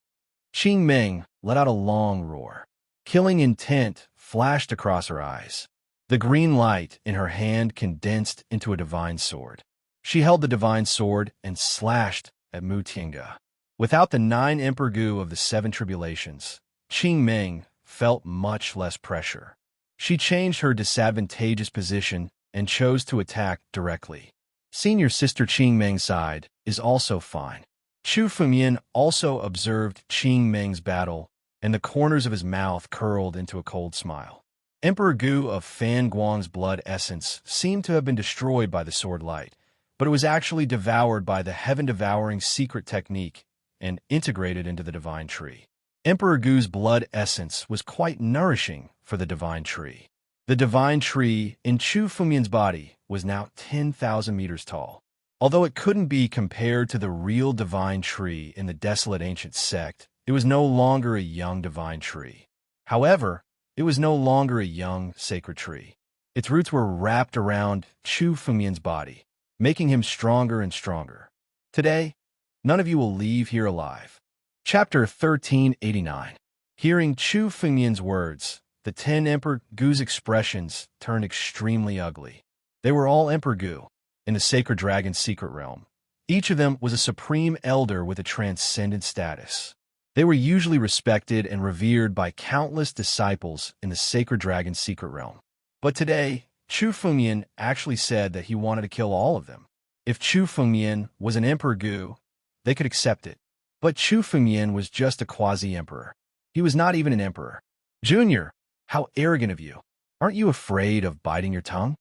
Qing Meng let out a long roar. Killing intent flashed across her eyes. The green light in her hand condensed into a divine sword. She held the divine sword and slashed at Mu Tiange. Without the 9 Emperor Gu of the 7 Tribulations, Qing Meng felt much less pressure. She changed her disadvantageous position and chose to attack directly. Senior sister Qing Meng's side is also fine. Chu Fumian also observed Qing Meng's battle, and the corners of his mouth curled into a cold smile. Emperor Gu of Fanguang's blood essence seemed to have been destroyed by the sword light, but it was actually devoured by the heaven-devouring secret technique and integrated into the divine tree. Emperor Gu's blood essence was quite nourishing for the divine tree. The divine tree in Chu Fumian's body was now 10,000 meters tall. Although it couldn't be compared to the real divine tree in the desolate ancient sect, it was no longer a young divine tree. However, it was no longer a young sacred tree. Its roots were wrapped around Chu Fumian's body, making him stronger and stronger. Today, none of you will leave here alive. Chapter 1389. Hearing Chu Fumian's words, the 10 Emperor Gu's expressions turned extremely ugly. They were all Emperor Gu in the Sacred Dragon's secret realm. Each of them was a supreme elder with a transcendent status. They were usually respected and revered by countless disciples in the Sacred Dragon's secret realm. But today, Chu Fumian actually said that he wanted to kill all of them. If Chu Fumian was an Emperor Gu, they could accept it. But Chu Fumian was just a quasi-emperor. He was not even an emperor. Junior, how arrogant of you. Aren't you afraid of biting your tongue?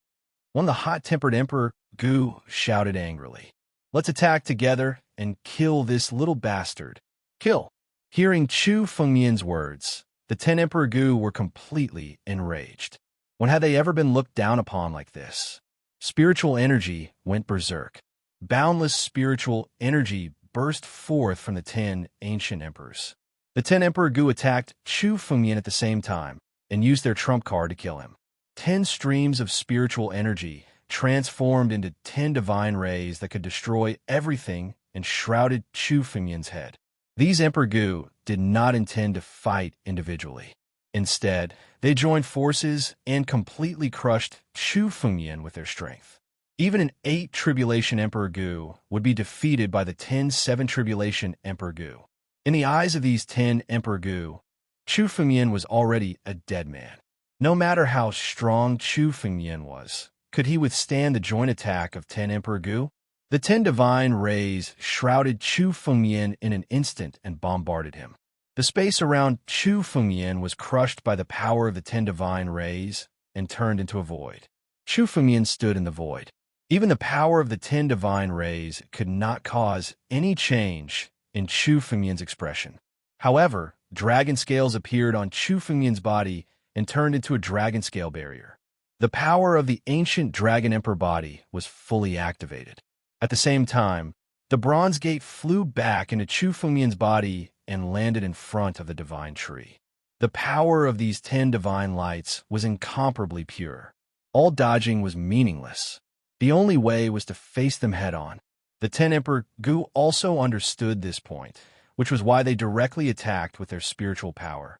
One of the hot-tempered Emperor Gu shouted angrily. Let's attack together and kill this little bastard. Kill. Hearing Chu Fumian's words, the 10 Emperor Gu were completely enraged. When had they ever been looked down upon like this? Spiritual energy went berserk. Boundless spiritual energy burst forth from the 10 ancient emperors. The 10 Emperor Gu attacked Chu Fumian at the same time and used their trump card to kill him. 10 streams of spiritual energy transformed into 10 divine rays that could destroy everything and shrouded Chu Fumian's head. These Emperor Gu did not intend to fight individually. Instead, they joined forces and completely crushed Chu Fumian with their strength. Even an 8 Tribulation Emperor Gu would be defeated by the 10 7 Tribulation Emperor Gu. In the eyes of these 10 Emperor Gu, Chu Fengmian was already a dead man. No matter how strong Chu Fengmian was, could he withstand the joint attack of 10 Emperor Gu? The 10 divine rays shrouded Chu Fengmian in an instant and bombarded him. The space around Chu Fengmian was crushed by the power of the 10 divine rays and turned into a void. Chu Fengmian stood in the void. Even the power of the 10 divine rays could not cause any change in Chu Fengmian's expression. However, dragon scales appeared on Chu Fengmian's body and turned into a dragon scale barrier. The power of the ancient Dragon Emperor body was fully activated. At the same time, the bronze gate flew back into Chu Fengmian's body and landed in front of the divine tree. The power of these 10 divine lights was incomparably pure. All dodging was meaningless. The only way was to face them head-on. The 10 Emperor Gu also understood this point, which was why they directly attacked with their spiritual power.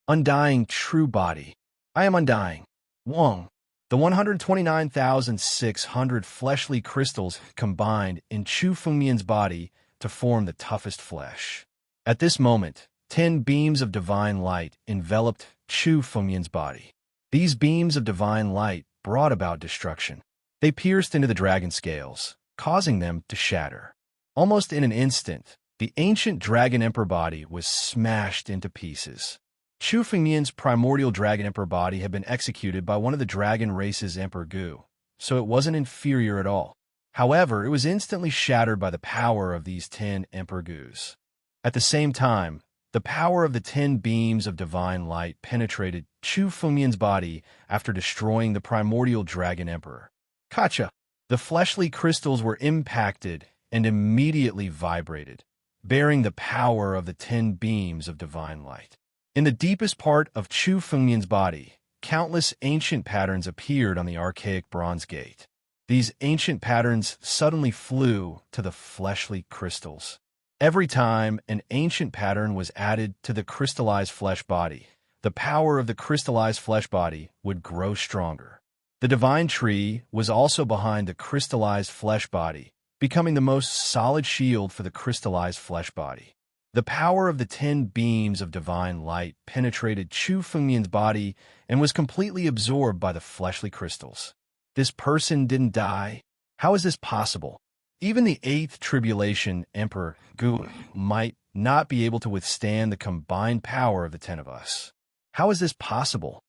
Undying true body. I am undying. Wong. The 129,600 fleshly crystals combined in Chu Fengmian's body to form the toughest flesh. At this moment, 10 beams of divine light enveloped Chu Fengmian's body. These beams of divine light brought about destruction. They pierced into the dragon scales, causing them to shatter. Almost in an instant, the ancient Dragon Emperor body was smashed into pieces. Chu Fengmian's primordial Dragon Emperor body had been executed by one of the dragon race's Emperor Gu, so it wasn't inferior at all. However, it was instantly shattered by the power of these 10 Emperor Gus. At the same time, the power of the 10 beams of divine light penetrated Chu Fengmian's body after destroying the primordial Dragon Emperor. Kacha! The fleshly crystals were impacted and immediately vibrated, bearing the power of the 10 beams of divine light. In the deepest part of Chu Fengmian's body, countless ancient patterns appeared on the archaic bronze gate. These ancient patterns suddenly flew to the fleshly crystals. Every time an ancient pattern was added to the crystallized flesh body, the power of the crystallized flesh body would grow stronger. The divine tree was also behind the crystallized flesh body, becoming the most solid shield for the crystallized flesh body. The power of the 10 beams of divine light penetrated Chu Fengmian's body and was completely absorbed by the fleshly crystals. This person didn't die? How is this possible? Even the 8th Tribulation Emperor Gu might not be able to withstand the combined power of the 10 of us. How is this possible?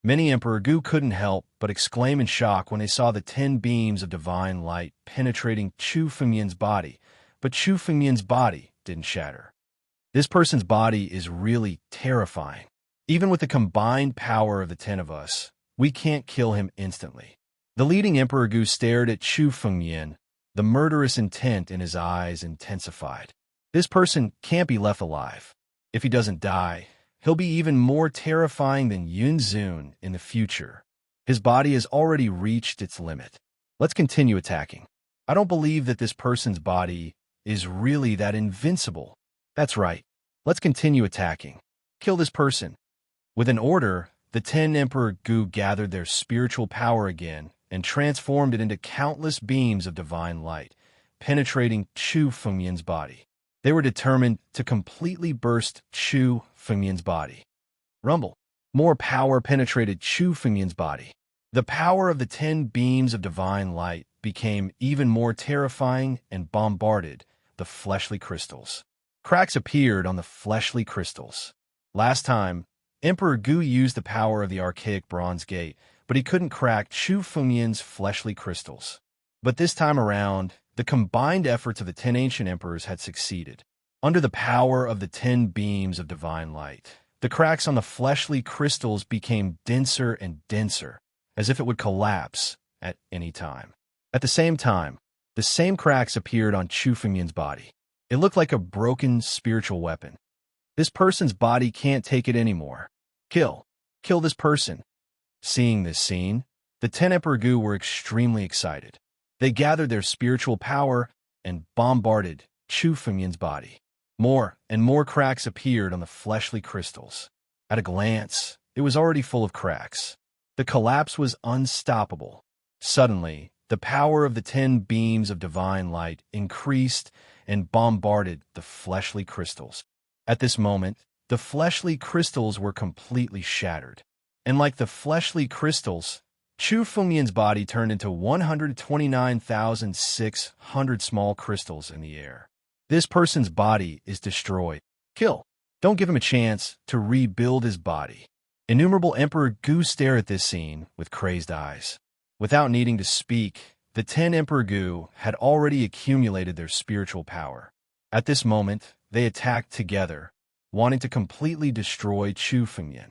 Many Emperor Gu couldn't help but exclaim in shock when they saw the 10 beams of divine light penetrating Chu Fengmian's body, but Chu Fengmian's body didn't shatter. This person's body is really terrifying. Even with the combined power of the 10 of us, we can't kill him instantly. The leading Emperor Gu stared at Chu Fengmian. The murderous intent in his eyes intensified. This person can't be left alive. If he doesn't die, he'll be even more terrifying than Yun Zun in the future. His body has already reached its limit. Let's continue attacking. I don't believe that this person's body is really that invincible. That's right. Let's continue attacking. Kill this person. With an order, the 10 Emperor Gu gathered their spiritual power again and transformed it into countless beams of divine light, penetrating Chu Fengmian's body. They were determined to completely burst Chu Fengmian's body. Rumble. More power penetrated Chu Fengmian's body. The power of the 10 beams of divine light became even more terrifying and bombarded the fleshly crystals. Cracks appeared on the fleshly crystals. Last time, Emperor Gu used the power of the archaic bronze gate, but he couldn't crack Chu Fengmian's fleshly crystals. But this time around, the combined efforts of the 10 ancient emperors had succeeded. Under the power of the 10 beams of divine light, the cracks on the fleshly crystals became denser and denser, as if it would collapse at any time. At the same time, the same cracks appeared on Chu Fengmian's body. It looked like a broken spiritual weapon. This person's body can't take it anymore. Kill. Kill this person. Seeing this scene, the 10 Emperor Gu were extremely excited. They gathered their spiritual power and bombarded Chu Fengmian's body. More and more cracks appeared on the fleshly crystals. At a glance, it was already full of cracks. The collapse was unstoppable. Suddenly, the power of the 10 beams of divine light increased and bombarded the fleshly crystals. At this moment, the fleshly crystals were completely shattered. And like the fleshly crystals, Chu Fengmian's body turned into 129,600 small crystals in the air. This person's body is destroyed. Kill. Don't give him a chance to rebuild his body. Innumerable Emperor Gu stare at this scene with crazed eyes. Without needing to speak, the 10 Emperor Gu had already accumulated their spiritual power. At this moment, they attacked together, wanting to completely destroy Chu Fengmian.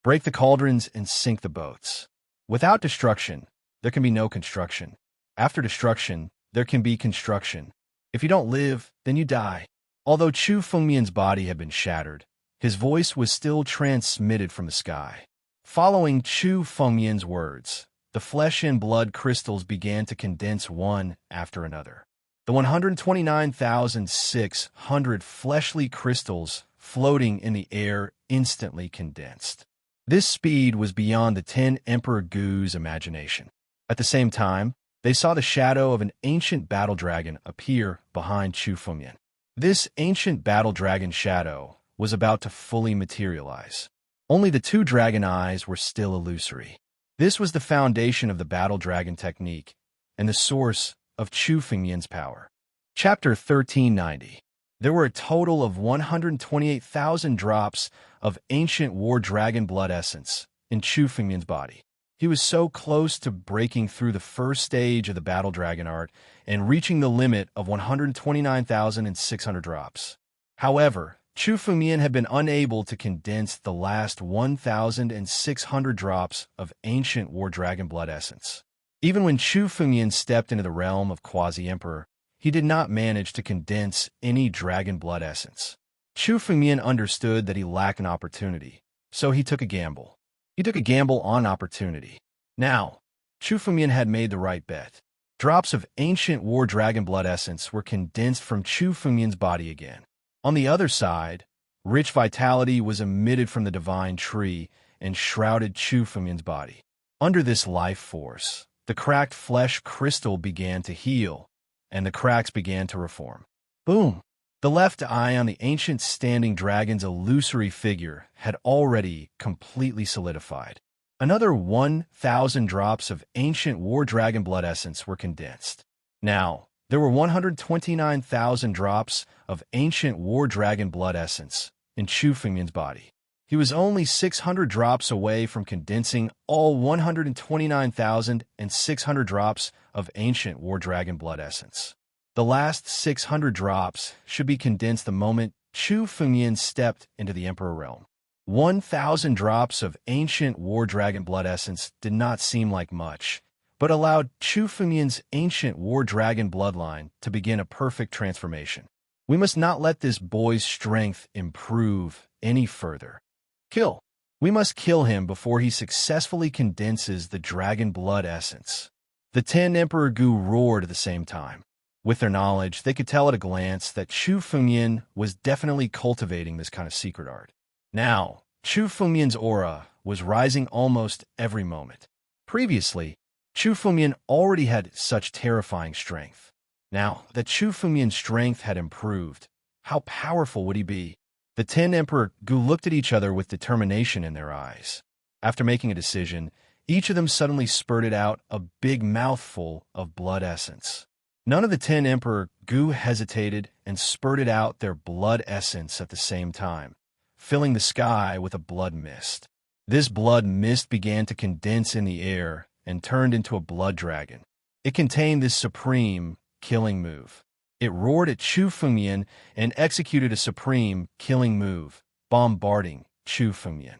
Break the cauldrons and sink the boats. Without destruction, there can be no construction. After destruction, there can be construction. If you don't live, then you die. Although Chu Fengmian's body had been shattered, his voice was still transmitted from the sky. Following Chu Fengmian's words, the flesh and blood crystals began to condense one after another. The 129,600 fleshly crystals floating in the air instantly condensed. This speed was beyond the 10 Emperor Gu's imagination. At the same time, they saw the shadow of an ancient battle dragon appear behind Chu Fengmian. This ancient battle dragon shadow was about to fully materialize. Only the 2 dragon eyes were still illusory. This was the foundation of the battle dragon technique and the source of Chu Fengmian's power. Chapter 1390. There were a total of 128,000 drops of ancient war dragon blood essence in Chu Fengmian's body. He was so close to breaking through the first stage of the battle dragon art and reaching the limit of 129,600 drops. However, Chu Fengmian had been unable to condense the last 1,600 drops of ancient war dragon blood essence. Even when Chu Fengmian stepped into the realm of Quasi-Emperor, he did not manage to condense any dragon blood essence. Chu Fengmian understood that he lacked an opportunity, so he took a gamble. He took a gamble on opportunity. Now, Chu Fengmian had made the right bet. Drops of ancient war dragon blood essence were condensed from Chu Fengmian's body again. On the other side, rich vitality was emitted from the divine tree and shrouded Chu Fengmian's body. Under this life force, the cracked flesh crystal began to heal, and the cracks began to reform. Boom! The left eye on the ancient standing dragon's illusory figure had already completely solidified. Another 1,000 drops of ancient war dragon blood essence were condensed. Now, there were 129,000 drops of ancient war dragon blood essence in Chu Fengmian's body. He was only 600 drops away from condensing all 129,600 drops of ancient war dragon blood essence. The last 600 drops should be condensed the moment Chu Fengmian stepped into the Emperor realm. 1,000 drops of ancient war dragon blood essence did not seem like much, but allowed Chu Fengmian's ancient war dragon bloodline to begin a perfect transformation. We must not let this boy's strength improve any further. Kill. We must kill him before he successfully condenses the dragon blood essence. The 10 Emperor Gu roared at the same time. With their knowledge, they could tell at a glance that Chu Fengmian was definitely cultivating this kind of secret art. Now, Chu Fengmian's aura was rising almost every moment. Previously, Chu Fengmian already had such terrifying strength. Now that Chu Fengmian's strength had improved, how powerful would he be? The 10 Emperor Gu looked at each other with determination in their eyes. After making a decision, each of them suddenly spurted out a big mouthful of blood essence. None of the 10 Emperor Gu hesitated and spurted out their blood essence at the same time, filling the sky with a blood mist. This blood mist began to condense in the air and turned into a blood dragon. It contained this supreme killing move. It roared at Chu Fengmian and executed a supreme killing move, bombarding Chu Fengmian.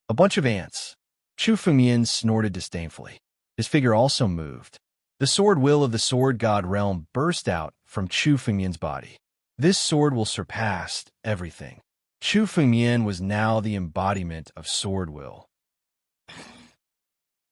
A bunch of ants. Chu Fengmian snorted disdainfully. His figure also moved. The sword will of the sword god realm burst out from Chu Fengmian's body. This sword will surpass everything. Chu Fengmian was now the embodiment of sword will.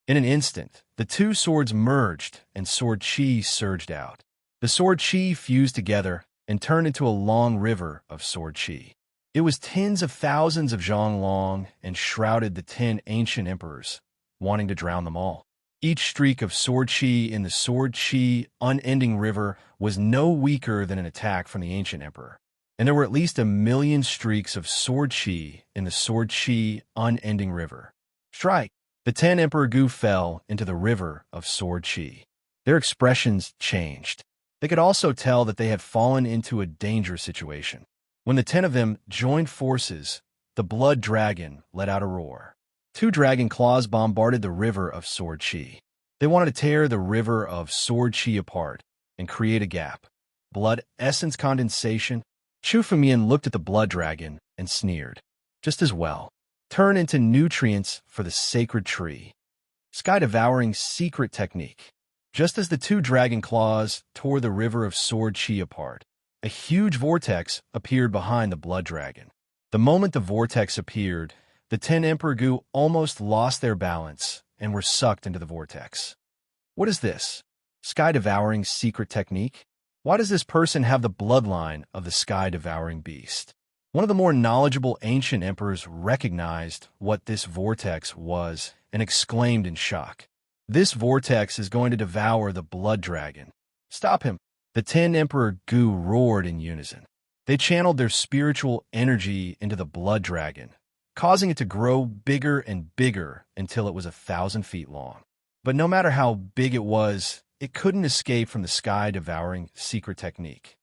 In an instant, the two swords merged and sword chi surged out. The sword chi fused together and turned into a long river of sword chi. It was tens of thousands of zhang long and shrouded the 10 ancient emperors, wanting to drown them all. Each streak of sword chi in the sword chi unending river was no weaker than an attack from the ancient emperor. and there were at least 1,000,000 streaks of sword chi in the sword chi unending river. Strike! The 10 Emperor Gu fell into the river of sword chi. Their expressions changed. They could also tell that they had fallen into a dangerous situation. When the 10 of them joined forces, the blood dragon let out a roar. 2 dragon claws bombarded the river of sword chi. They wanted to tear the river of sword chi apart and create a gap. Blood essence condensation. Chu Fengmian looked at the blood dragon and sneered. Just as well. Turn into nutrients for the sacred tree. Sky-devouring secret technique. Just as the 2 dragon claws tore the river of sword chi apart, a huge vortex appeared behind the blood dragon. The moment the vortex appeared, the 10 Emperor Gu almost lost their balance and were sucked into the vortex. What is this? Sky-devouring secret technique? Why does this person have the bloodline of the sky-devouring beast? One of the more knowledgeable ancient emperors recognized what this vortex was and exclaimed in shock. This vortex is going to devour the blood dragon. Stop him! The 10 Emperor Gu roared in unison. They channeled their spiritual energy into the blood dragon, causing it to grow bigger and bigger until it was 1,000 feet long. But no matter how big it was, it couldn't escape from the sky-devouring secret technique.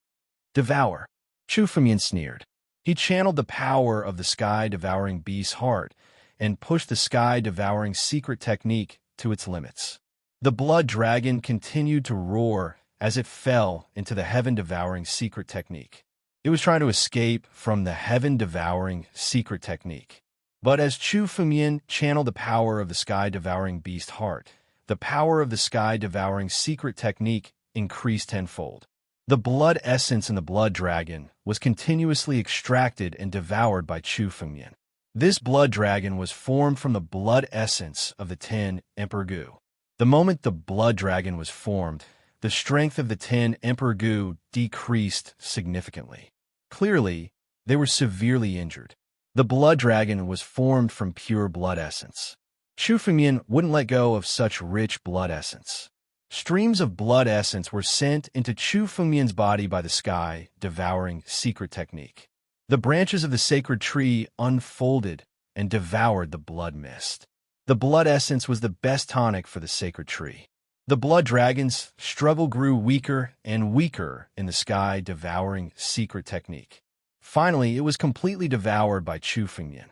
Devour. Chu Fengmian sneered. He channeled the power of the sky-devouring beast's heart and pushed the sky-devouring secret technique to its limits. The blood dragon continued to roar as it fell into the heaven-devouring secret technique. It was trying to escape from the heaven-devouring secret technique. But as Chu Fengmian channeled the power of the sky-devouring beast's heart, the power of the sky-devouring secret technique increased tenfold. The blood essence in the blood dragon was continuously extracted and devoured by Chu Fengmian. This blood dragon was formed from the blood essence of the 10 Emperor Gu. The moment the blood dragon was formed, the strength of the 10 Emperor Gu decreased significantly. Clearly, they were severely injured. The blood dragon was formed from pure blood essence. Chu Fengmian wouldn't let go of such rich blood essence. Streams of blood essence were sent into Chu Fengmian's body by the sky-devouring secret technique. The branches of the sacred tree unfolded and devoured the blood mist. The blood essence was the best tonic for the sacred tree. The blood dragon's struggle grew weaker and weaker in the sky-devouring secret technique. Finally, it was completely devoured by Chu Fengmian.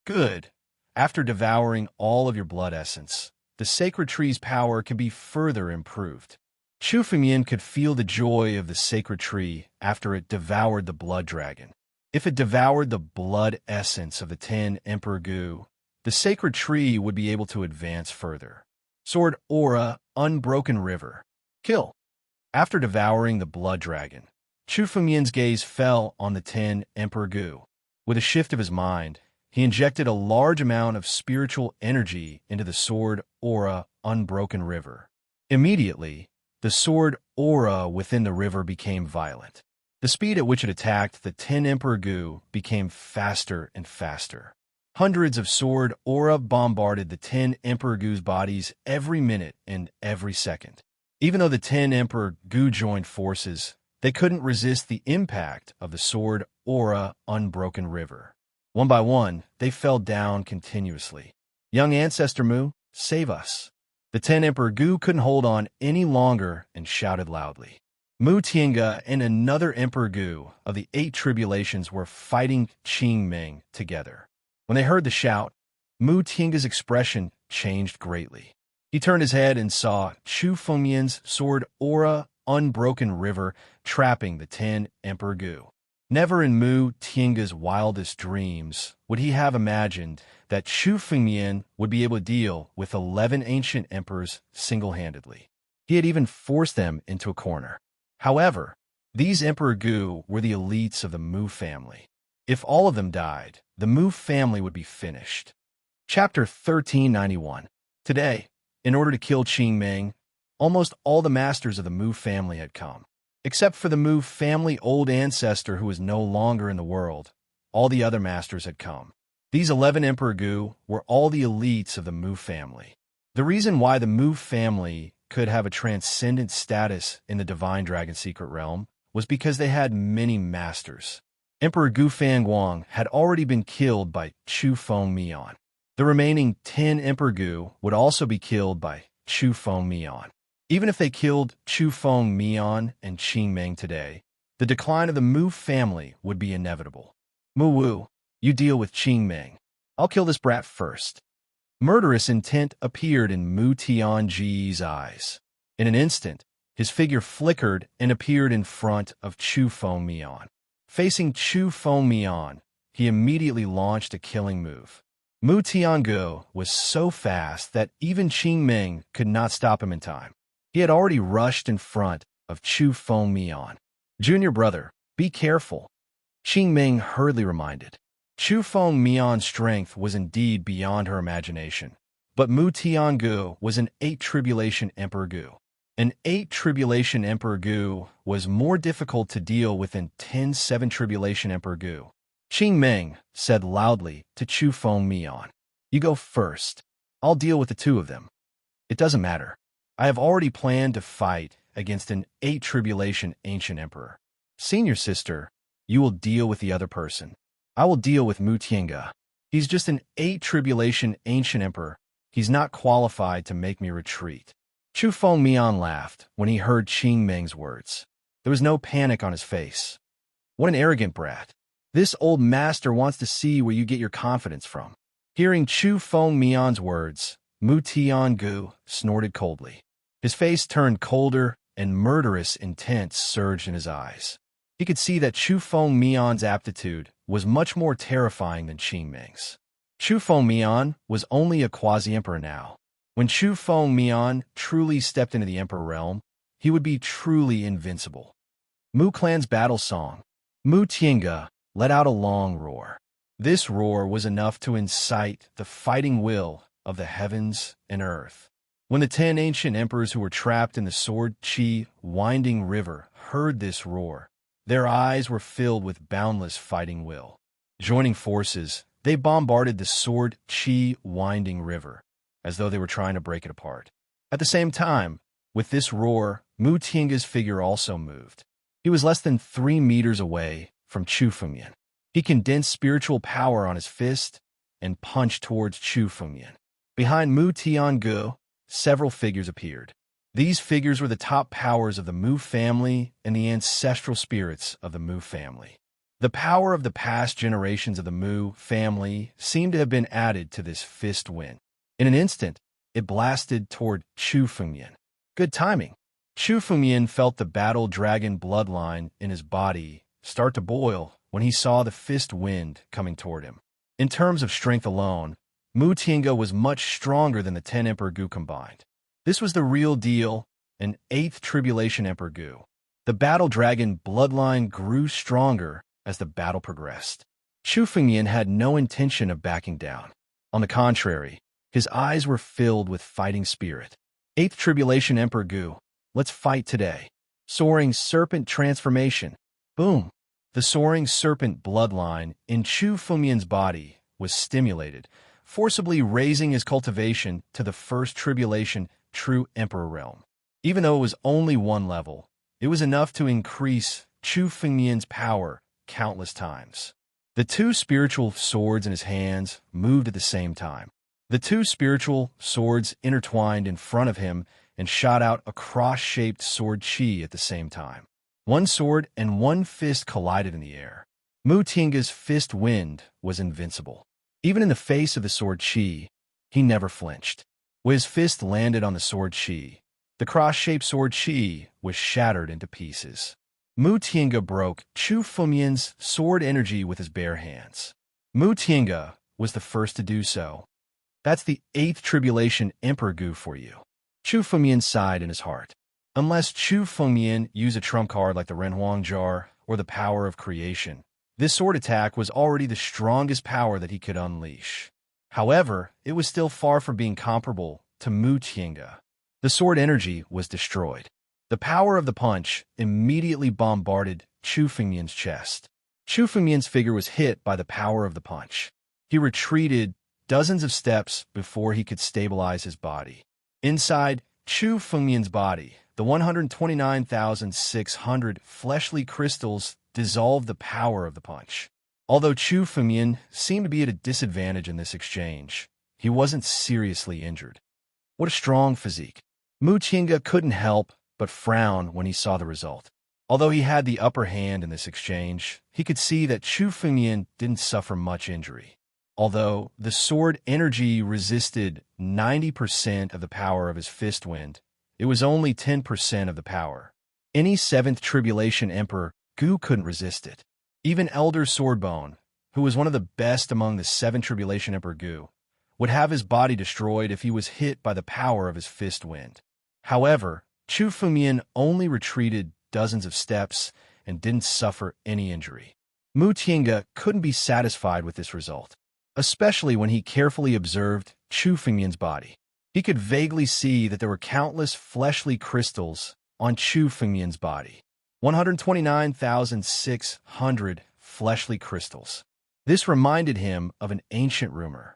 Good. After devouring all of your blood essence, the sacred tree's power can be further improved. Chu Fengmian could feel the joy of the sacred tree after it devoured the blood dragon. If it devoured the blood essence of the 10 Emperor Gu, the sacred tree would be able to advance further. Sword Aura, Unbroken River. Kill. After devouring the blood dragon, Chu Fengmian's gaze fell on the 10 Emperor Gu. With a shift of his mind, he injected a large amount of spiritual energy into the sword aura Unbroken River. Immediately, the sword aura within the river became violent. The speed at which it attacked the 10 Emperor Gu became faster and faster. Hundreds of sword aura bombarded the 10 Emperor Gu's bodies every minute and every second. Even though the 10 Emperor Gu joined forces, they couldn't resist the impact of the sword aura Unbroken River. One by one, they fell down continuously. Young Ancestor Mu, save us. The 10 Emperor Gu couldn't hold on any longer and shouted loudly. Mu Tiange and another Emperor Gu of the 8 tribulations were fighting Qing Ming together. When they heard the shout, Mu Tiange's expression changed greatly. He turned his head and saw Chu Fengmian's sword aura Unbroken River trapping the 10 Emperor Gu. Never in Mu Tiange's wildest dreams would he have imagined that Chu Fengmian would be able to deal with 11 ancient emperors single-handedly. He had even forced them into a corner. However, these Emperor Gu were the elites of the Mu family. If all of them died, the Mu family would be finished. Chapter 1391. Today, in order to kill Qing Ming, almost all the masters of the Mu family had come. Except for the Mu family old ancestor who was no longer in the world, all the other masters had come. These 11 Emperor Gu were all the elites of the Mu family. The reason why the Mu family could have a transcendent status in the Divine Dragon Secret Realm was because they had many masters. Emperor Gu Fangguang had already been killed by Chu Fengmian. The remaining 10 Emperor Gu would also be killed by Chu Fengmian. Even if they killed Chu Fengmian and Qing Meng today, the decline of the Mu family would be inevitable. Mu Wu, you deal with Qing Meng. I'll kill this brat first. Murderous intent appeared in Mu Tianji's eyes. In an instant, his figure flickered and appeared in front of Chu Fengmian. Facing Chu Fengmian, he immediately launched a killing move. Mu Tiangu was so fast that even Qing Meng could not stop him in time. He had already rushed in front of Chu Fengmian. Junior brother, be careful, Qing Meng hurriedly reminded. Chu Fengmian's strength was indeed beyond her imagination, but Mu Tiangu was an 8 Tribulation Emperor Gu. An 8 Tribulation Emperor Gu was more difficult to deal with than 10 7 Tribulation Emperor Gu. Qing Meng said loudly to Chu Fengmian, "You go first. I'll deal with the two of them. It doesn't matter. I have already planned to fight against an 8 Tribulation Ancient Emperor. Senior sister, you will deal with the other person. I will deal with Mu Tiangu. He's just an 8 Tribulation Ancient Emperor. He's not qualified to make me retreat." Chu Fengmian laughed when he heard Qing Meng's words. There was no panic on his face. What an arrogant brat. This old master wants to see where you get your confidence from. Hearing Chu Fengmian's words, Mu Tiangu snorted coldly. His face turned colder and murderous intent surged in his eyes. He could see that Chu Fengmian's aptitude was much more terrifying than Qing Meng's. Chu Fengmian was only a quasi-emperor now. When Chu Fengmian truly stepped into the emperor realm, he would be truly invincible. Mu Clan's battle song. Mu Tiangu let out a long roar. This roar was enough to incite the fighting will of the heavens and earth. When the 10 ancient emperors who were trapped in the Sword Qi winding river heard this roar, their eyes were filled with boundless fighting will. Joining forces, they bombarded the Sword Qi winding river, as though they were trying to break it apart. At the same time, with this roar, Mu Tiangu's figure also moved. He was less than 3 meters away from Chu Fengmian. He condensed spiritual power on his fist and punched towards Chu Fengmian. Behind Mu Tiangu, several figures appeared. These figures were the top powers of the Mu family and the ancestral spirits of the Mu family. The power of the past generations of the Mu family seemed to have been added to this fist wind. In an instant, it blasted toward Chu Fengmian. Good timing. Chu Fengmian felt the battle dragon bloodline in his body start to boil when he saw the fist wind coming toward him. In terms of strength alone, Mu Tiangu was much stronger than the 10 Emperor Gu combined. This was the real deal, an 8th Tribulation Emperor Gu. The battle dragon bloodline grew stronger as the battle progressed. Chu Fengmian had no intention of backing down. On the contrary, his eyes were filled with fighting spirit. 8th Tribulation Emperor Gu, let's fight today. Soaring Serpent Transformation. Boom! The soaring serpent bloodline in Chu Fengmian's body was stimulated, forcibly raising his cultivation to the 1st Tribulation True Emperor realm. Even though it was only 1 level, it was enough to increase Chu Fengmian's power countless times. The 2 spiritual swords in his hands moved at the same time. The 2 spiritual swords intertwined in front of him and shot out a cross-shaped sword Qi at the same time. 1 sword and 1 fist collided in the air. Mu Tiangu's fist wind was invincible. Even in the face of the sword Qi, he never flinched. When his fist landed on the sword Qi, the cross-shaped sword Qi was shattered into pieces. Mu Tiangu broke Chu Fengmian's sword energy with his bare hands. Mu Tiangu was the first to do so. That's the 8th Tribulation Emperor Gu for you. Chu Fengmian sighed in his heart. Unless Chu Fengmian used a trump card like the Renhuang Jar or the power of creation, this sword attack was already the strongest power that he could unleash. However, it was still far from being comparable to Mu Tiangu. The sword energy was destroyed. The power of the punch immediately bombarded Chu Fengmian's chest. Chu Fengmian's figure was hit by the power of the punch. He retreated dozens of steps before he could stabilize his body. Inside Chu Fengmian's body, the 129,600 fleshly crystals dissolved the power of the punch. Although Chu Fengmian seemed to be at a disadvantage in this exchange, he wasn't seriously injured. What a strong physique. Mu Qingge couldn't help but frown when he saw the result. Although he had the upper hand in this exchange, he could see that Chu Fengmian didn't suffer much injury. Although the sword energy resisted 90% of the power of his fist wind, it was only 10% of the power. Any 7th Tribulation Emperor Gu couldn't resist it. Even Elder Swordbone, who was one of the best among the 7 Tribulation Emperor Gu, would have his body destroyed if he was hit by the power of his fist wind. However, Chu Fengmian only retreated dozens of steps and didn't suffer any injury. Mu Qingge couldn't be satisfied with this result, especially when he carefully observed Chu Fengmian's body. He could vaguely see that there were countless fleshly crystals on Chu Fengmian's body. 129,600 fleshly crystals. This reminded him of an ancient rumor.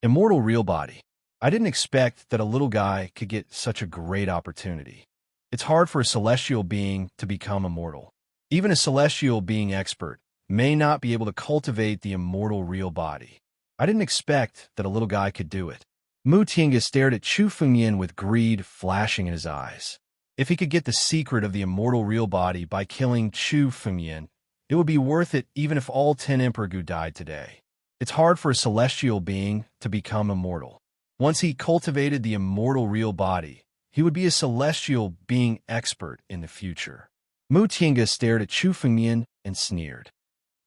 Immortal real body. I didn't expect that a little guy could get such a great opportunity. It's hard for a celestial being to become immortal. Even a celestial being expert may not be able to cultivate the immortal real body. I didn't expect that a little guy could do it. Mu Qingge stared at Chu Fengmian with greed flashing in his eyes. If he could get the secret of the immortal real body by killing Chu Fengmian, it would be worth it even if all 10 Emperor Gu died today. It's hard for a celestial being to become immortal. Once he cultivated the immortal real body, he would be a celestial being expert in the future. Mu Qingge stared at Chu Fengmian and sneered.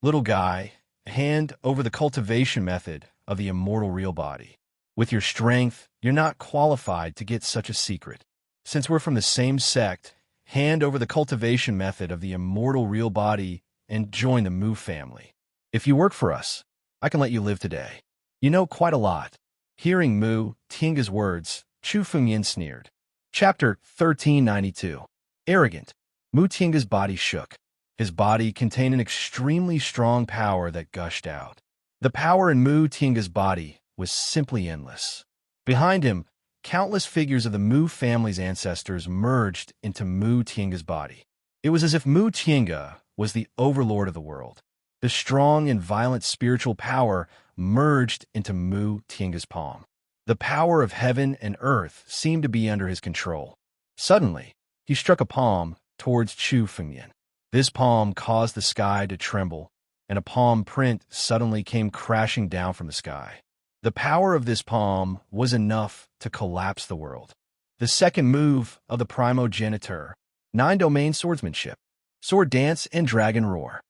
Little guy, hand over the cultivation method of the immortal real body. With your strength, you're not qualified to get such a secret. Since we're from the same sect, hand over the cultivation method of the immortal real body and join the Mu family. If you work for us, I can let you live today. You know quite a lot. Hearing Mu Qingge's words, Chu Fengmian sneered. Chapter 1392. Arrogant. Mu Qingge's body shook. His body contained an extremely strong power that gushed out. The power in Mu Qingge's body was simply endless. Behind him, countless figures of the Mu family's ancestors merged into Mu Qingge's body. It was as if Mu Qingge was the overlord of the world. The strong and violent spiritual power merged into Mu Qingge's palm. The power of heaven and earth seemed to be under his control. Suddenly, he struck a palm towards Chu Fengmian. This palm caused the sky to tremble, and a palm print suddenly came crashing down from the sky. The power of this palm was enough to collapse the world. The second move of the primogeniture, 9-domain swordsmanship, sword dance and dragon roar.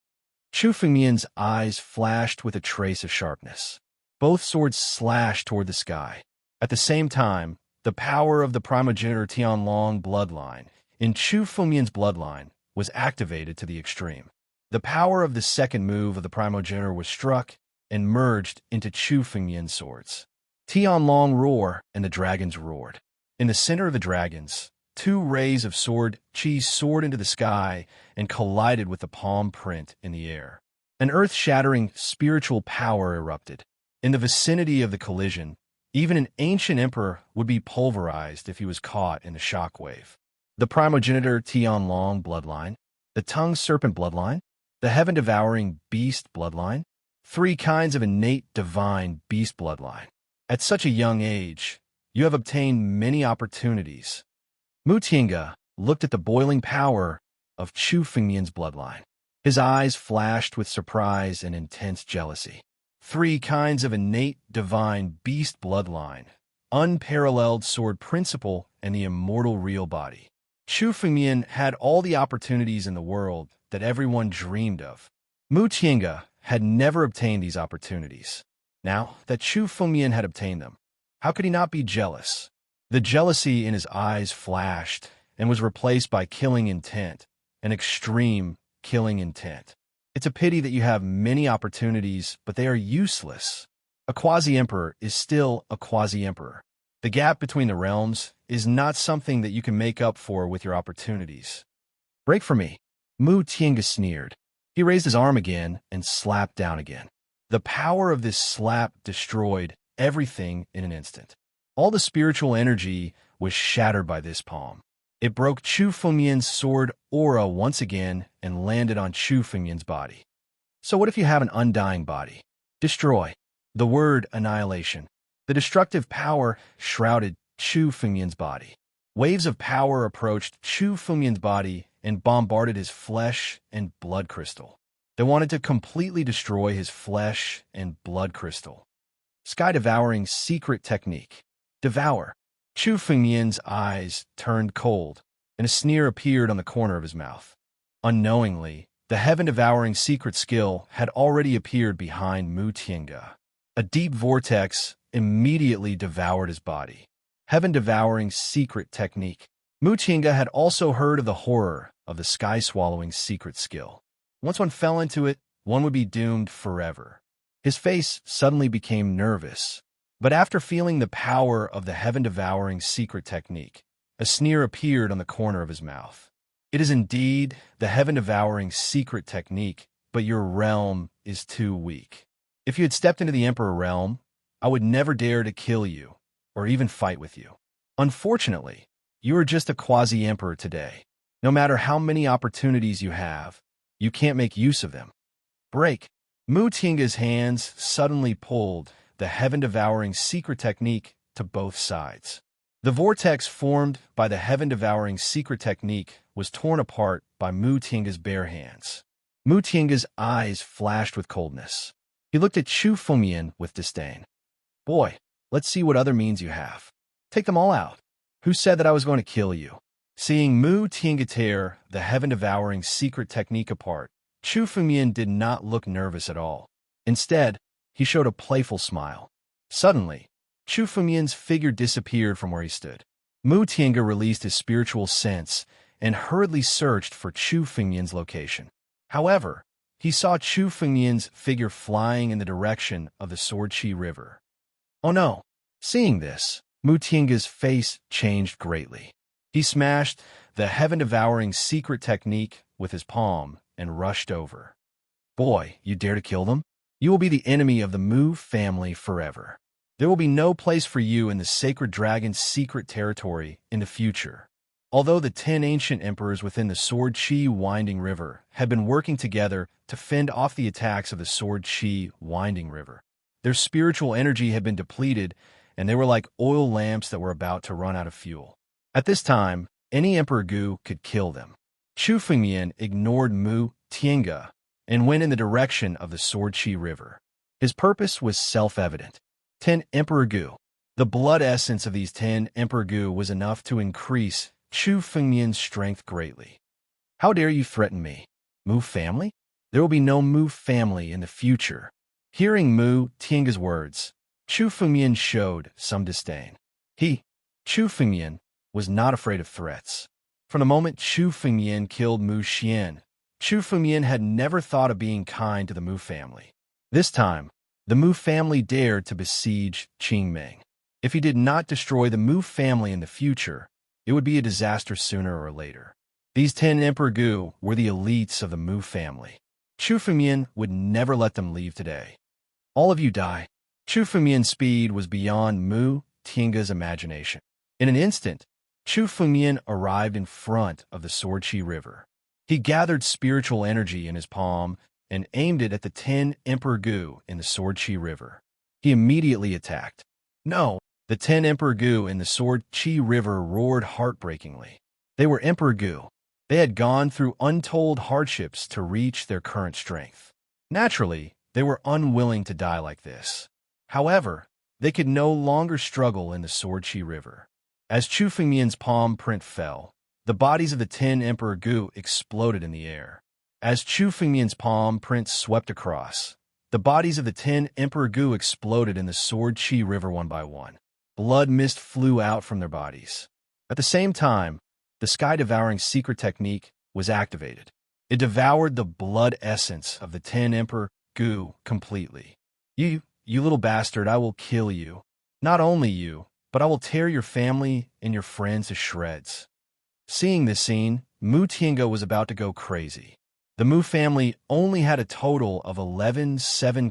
Chu Fengmian's eyes flashed with a trace of sharpness. Both swords slashed toward the sky. At the same time, the power of the primogeniture Tianlong bloodline in Chu Fengmian's bloodline was activated to the extreme. The power of the second move of the primogeniture was struck and merged into Chu Fengmian's swords. Tianlong roar and the dragons roared. In the center of the dragons, 2 rays of sword chi soared into the sky and collided with the palm print in the air. An earth-shattering spiritual power erupted. In the vicinity of the collision, even an ancient emperor would be pulverized if he was caught in the shockwave. The primogeniture Tianlong bloodline, the tongue serpent bloodline, the heaven-devouring beast bloodline, 3 kinds of innate divine beast bloodline. At such a young age, you have obtained many opportunities. Mu Qingge looked at the boiling power of Chu Fengmian's bloodline. His eyes flashed with surprise and intense jealousy. 3 kinds of innate divine beast bloodline, unparalleled sword principle, and the immortal real body. Chu Fengmian had all the opportunities in the world that everyone dreamed of. Mu Qingge had never obtained these opportunities. Now that Chu Fengmian had obtained them, how could he not be jealous? The jealousy in his eyes flashed and was replaced by killing intent, an extreme killing intent. It's a pity that you have many opportunities, but they are useless. A quasi-emperor is still a quasi-emperor. The gap between the realms is not something that you can make up for with your opportunities. Break for me. Mu Qingge sneered. He raised his arm again and slapped down again. The power of this slap destroyed everything in an instant. All the spiritual energy was shattered by this palm. It broke Chu Fengmian's sword aura once again and landed on Chu Fengmian's body. So what if you have an undying body? Destroy. The word annihilation. The destructive power shrouded Chu Fengmian's body. Waves of power approached Chu Fengmian's body and bombarded his flesh and blood crystal. They wanted to completely destroy his flesh and blood crystal. Sky-devouring secret technique. Devour. Chu Fengmian's eyes turned cold, and a sneer appeared on the corner of his mouth. Unknowingly, the heaven-devouring secret skill had already appeared behind Mu Tiange. A deep vortex immediately devoured his body. Heaven-devouring secret technique. Mu Tiange had also heard of the horror of the sky-swallowing secret skill. Once one fell into it, one would be doomed forever. His face suddenly became nervous, but after feeling the power of the heaven-devouring secret technique, a sneer appeared on the corner of his mouth. It is indeed the heaven-devouring secret technique, but your realm is too weak. If you had stepped into the Emperor realm, I would never dare to kill you, or even fight with you. Unfortunately, you are just a quasi-emperor today. No matter how many opportunities you have, you can't make use of them. Break. Mu Tiange's hands suddenly pulled the heaven-devouring secret technique to both sides. The vortex formed by the heaven-devouring secret technique was torn apart by Mu Tiange's bare hands. Mu Tiange's eyes flashed with coldness. He looked at Chu Fengmian with disdain. Boy, let's see what other means you have. Take them all out. Who said that I was going to kill you? Seeing Mu Tiange tear the heaven-devouring secret technique apart, Chu Fengmian did not look nervous at all. Instead, he showed a playful smile. Suddenly, Chu Fengmian's figure disappeared from where he stood. Mu Tiange released his spiritual sense and hurriedly searched for Chu Fengmian's location. However, he saw Chu Fengmian's figure flying in the direction of the Sword Qi River. Oh no! Seeing this, Mu Tiange's face changed greatly. He smashed the heaven-devouring secret technique with his palm and rushed over. Boy, you dare to kill them? You will be the enemy of the Mu family forever. There will be no place for you in the sacred dragon's secret territory in the future. Although the 10 ancient emperors within the Sword Qi Winding River had been working together to fend off the attacks of the Sword Qi Winding River, their spiritual energy had been depleted, and they were like oil lamps that were about to run out of fuel. At this time, any Emperor Gu could kill them. Chu Fengmian ignored Mu Tiange and went in the direction of the Sword Qi River. His purpose was self-evident. 10 Emperor Gu. The blood essence of these 10 Emperor Gu was enough to increase Chu Fengmian's strength greatly. How dare you threaten me? Mu family? There will be no Mu family in the future. Hearing Mu Tiange's words, Chu Fengmian showed some disdain. Chu Fengmian, was not afraid of threats. From the moment Chu Fengmian killed Mu Xian, Chu Fengmian had never thought of being kind to the Mu family. This time, the Mu family dared to besiege Qingming. If he did not destroy the Mu family in the future, it would be a disaster sooner or later. These 10 Emperor Gu were the elites of the Mu family. Chu Fengmian would never let them leave today. All of you die. Chu Fengmian's speed was beyond Mu Tiange's imagination. In an instant, Chu Fengmian arrived in front of the Sword Qi River. He gathered spiritual energy in his palm and aimed it at the 10 Emperor Gu in the Sword Qi River. He immediately attacked. No! The 10 Emperor Gu in the Sword Qi River roared heartbreakingly. They were Emperor Gu. They had gone through untold hardships to reach their current strength. Naturally, they were unwilling to die like this. However, they could no longer struggle in the Sword Qi River. As Chu Fengmian's palm print fell, the bodies of the 10 Emperor Gu exploded in the air. As Chu Fengmian's palm print swept across, the bodies of the 10 Emperor Gu exploded in the Sword Qi River one by one. Blood mist flew out from their bodies. At the same time, the sky-devouring secret technique was activated. It devoured the blood essence of the 10 Emperor Gu completely. You little bastard, I will kill you. Not only you, but I will tear your family and your friends to shreds. Seeing this scene, Mu Tiange was about to go crazy. The Mu family only had a total of 11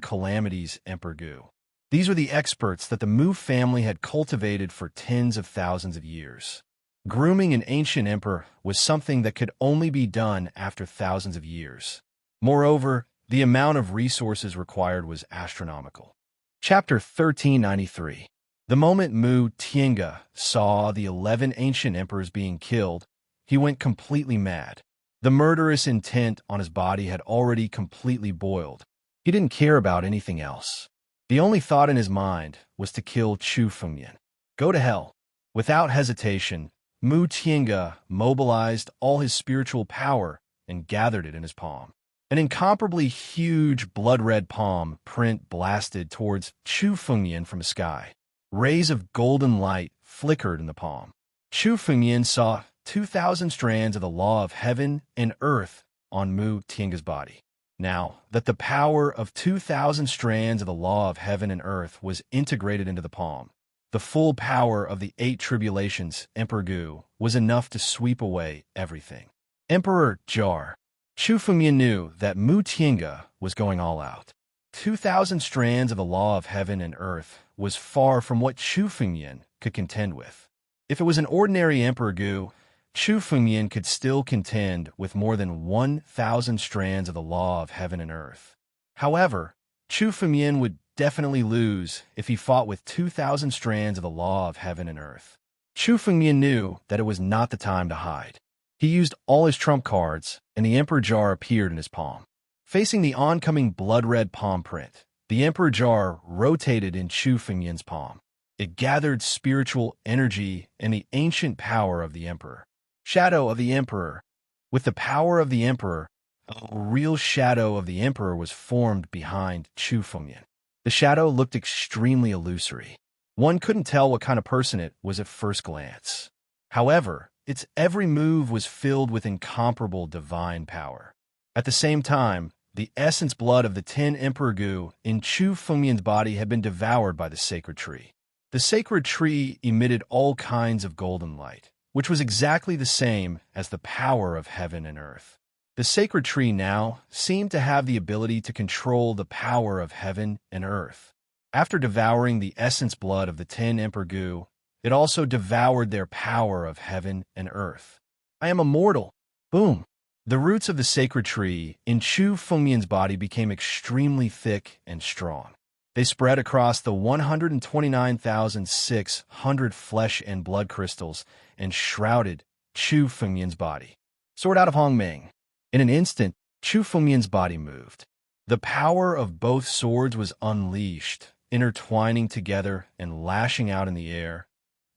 calamities Emperor Gu. These were the experts that the Mu family had cultivated for tens of thousands of years. Grooming an ancient emperor was something that could only be done after thousands of years. Moreover, the amount of resources required was astronomical. Chapter 1393. The moment Mu Tiange saw the 11 ancient emperors being killed, he went completely mad. The murderous intent on his body had already completely boiled. He didn't care about anything else. The only thought in his mind was to kill Chu Fengyan. Go to hell. Without hesitation, Mu Tiange mobilized all his spiritual power and gathered it in his palm. An incomparably huge blood-red palm print blasted towards Chu Fengyan from the sky. Rays of golden light flickered in the palm. Chu Fengyan saw 2,000 strands of the law of heaven and earth on Mu Tiange's body. Now that the power of 2,000 strands of the law of heaven and earth was integrated into the palm, the full power of the 8 tribulations, Emperor Gu, was enough to sweep away everything. Emperor Jar. Chu Fengyan knew that Mu Tiange was going all out. 2,000 strands of the law of heaven and earth was far from what Chu Fengyan could contend with. If it was an ordinary Emperor Gu, Chu Fengyan could still contend with more than 1,000 strands of the law of heaven and earth. However, Chu Fengyan would definitely lose if he fought with 2,000 strands of the law of heaven and earth. Chu Fengyan knew that it was not the time to hide. He used all his trump cards, and the Emperor Jar appeared in his palm. Facing the oncoming blood-red palm print, the Emperor Jar rotated in Chu Fengyan's palm. It gathered spiritual energy and the ancient power of the Emperor. Shadow of the Emperor. With the power of the Emperor, a real shadow of the Emperor was formed behind Chu Fengyan. The shadow looked extremely illusory. One couldn't tell what kind of person it was at first glance. However, its every move was filled with incomparable divine power. At the same time, the essence blood of the 10 Emperor Gu in Chu Fengyan's body had been devoured by the sacred tree. The sacred tree emitted all kinds of golden light, which was exactly the same as the power of heaven and earth. The sacred tree now seemed to have the ability to control the power of heaven and earth. After devouring the essence blood of the 10 Emperor Gu, it also devoured their power of heaven and earth. I am immortal. Boom. The roots of the sacred tree in Chu Fengyan's body became extremely thick and strong. They spread across the 129,600 flesh and blood crystals and shrouded Chu Fengyan's body. Sword out of Hongming. In an instant, Chu Fengyan's body moved. The power of both swords was unleashed, intertwining together and lashing out in the air,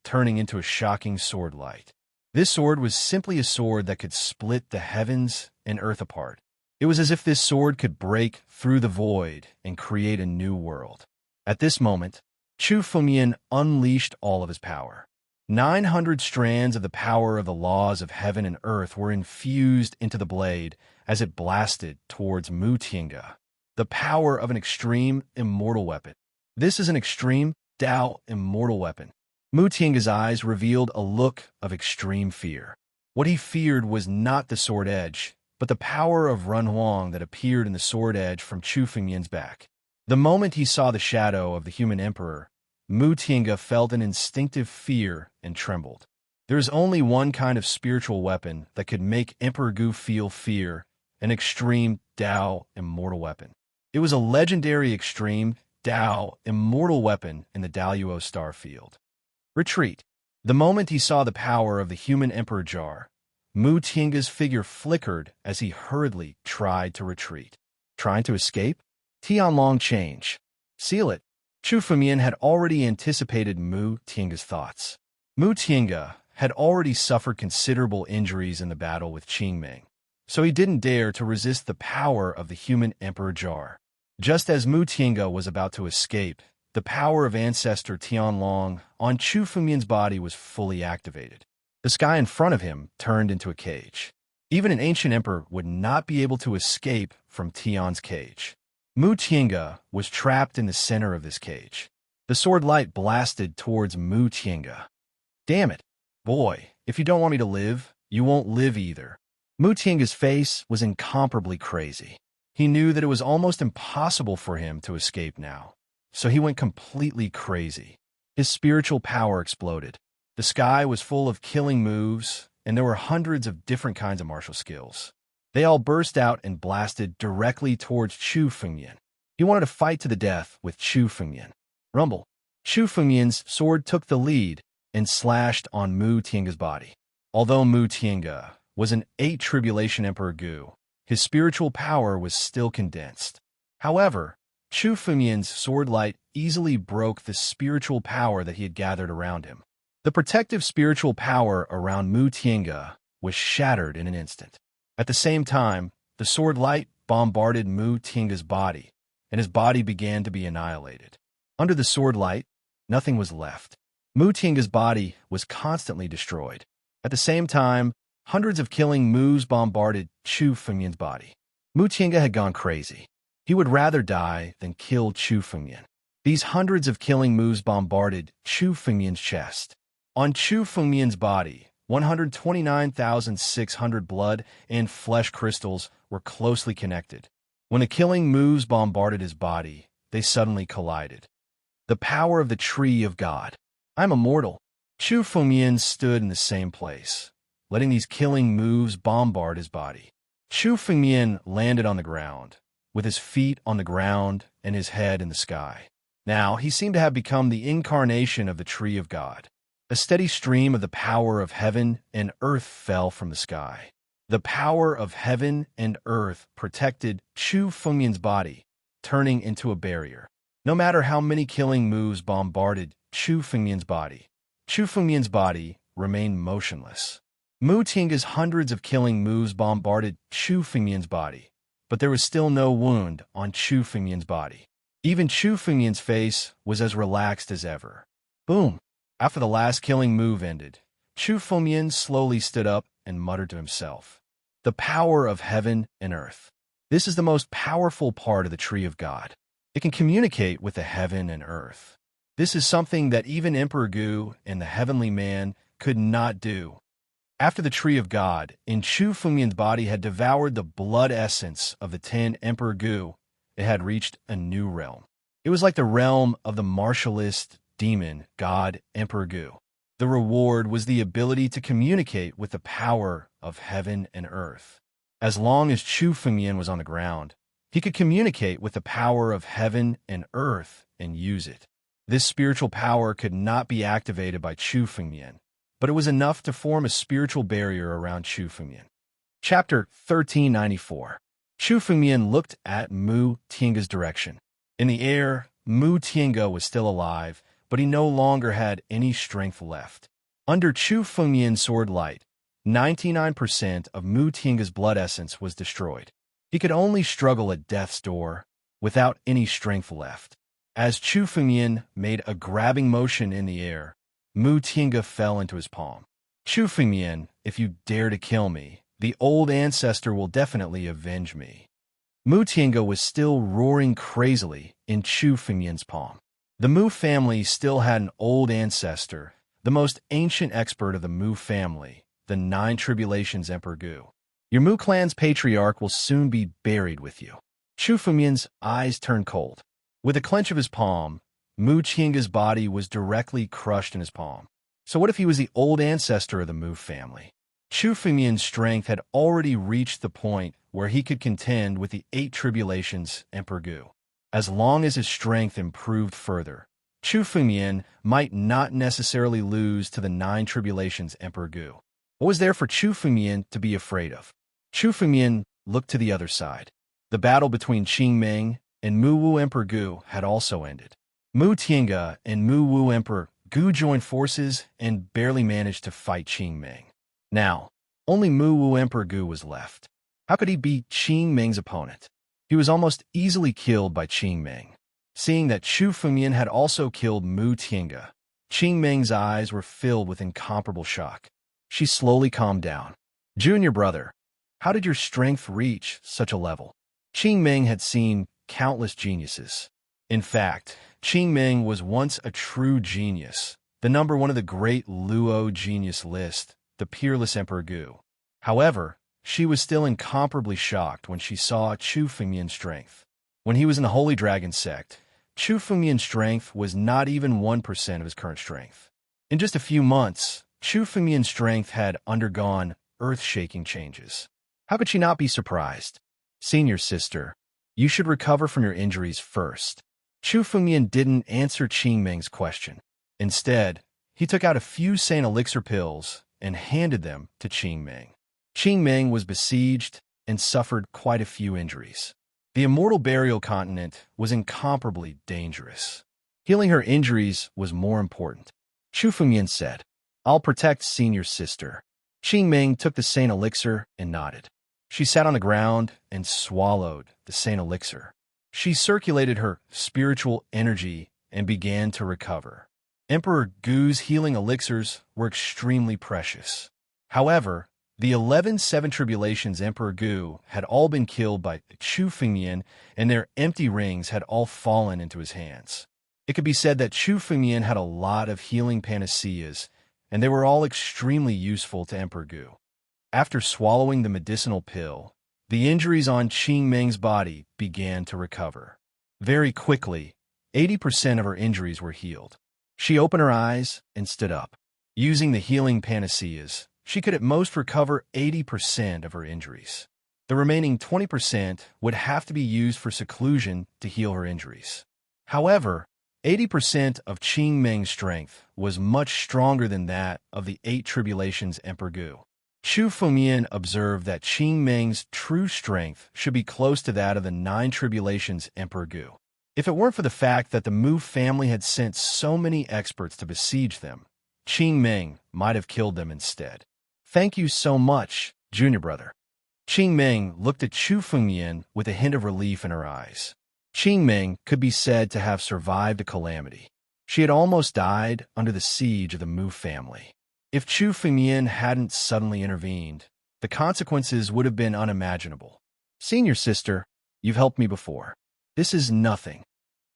turning into a shocking sword light. This sword was simply a sword that could split the heavens and earth apart. It was as if this sword could break through the void and create a new world. At this moment, Chu Fengyan unleashed all of his power. 900 strands of the power of the laws of heaven and earth were infused into the blade as it blasted towards Mu Tiange. The power of an extreme immortal weapon. This is an extreme Dao immortal weapon. Mu Tiange's eyes revealed a look of extreme fear. What he feared was not the sword edge, but the power of Run Huang that appeared in the sword edge from Chu Fengyan's back. The moment he saw the shadow of the human emperor, Mu Tiange felt an instinctive fear and trembled. There is only one kind of spiritual weapon that could make Emperor Gu feel fear, an extreme Dao immortal weapon. It was a legendary extreme Dao immortal weapon in the Daluo star field. Retreat. The moment he saw the power of the human Emperor Jar, Mu Tiange's figure flickered as he hurriedly tried to retreat. Trying to escape? Tianlong change. Seal it. Chu Fengyan had already anticipated Mu Tiange's thoughts. Mu Tiange had already suffered considerable injuries in the battle with Qingming, so he didn't dare to resist the power of the human Emperor Jar. Just as Mu Tiange was about to escape, the power of ancestor Tianlong on Chu Fengyan's body was fully activated. The sky in front of him turned into a cage. Even an ancient emperor would not be able to escape from Tian's cage. Mu Tiange was trapped in the center of this cage. The sword light blasted towards Mu Tiange. Damn it. Boy, if you don't want me to live, you won't live either. Mu Tiange's face was incomparably crazy. He knew that it was almost impossible for him to escape now. So he went completely crazy. His spiritual power exploded. The sky was full of killing moves, and there were hundreds of different kinds of martial skills. They all burst out and blasted directly towards Chu Fengmian. He wanted to fight to the death with Chu Fengmian. Rumble. Chu Fengmian's sword took the lead and slashed on Mu Tianga's body. Although Mu Tianga was an 8 Tribulation Emperor Gu, his spiritual power was still condensed. However, Chu Fengmian's sword light easily broke the spiritual power that he had gathered around him. The protective spiritual power around Mu Tianga was shattered in an instant. At the same time, the sword light bombarded Mu Tianga's body, and his body began to be annihilated. Under the sword light, nothing was left. Mu Tianga's body was constantly destroyed. At the same time, hundreds of killing moves bombarded Chu Fengmian's body. Mu Tianga had gone crazy. He would rather die than kill Chu Fengmian. These hundreds of killing moves bombarded Chu Fengmian's chest. On Chu Fengmian's body, 129,600 blood and flesh crystals were closely connected. When the killing moves bombarded his body, they suddenly collided. The power of the Tree of God. I'm immortal. Chu Fengmian stood in the same place, letting these killing moves bombard his body. Chu Fengmian landed on the ground, with his feet on the ground and his head in the sky. Now he seemed to have become the incarnation of the Tree of God. A steady stream of the power of heaven and earth fell from the sky. The power of heaven and earth protected Chu Fengmian's body, turning into a barrier. No matter how many killing moves bombarded Chu Fengmian's body remained motionless. Mu Tianga's hundreds of killing moves bombarded Chu Fengmian's body, but there was still no wound on Chu Fengmian's body. Even Chu Fengmian's face was as relaxed as ever. Boom! After the last killing move ended, Chu Fengmian slowly stood up and muttered to himself, "The power of heaven and earth. This is the most powerful part of the Tree of God. It can communicate with the heaven and earth. This is something that even Emperor Gu and the Heavenly Man could not do." After the Tree of God in Chu Fengmian's body had devoured the blood essence of the 10 Emperor Gu, it had reached a new realm. It was like the realm of the martialist demon god Emperor Gu. The reward was the ability to communicate with the power of heaven and earth. As long as Chu Fengmian was on the ground, he could communicate with the power of heaven and earth and use it. This spiritual power could not be activated by Chu Fengmian, but it was enough to form a spiritual barrier around Chu Fengmian. Chapter 1394. Chu Fengmian looked at Mu Tianga's direction. In the air, Mu Tianga was still alive, but he no longer had any strength left. Under Chu Fengmian's sword light, 99% of Mu Tianga's blood essence was destroyed. He could only struggle at death's door, without any strength left. As Chu Fengmian made a grabbing motion in the air, Mu Tianga fell into his palm. "Chu Fengmian, if you dare to kill me, the old ancestor will definitely avenge me." Mu Tianga was still roaring crazily in Chu Fengmian's palm. The Mu family still had an old ancestor, the most ancient expert of the Mu family, the 9 Tribulations Emperor Gu. "Your Mu clan's patriarch will soon be buried with you." Chu Fengmian's eyes turned cold. With a clench of his palm, Mu Tianga's body was directly crushed in his palm. So what if he was the old ancestor of the Mu family? Chu Fengmian's strength had already reached the point where he could contend with the 8 Tribulations Emperor Gu. As long as his strength improved further, Chu Fengmian might not necessarily lose to the 9 Tribulations Emperor Gu. What was there for Chu Fengmian to be afraid of? Chu Fengmian looked to the other side. The battle between Qing Meng and Mu Wu Emperor Gu had also ended. Mu Tianga and Mu Wu Emperor Gu joined forces and barely managed to fight Qing Meng. Now, only Mu Wu Emperor Gu was left. How could he beat Qing Meng's opponent? He was almost easily killed by Qing Meng. Seeing that Chu Fengmian had also killed Mu Tianga, Qing Meng's eyes were filled with incomparable shock. She slowly calmed down. "Junior brother, how did your strength reach such a level?" Qing Meng had seen countless geniuses. In fact, Qing Meng was once a true genius, the number one of the great Luo genius list, the peerless Emperor Gu. However, she was still incomparably shocked when she saw Chu Fengmian's strength. When he was in the Holy Dragon sect, Chu Fengmian's strength was not even 1% of his current strength. In just a few months, Chu Fengmian's strength had undergone earth-shaking changes. How could she not be surprised? Senior sister, you should recover from your injuries first. Chu Fengmian didn't answer Qing Meng's question. Instead, he took out a few Saint Elixir pills and handed them to Qing Meng. Qing Meng was besieged and suffered quite a few injuries. The immortal burial continent was incomparably dangerous. Healing her injuries was more important. Chu Fengmian said, I'll protect senior sister. Qing Meng took the Saint Elixir and nodded. She sat on the ground and swallowed the Saint Elixir. She circulated her spiritual energy and began to recover. Emperor Gu's healing elixirs were extremely precious. However, the 11 Seven Tribulations Emperor Gu had all been killed by Chu Fengmian, and their empty rings had all fallen into his hands. It could be said that Chu Fengmian had a lot of healing panaceas, and they were all extremely useful to Emperor Gu. After swallowing the medicinal pill, the injuries on Qing Meng's body began to recover. Very quickly, 80% of her injuries were healed. She opened her eyes and stood up. Using the healing panaceas, she could at most recover 80% of her injuries. The remaining 20% would have to be used for seclusion to heal her injuries. However, 80% of Qing Meng's strength was much stronger than that of the 8 Tribulations Emperor Gu. Chu Fengmian observed that Qing Meng's true strength should be close to that of the 9 Tribulations Emperor Gu. If it weren't for the fact that the Mu family had sent so many experts to besiege them, Qing Meng might have killed them instead. Thank you so much, junior brother. Qing Meng looked at Chu Fengmian with a hint of relief in her eyes. Qing Meng could be said to have survived a calamity. She had almost died under the siege of the Mu family. If Chu Fengmian hadn't suddenly intervened, the consequences would have been unimaginable. Senior sister, you've helped me before. This is nothing,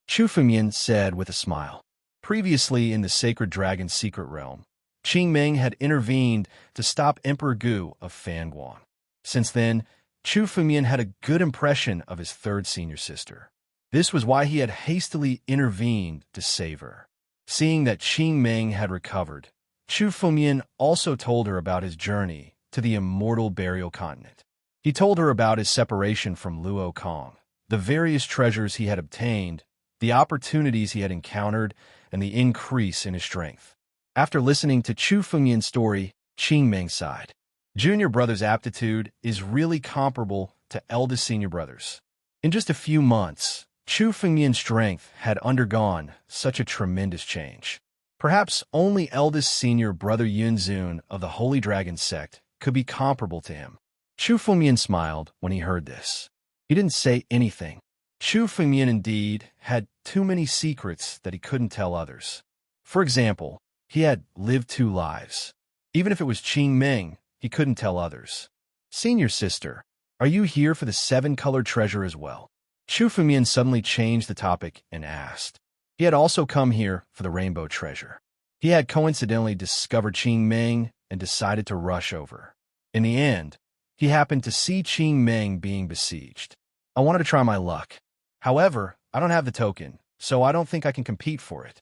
Chu Fengmian said with a smile. Previously in the Sacred Dragon's secret realm, Qing Meng had intervened to stop Emperor Gu of Fanguang. Since then, Chu Fengmian had a good impression of his third senior sister. This was why he had hastily intervened to save her. Seeing that Qing Meng had recovered, Chu Fengmian also told her about his journey to the immortal burial continent. He told her about his separation from Luo Kong, the various treasures he had obtained, the opportunities he had encountered, and the increase in his strength. After listening to Chu Fengmian's story, Qing Meng sighed. Junior brother's aptitude is really comparable to eldest senior brothers. In just a few months, Chu Fengmian's strength had undergone such a tremendous change. Perhaps only eldest senior brother Yunzun of the Holy Dragon sect could be comparable to him. Chu Fengmian smiled when he heard this. He didn't say anything. Chu Fengmian indeed had too many secrets that he couldn't tell others. For example, he had lived 2 lives. Even if it was Qing Meng, he couldn't tell others. Senior sister, are you here for the 7-colored treasure as well? Chu Fengmian suddenly changed the topic and asked. He had also come here for the rainbow treasure. He had coincidentally discovered Qing Meng and decided to rush over. In the end, he happened to see Qing Meng being besieged. I wanted to try my luck. However, I don't have the token, so I don't think I can compete for it.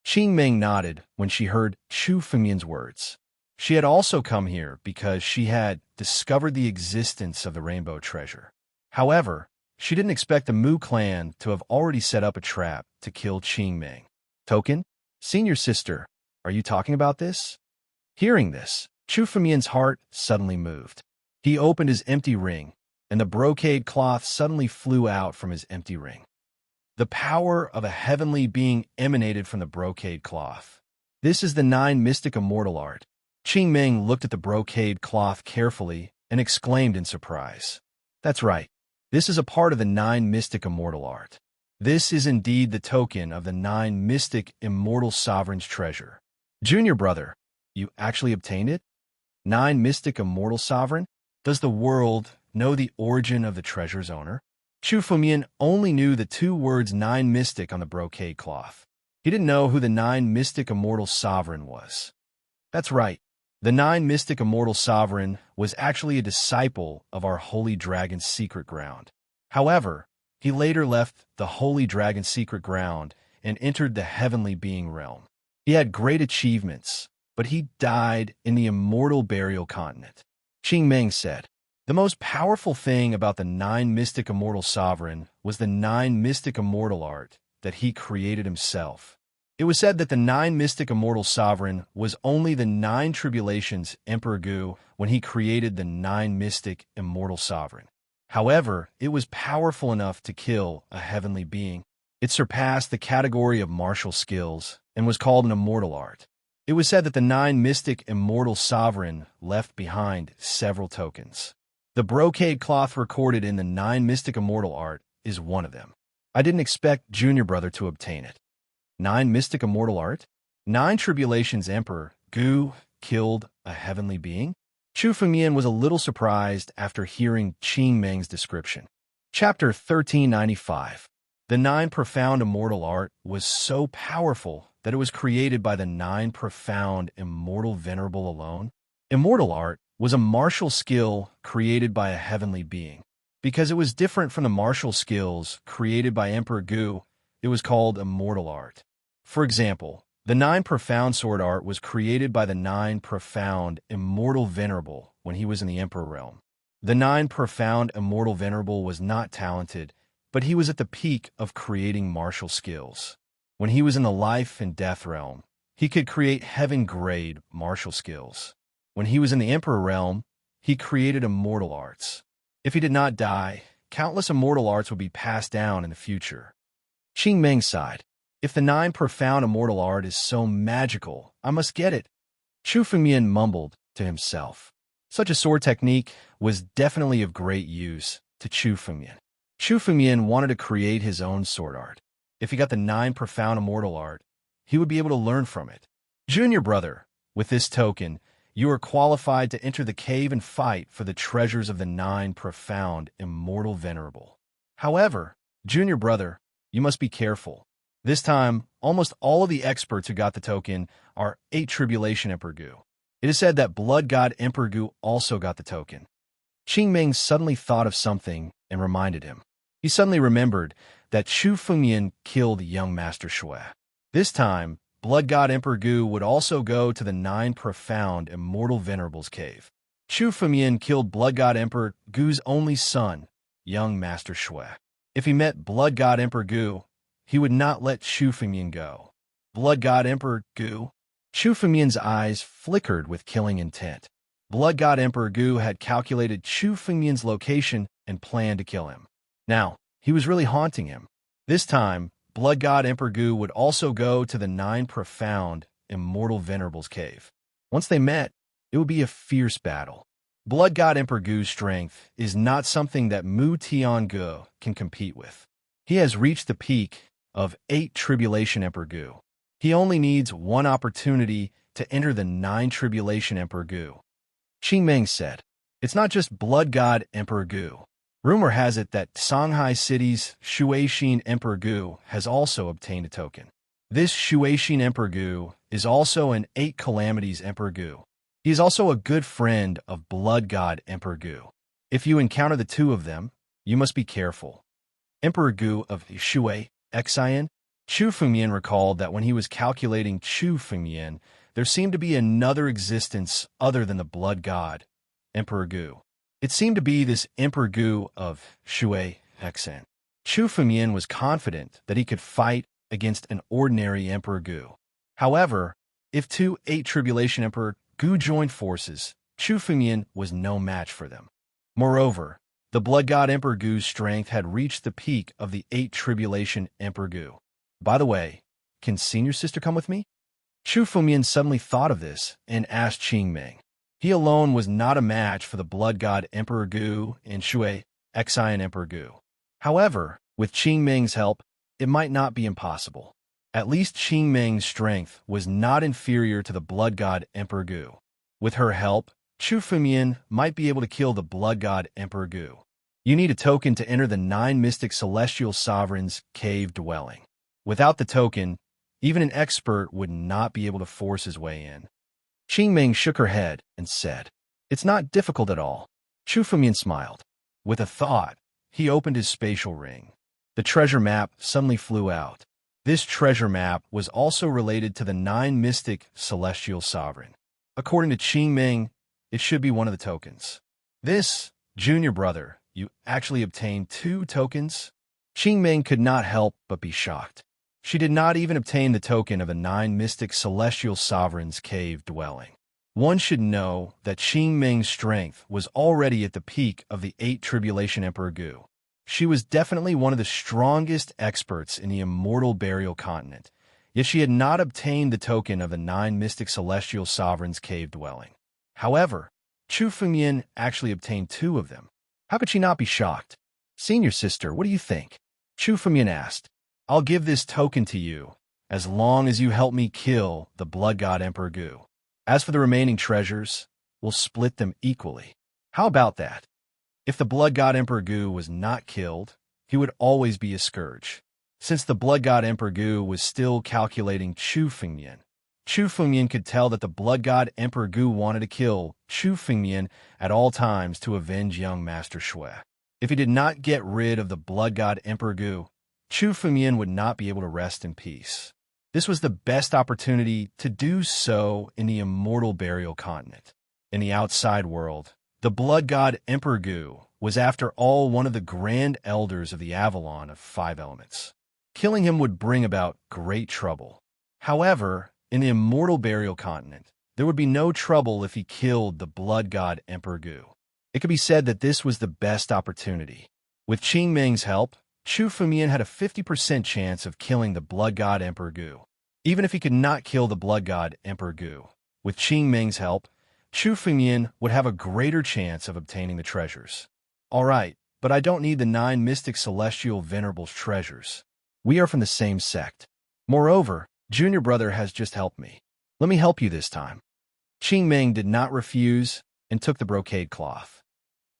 Qing Meng nodded when she heard Chu Fengmian's words. She had also come here because she had discovered the existence of the rainbow treasure. However, she didn't expect the Mu clan to have already set up a trap to kill Qing Meng. Token? Senior sister, are you talking about this? Hearing this, Chu Fengmian's heart suddenly moved. He opened his empty ring, and the brocade cloth suddenly flew out from his empty ring. The power of a heavenly being emanated from the brocade cloth. This is the 9 mystic immortal art. Qing Meng looked at the brocade cloth carefully and exclaimed in surprise. That's right. This is a part of the 9 mystic immortal art. This is indeed the token of the 9 mystic immortal sovereign's treasure. Junior brother, you actually obtained it? 9 mystic immortal sovereign? Does the world know the origin of the treasure's owner? Chu Fengmian only knew the 2 words 9 mystic on the brocade cloth. He didn't know who the 9 mystic immortal sovereign was. That's right. The 9 mystic immortal sovereign was actually a disciple of our Holy Dragon's secret ground. However, he later left the Holy Dragon's secret ground and entered the heavenly being realm. He had great achievements, but he died in the immortal burial continent. Qing Meng said, "The most powerful thing about the 9 mystic immortal sovereign was the 9 mystic immortal art that he created himself. It was said that the 9 mystic immortal sovereign was only the 9 tribulations Emperor Gu when he created the 9 mystic immortal sovereign. However, it was powerful enough to kill a heavenly being. It surpassed the category of martial skills and was called an immortal art. It was said that the 9 mystic immortal sovereign left behind several tokens. The brocade cloth recorded in the 9 mystic immortal art is one of them. I didn't expect Junior Brother to obtain it. 9 mystic immortal art? 9 tribulations Emperor Gu killed a heavenly being? Chu Fengmian was a little surprised after hearing Qing Meng's description. Chapter 1395. The 9 profound immortal art was so powerful that it was created by the 9 profound immortal venerable alone. Immortal art was a martial skill created by a heavenly being. Because it was different from the martial skills created by Emperor Gu, it was called immortal art. For example, the 9 profound sword art was created by the 9 profound immortal venerable when he was in the Emperor realm. The 9 profound immortal venerable was not talented, but he was at the peak of creating martial skills. When he was in the life and death realm, he could create heaven-grade martial skills. When he was in the Emperor realm, he created immortal arts. If he did not die, countless immortal arts would be passed down in the future. Qing Meng sighed. If the 9 profound immortal art is so magical, I must get it. Chu Fengmian mumbled to himself. Such a sword technique was definitely of great use to Chu Fengmian. Chu Fengmian wanted to create his own sword art. If he got the 9 profound immortal art, he would be able to learn from it. Junior Brother, with this token, you are qualified to enter the cave and fight for the treasures of the 9 profound immortal venerable. However, Junior Brother, you must be careful. This time, almost all of the experts who got the token are 8 Tribulation Emperor Gu. It is said that Blood God Emperor Gu also got the token. Qing Meng suddenly thought of something and reminded him. He suddenly remembered that Chu Fengmian killed young Master Shui. This time, Blood God Emperor Gu would also go to the 9 profound immortal venerables cave. Chu Fengmian killed Blood God Emperor Gu's only son, young Master Shui. If he met Blood God Emperor Gu, he would not let Chu Fengmian go. Blood God Emperor Gu? Chu Fengmian's eyes flickered with killing intent. Blood God Emperor Gu had calculated Chu Fengmian's location and planned to kill him. Now, he was really haunting him. This time, Blood God Emperor Gu would also go to the 9 profound immortal venerables cave. Once they met, it would be a fierce battle. Blood God Emperor Gu's strength is not something that Mu Tiange can compete with. He has reached the peak of 8 Tribulation Emperor Gu. He only needs one opportunity to enter the 9 Tribulation Emperor Gu. Qing Meng said, "It's not just Blood God Emperor Gu. Rumor has it that Shanghai City's Shueishin Emperor Gu has also obtained a token. This Shueishin Emperor Gu is also an 8 Calamities Emperor Gu. He is also a good friend of Blood God Emperor Gu. If you encounter the 2 of them, you must be careful." Emperor Gu of Shui, Xian, Chu Fengmian recalled that when he was calculating Chu Fengmian, there seemed to be another existence other than the Blood God, Emperor Gu. It seemed to be this Emperor Gu of Shui, Xian. Chu Fengmian was confident that he could fight against an ordinary Emperor Gu. However, if 2 8 Tribulation Emperor Gu joined forces, Chu Fengmian was no match for them. Moreover, the Blood God Emperor Gu's strength had reached the peak of the 8 Tribulation Emperor Gu. By the way, can Senior Sister come with me? Chu Fengmian suddenly thought of this and asked Qing Meng. He alone was not a match for the Blood God Emperor Gu and Shui, Xian Emperor Gu. However, with Qing Meng's help, it might not be impossible. At least Qing Meng's strength was not inferior to the Blood God Emperor Gu. With her help, Chu Fengmian might be able to kill the Blood God Emperor Gu. You need a token to enter the 9 Mystic Celestial Sovereigns' cave dwelling. Without the token, even an expert would not be able to force his way in. Qing Meng shook her head and said, "It's not difficult at all." Chu Fengmian smiled. With a thought, he opened his spatial ring. The treasure map suddenly flew out. This treasure map was also related to the 9 mystic celestial sovereign. According to Qing Ming, it should be one of the tokens. This, junior brother, you actually obtained 2 tokens? Qing Ming could not help but be shocked. She did not even obtain the token of the 9 mystic celestial sovereign's cave dwelling. One should know that Qing Ming's strength was already at the peak of the 8 Tribulation Emperor Gu. She was definitely one of the strongest experts in the immortal burial continent, yet she had not obtained the token of the 9 mystic celestial sovereign's cave dwelling. However, Chu Fengyan actually obtained 2 of them. How could she not be shocked? Senior sister, what do you think? Chu Fengyan asked. I'll give this token to you, as long as you help me kill the blood god Emperor Gu. As for the remaining treasures, we'll split them equally. How about that? If the blood god Emperor Gu was not killed, he would always be a scourge. Since the blood god Emperor Gu was still calculating Chu Fengyan could tell that the blood god Emperor Gu wanted to kill Chu Fengyan at all times to avenge young Master Shui. If he did not get rid of the blood god Emperor Gu, Chu Fengyan would not be able to rest in peace. This was the best opportunity to do so in the immortal burial continent. In the outside world, the blood god Emperor Gu was after all one of the grand elders of the Avalon of 5 elements. Killing him would bring about great trouble. However, in the immortal burial continent, there would be no trouble if he killed the blood god Emperor Gu. It could be said that this was the best opportunity. With Qing Ming's help, Chu Fengyan had a 50% chance of killing the blood god Emperor Gu. Even if he could not kill the blood god Emperor Gu, with Qing Ming's help, Chu Fengyan would have a greater chance of obtaining the treasures. All right, but I don't need the 9 mystic celestial venerables treasures. We are from the same sect. Moreover, junior brother has just helped me. Let me help you this time. Qing Ming did not refuse and took the brocade cloth.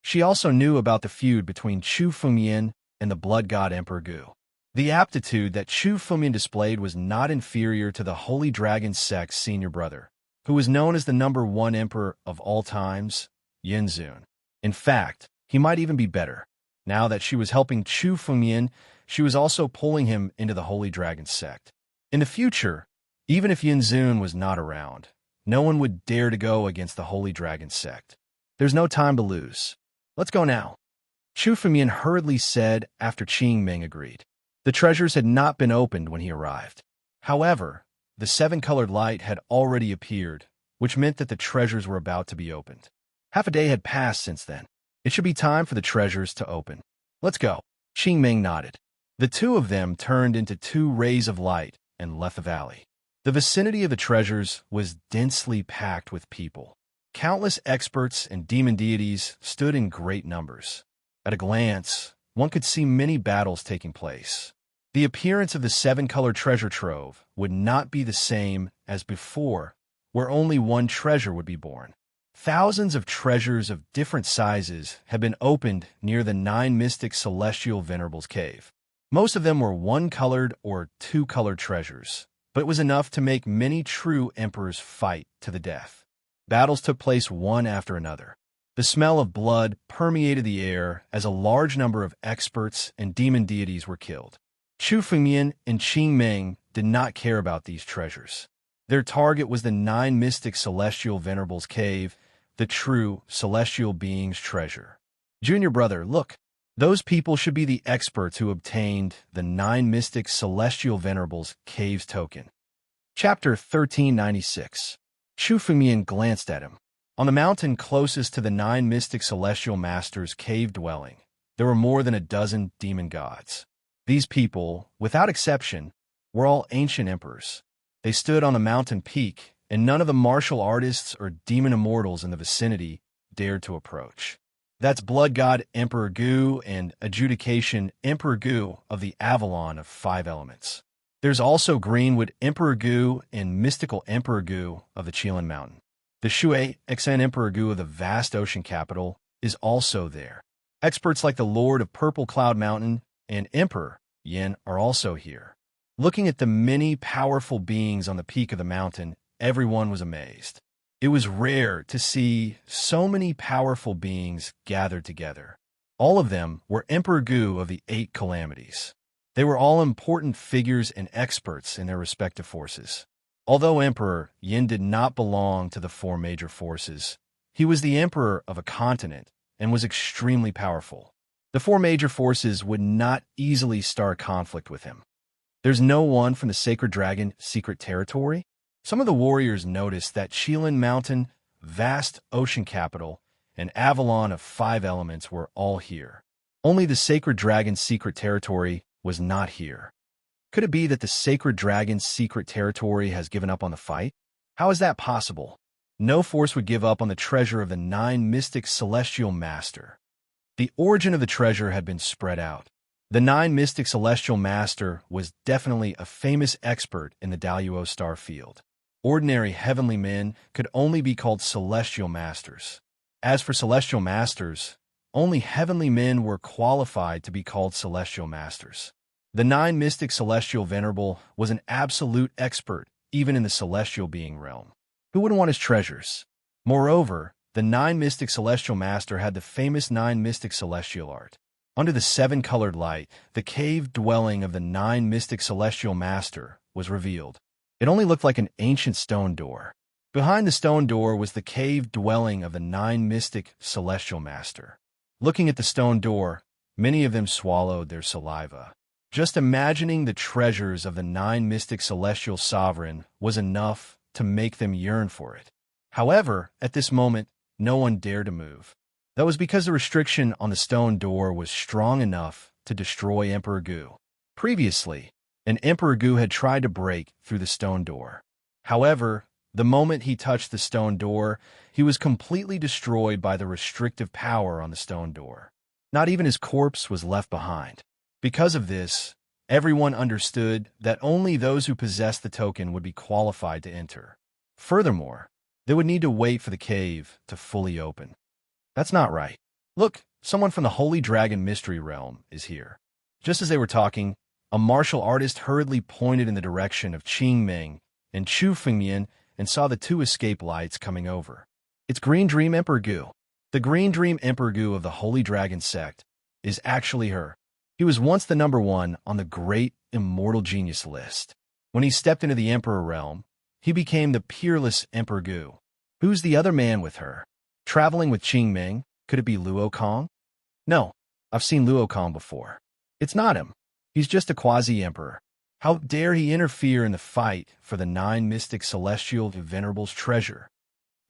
She also knew about the feud between Chu Fengyan and the blood god Emperor Gu. The aptitude that Chu Fengyan displayed was not inferior to the Holy Dragon sect's senior brother, who was known as the #1 emperor of all times, Yinzun. In fact, he might even be better. Now that she was helping Chu Fengyan, she was also pulling him into the Holy Dragon sect. In the future, even if Yinzun was not around, no one would dare to go against the Holy Dragon sect. There's no time to lose. Let's go now. Chu Fengyan hurriedly said after Qing Ming agreed. The treasures had not been opened when he arrived. However, the 7-colored light had already appeared, which meant that the treasures were about to be opened. Half a day had passed since then. It should be time for the treasures to open. Let's go. Qing Ming nodded. The 2 of them turned into 2 rays of light and left the valley. The vicinity of the treasures was densely packed with people. Countless experts and demon deities stood in great numbers. At a glance, one could see many battles taking place. The appearance of the 7-colored treasure trove would not be the same as before, where only one treasure would be born. Thousands of treasures of different sizes had been opened near the 9 mystic celestial venerables cave. Most of them were 1-colored or 2-colored treasures, but it was enough to make many true emperors fight to the death. Battles took place one after another. The smell of blood permeated the air as a large number of experts and demon deities were killed. Chu Fengyan and Qing Ming did not care about these treasures. Their target was the 9 mystic celestial venerables cave, the true celestial being's treasure. Junior brother, look. Those people should be the experts who obtained the 9 mystic celestial venerables cave's token. Chapter 1396. Chu Fengyan glanced at him. On the mountain closest to the 9 mystic celestial masters' cave dwelling, there were more than a dozen demon gods. These people, without exception, were all ancient emperors. They stood on the mountain peak, and none of the martial artists or demon immortals in the vicinity dared to approach. That's Blood God Emperor Gu and Adjudication Emperor Gu of the Avalon of 5 elements. There's also Greenwood Emperor Gu and Mystical Emperor Gu of the Qilin Mountain. The Shui Xen Emperor Gu of the vast ocean capital is also there. Experts like the Lord of Purple Cloud Mountain and Emperor Yin are also here. Looking at the many powerful beings on the peak of the mountain, everyone was amazed. It was rare to see so many powerful beings gathered together. All of them were Emperor Gu of the 8 calamities. They were all important figures and experts in their respective forces. Although Emperor Yin did not belong to the four major forces, he was the emperor of a continent and was extremely powerful. The four major forces would not easily start conflict with him. There's no one from the Sacred Dragon secret territory? Some of the warriors noticed that Qilin Mountain, vast ocean capital, and Avalon of 5 elements were all here. Only the Sacred Dragon's secret territory was not here. Could it be that the Sacred Dragon's secret territory has given up on the fight? How is that possible? No force would give up on the treasure of the 9 mystic celestial master. The origin of the treasure had been spread out. The 9 mystic celestial master was definitely a famous expert in the Daluo star field. Ordinary heavenly men could only be called celestial masters. As for celestial masters, only heavenly men were qualified to be called celestial masters. The 9 mystic celestial venerable was an absolute expert even in the celestial being realm. Who wouldn't want his treasures? Moreover, the 9 mystic celestial master had the famous 9 mystic celestial art. Under the 7-colored light, the cave dwelling of the 9 mystic celestial master was revealed. It only looked like an ancient stone door. Behind the stone door was the cave dwelling of the 9 mystic celestial master. Looking at the stone door, many of them swallowed their saliva. Just imagining the treasures of the 9 mystic celestial sovereign was enough to make them yearn for it. However, at this moment, no one dared to move. That was because the restriction on the stone door was strong enough to destroy Emperor Gu. Previously, an Emperor Gu had tried to break through the stone door. However, the moment he touched the stone door, he was completely destroyed by the restrictive power on the stone door. Not even his corpse was left behind. Because of this, everyone understood that only those who possessed the token would be qualified to enter. Furthermore, they would need to wait for the cave to fully open. That's not right. Look, someone from the Holy Dragon Mystery Realm is here. Just as they were talking, a martial artist hurriedly pointed in the direction of Qing Ming and Chu Fengmian and saw the 2 escape lights coming over. It's Green Dream Emperor Gu. The Green Dream Emperor Gu of the Holy Dragon sect is actually her. He was once the number 1 on the Great Immortal Genius list. When he stepped into the Emperor realm, he became the peerless Emperor Gu. Who's the other man with her? Traveling with Qing Ming, could it be Luo Kong? No, I've seen Luo Kong before. It's not him. He's just a quasi-emperor. How dare he interfere in the fight for the 9 mystic celestial venerables treasure?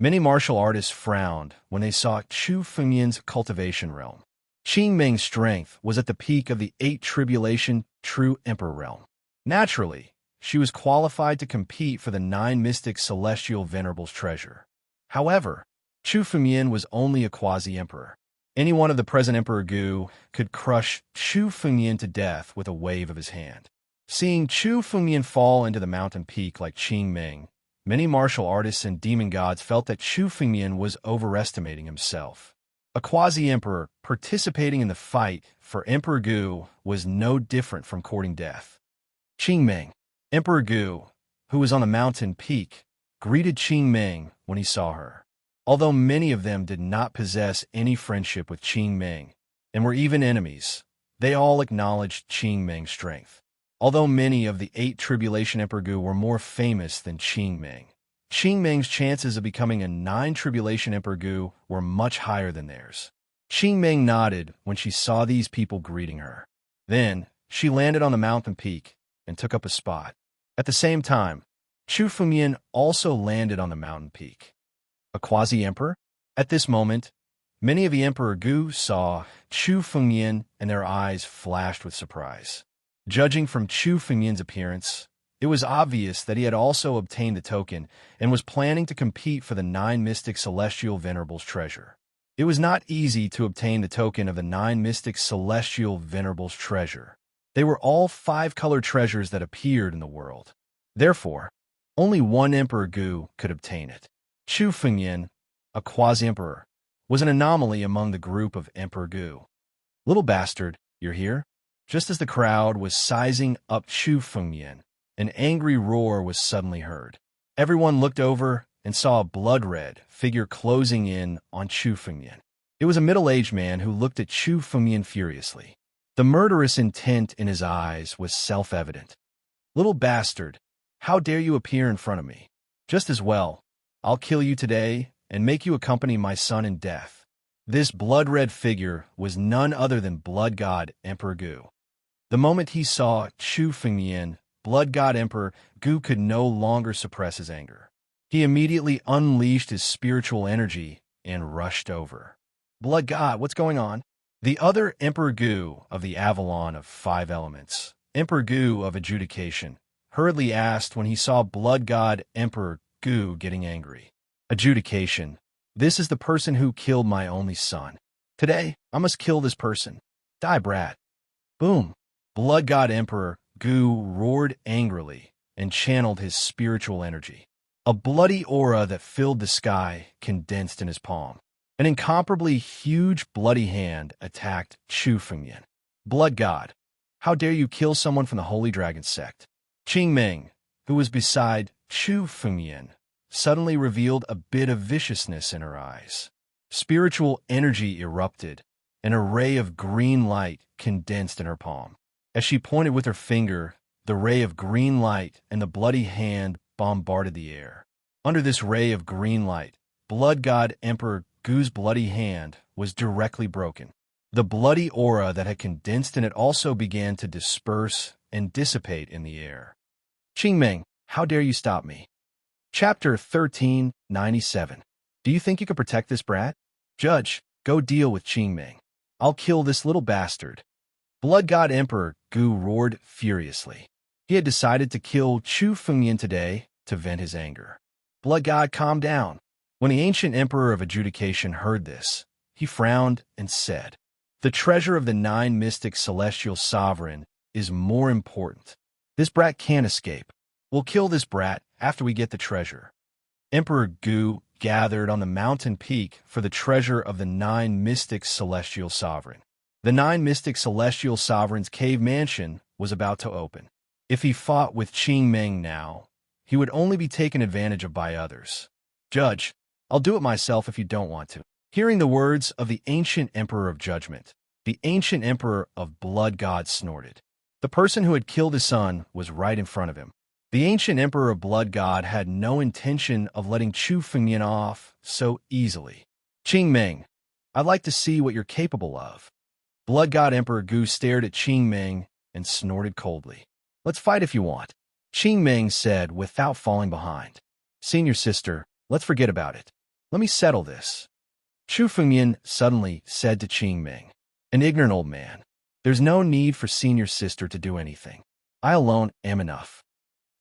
Many martial artists frowned when they saw Chu Fengmian's cultivation realm. Qing Ming's strength was at the peak of the 8 tribulation true emperor realm. Naturally, she was qualified to compete for the 9 mystic celestial venerables treasure. However, Chu Fengmian was only a quasi-emperor. Any one of the present Emperor Gu could crush Chu Fengmian to death with a wave of his hand. Seeing Chu Fengmian fall into the mountain peak like Qing Ming, many martial artists and demon gods felt that Chu Fengmian was overestimating himself. A quasi-emperor participating in the fight for Emperor Gu was no different from courting death. Qing Ming, Emperor Gu, who was on the mountain peak, greeted Qing Ming when he saw her. Although many of them did not possess any friendship with Qing Ming and were even enemies, they all acknowledged Qing Ming's strength. Although many of the 8 Tribulation Emperor Gu were more famous than Qing Ming, Qing Ming's chances of becoming a 9 Tribulation Emperor Gu were much higher than theirs. Qing Ming nodded when she saw these people greeting her. Then, she landed on the mountain peak and took up a spot. At the same time, Chu Fengmian also landed on the mountain peak. A quasi-emperor? At this moment, many of the Emperor Gu saw Chu Fengmian and their eyes flashed with surprise. Judging from Chu Fengmian's appearance, it was obvious that he had also obtained the token and was planning to compete for the 9 mystic celestial venerables treasure. It was not easy to obtain the token of the 9 mystic celestial venerables treasure. They were all 5-colored treasures that appeared in the world. Therefore, only one Emperor Gu could obtain it. Chu Fengmian, a quasi-emperor, was an anomaly among the group of Emperor Gu. Little bastard, you're here? Just as the crowd was sizing up Chu Fengmian, an angry roar was suddenly heard. Everyone looked over and saw a blood-red figure closing in on Chu Fengmian. It was a middle-aged man who looked at Chu Fengmian furiously. The murderous intent in his eyes was self-evident. "Little bastard, how dare you appear in front of me? Just as well, I'll kill you today and make you accompany my son in death." This blood-red figure was none other than Blood God Emperor Gu. The moment he saw Chu Fengmian, Blood God Emperor Gu could no longer suppress his anger. He immediately unleashed his spiritual energy and rushed over. "Blood God, what's going on?" The other Emperor Gu of the Avalon of 5 elements, Emperor Gu of Adjudication, hurriedly asked when he saw Blood God Emperor Gu getting angry. "Adjudication. This is the person who killed my only son. Today, I must kill this person. Die, brat." Boom. Blood God Emperor Gu roared angrily and channeled his spiritual energy. A bloody aura that filled the sky condensed in his palm. An incomparably huge bloody hand attacked Chu Fengmian. "Blood God, how dare you kill someone from the Holy Dragon sect?" Qing Meng, who was beside Chu Fengmian, suddenly revealed a bit of viciousness in her eyes. Spiritual energy erupted, and a ray of green light condensed in her palm. As she pointed with her finger, the ray of green light and the bloody hand bombarded the air. Under this ray of green light, Blood God Emperor Gu's bloody hand was directly broken. The bloody aura that had condensed in it also began to disperse and dissipate in the air. "Qing Meng, how dare you stop me?" Chapter 1397. "Do you think you can protect this brat?" "Judge, go deal with Qing Meng. I'll kill this little bastard." Blood God Emperor Gu roared furiously. He had decided to kill Chu Fengmian today to vent his anger. "Blood God, calm down." When the ancient Emperor of Adjudication heard this, he frowned and said, "The treasure of the 9 mystic celestial sovereign is more important. This brat can't escape. We'll kill this brat after we get the treasure." Emperor Gu gathered on the mountain peak for the treasure of the 9 mystic celestial sovereign. The 9 mystic celestial sovereign's cave mansion was about to open. If he fought with Qing Meng now, he would only be taken advantage of by others. "Judge, I'll do it myself if you don't want to." Hearing the words of the ancient Emperor of Judgment, the ancient Emperor of Blood God snorted. The person who had killed his son was right in front of him. The ancient Emperor of Blood God had no intention of letting Chu Fengmian off so easily. "Qing Meng, I'd like to see what you're capable of." Blood God Emperor Gu stared at Qing Meng and snorted coldly. "Let's fight if you want," Qing Meng said without falling behind. "Senior sister, let's forget about it. Let me settle this." Chu Fengmian suddenly said to Qing Meng, "An ignorant old man. There's no need for senior sister to do anything. I alone am enough."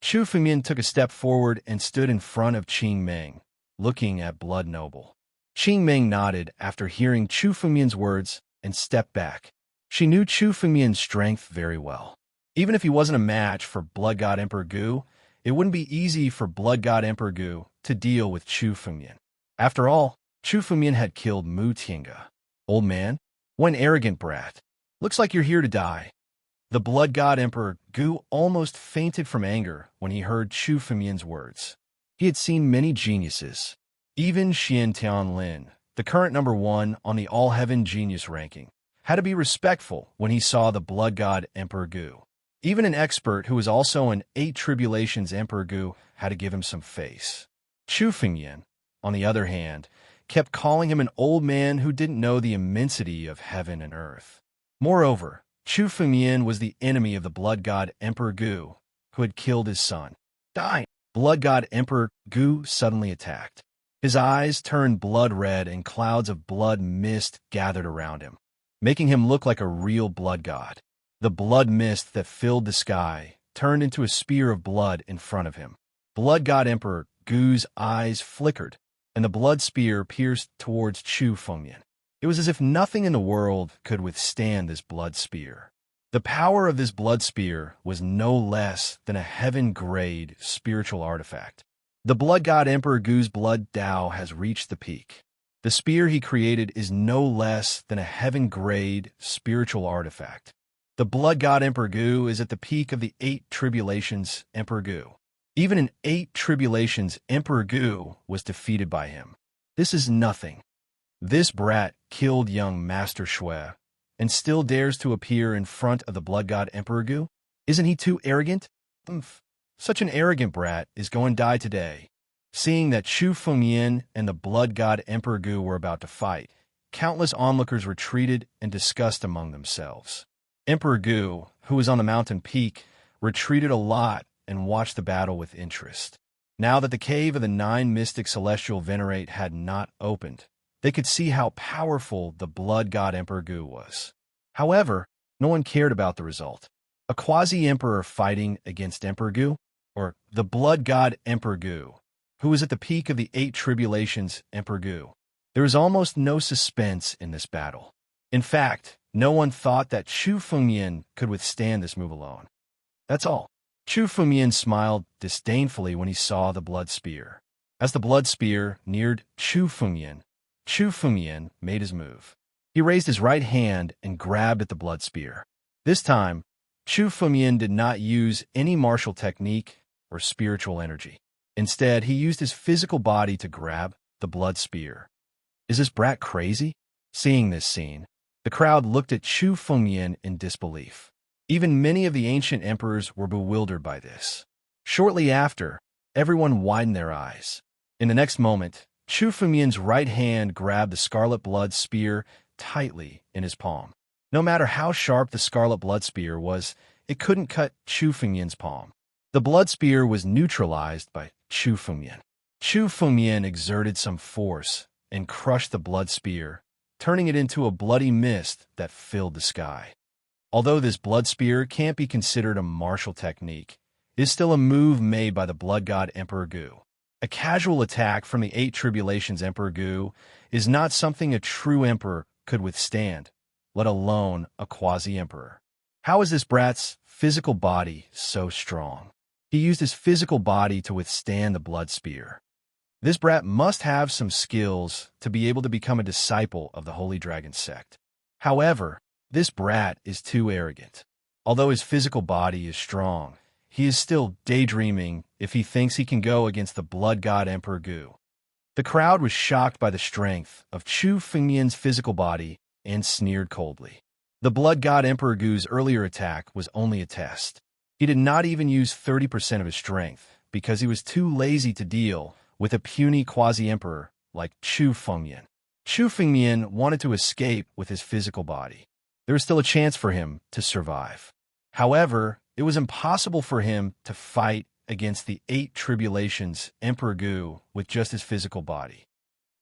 Chu Fengmian took a step forward and stood in front of Qing Meng, looking at Blood Noble. Qing Meng nodded after hearing Chu Fengmian's words and stepped back. She knew Chu Fengmian's strength very well. Even if he wasn't a match for Blood God Emperor Gu, it wouldn't be easy for Blood God Emperor Gu to deal with Chu Fengmian. After all, Chu Fengmian had killed Mu Tiange. "Old man, what an arrogant brat. Looks like you're here to die." The Blood God Emperor Gu almost fainted from anger when he heard Chu Fengmian's words. He had seen many geniuses. Even Xian Tianlin, the current #1 on the All-Heaven Genius ranking, had to be respectful when he saw the Blood God Emperor Gu. Even an expert who was also an 8 Tribulations Emperor Gu had to give him some face. Chu Fengmian, on the other hand, kept calling him an old man who didn't know the immensity of heaven and earth. Moreover, Chu Fengmian was the enemy of the Blood God Emperor Gu, who had killed his son. "Die!" Blood God Emperor Gu suddenly attacked. His eyes turned blood red and clouds of blood mist gathered around him, making him look like a real blood god. The blood mist that filled the sky turned into a spear of blood in front of him. Blood God Emperor Gu's eyes flickered, and the blood spear pierced towards Chu Fengmian. It was as if nothing in the world could withstand this blood spear. The power of this blood spear was no less than a heaven-grade spiritual artifact. The Blood God Emperor Gu's blood Tao has reached the peak. The spear he created is no less than a heaven-grade spiritual artifact. The Blood God Emperor Gu is at the peak of the 8 Tribulations Emperor Gu. Even an 8 Tribulations Emperor Gu was defeated by him. This is nothing. This brat killed young Master Shui and still dares to appear in front of the blood god Emperor Gu? Isn't he too arrogant? Umph. Such an arrogant brat is going to die today. Seeing that Chu Fengyan and the blood god Emperor Gu were about to fight, countless onlookers retreated and discussed among themselves. Emperor Gu, who was on the mountain peak, retreated a lot and watched the battle with interest. Now that the cave of the 9 mystic celestial venerate had not opened, they could see how powerful the blood god Emperor Gu was. However, no one cared about the result. A quasi-emperor fighting against Emperor Gu, or the blood god Emperor Gu, who was at the peak of the 8 tribulations Emperor Gu. There was almost no suspense in this battle. In fact, no one thought that Chu Fengyan could withstand this move alone. That's all. Chu Fengyan smiled disdainfully when he saw the blood spear. As the blood spear neared Chu Fengyan made his move. He raised his right hand and grabbed at the blood spear. This time, Chu Fengyan did not use any martial technique or spiritual energy. Instead, he used his physical body to grab the blood spear. Is this brat crazy? Seeing this scene, the crowd looked at Chu Fengyan in disbelief. Even many of the ancient emperors were bewildered by this. Shortly after, everyone widened their eyes. In the next moment, Chu Fengyan's right hand grabbed the scarlet blood spear tightly in his palm. No matter how sharp the scarlet blood spear was, it couldn't cut Chu Fengyan's palm. The blood spear was neutralized by Chu Fengyan. Chu Fengyan exerted some force and crushed the blood spear, turning it into a bloody mist that filled the sky. Although this blood spear can't be considered a martial technique, it is still a move made by the blood god Emperor Gu. A casual attack from the 8 tribulations Emperor Gu is not something a true emperor could withstand, let alone a quasi-emperor. How is this brat's physical body so strong? He used his physical body to withstand the blood spear. This brat must have some skills to be able to become a disciple of the Holy Dragon sect. However, this brat is too arrogant. Although his physical body is strong, he is still daydreaming if he thinks he can go against the blood god Emperor Gu. The crowd was shocked by the strength of Chu Fengyan's physical body and sneered coldly. The blood god Emperor Gu's earlier attack was only a test. He did not even use 30% of his strength because he was too lazy to deal with a puny quasi-emperor like Chu Fengyan. Chu Fengyan wanted to escape with his physical body. There was still a chance for him to survive. However, it was impossible for him to fight against the 8 tribulations Emperor Gu with just his physical body.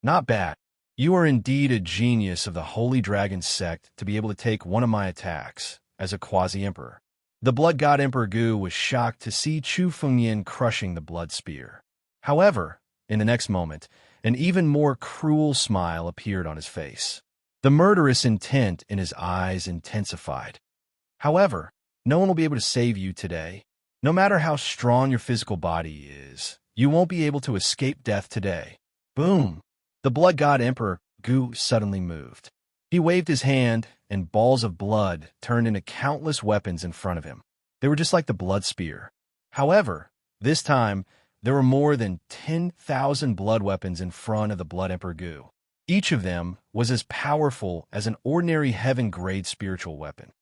Not bad. You are indeed a genius of the Holy Dragon sect to be able to take one of my attacks as a quasi-emperor. The blood god Emperor Gu was shocked to see Chu Fengyan crushing the blood spear. However, in the next moment, an even more cruel smile appeared on his face. The murderous intent in his eyes intensified. However, no one will be able to save you today. No matter how strong your physical body is, you won't be able to escape death today. Boom! The blood god Emperor Gu suddenly moved. He waved his hand, and balls of blood turned into countless weapons in front of him. They were just like the blood spear. However, this time, there were more than 10,000 blood weapons in front of the blood Emperor Gu. Each of them was as powerful as an ordinary heaven-grade spiritual weapon.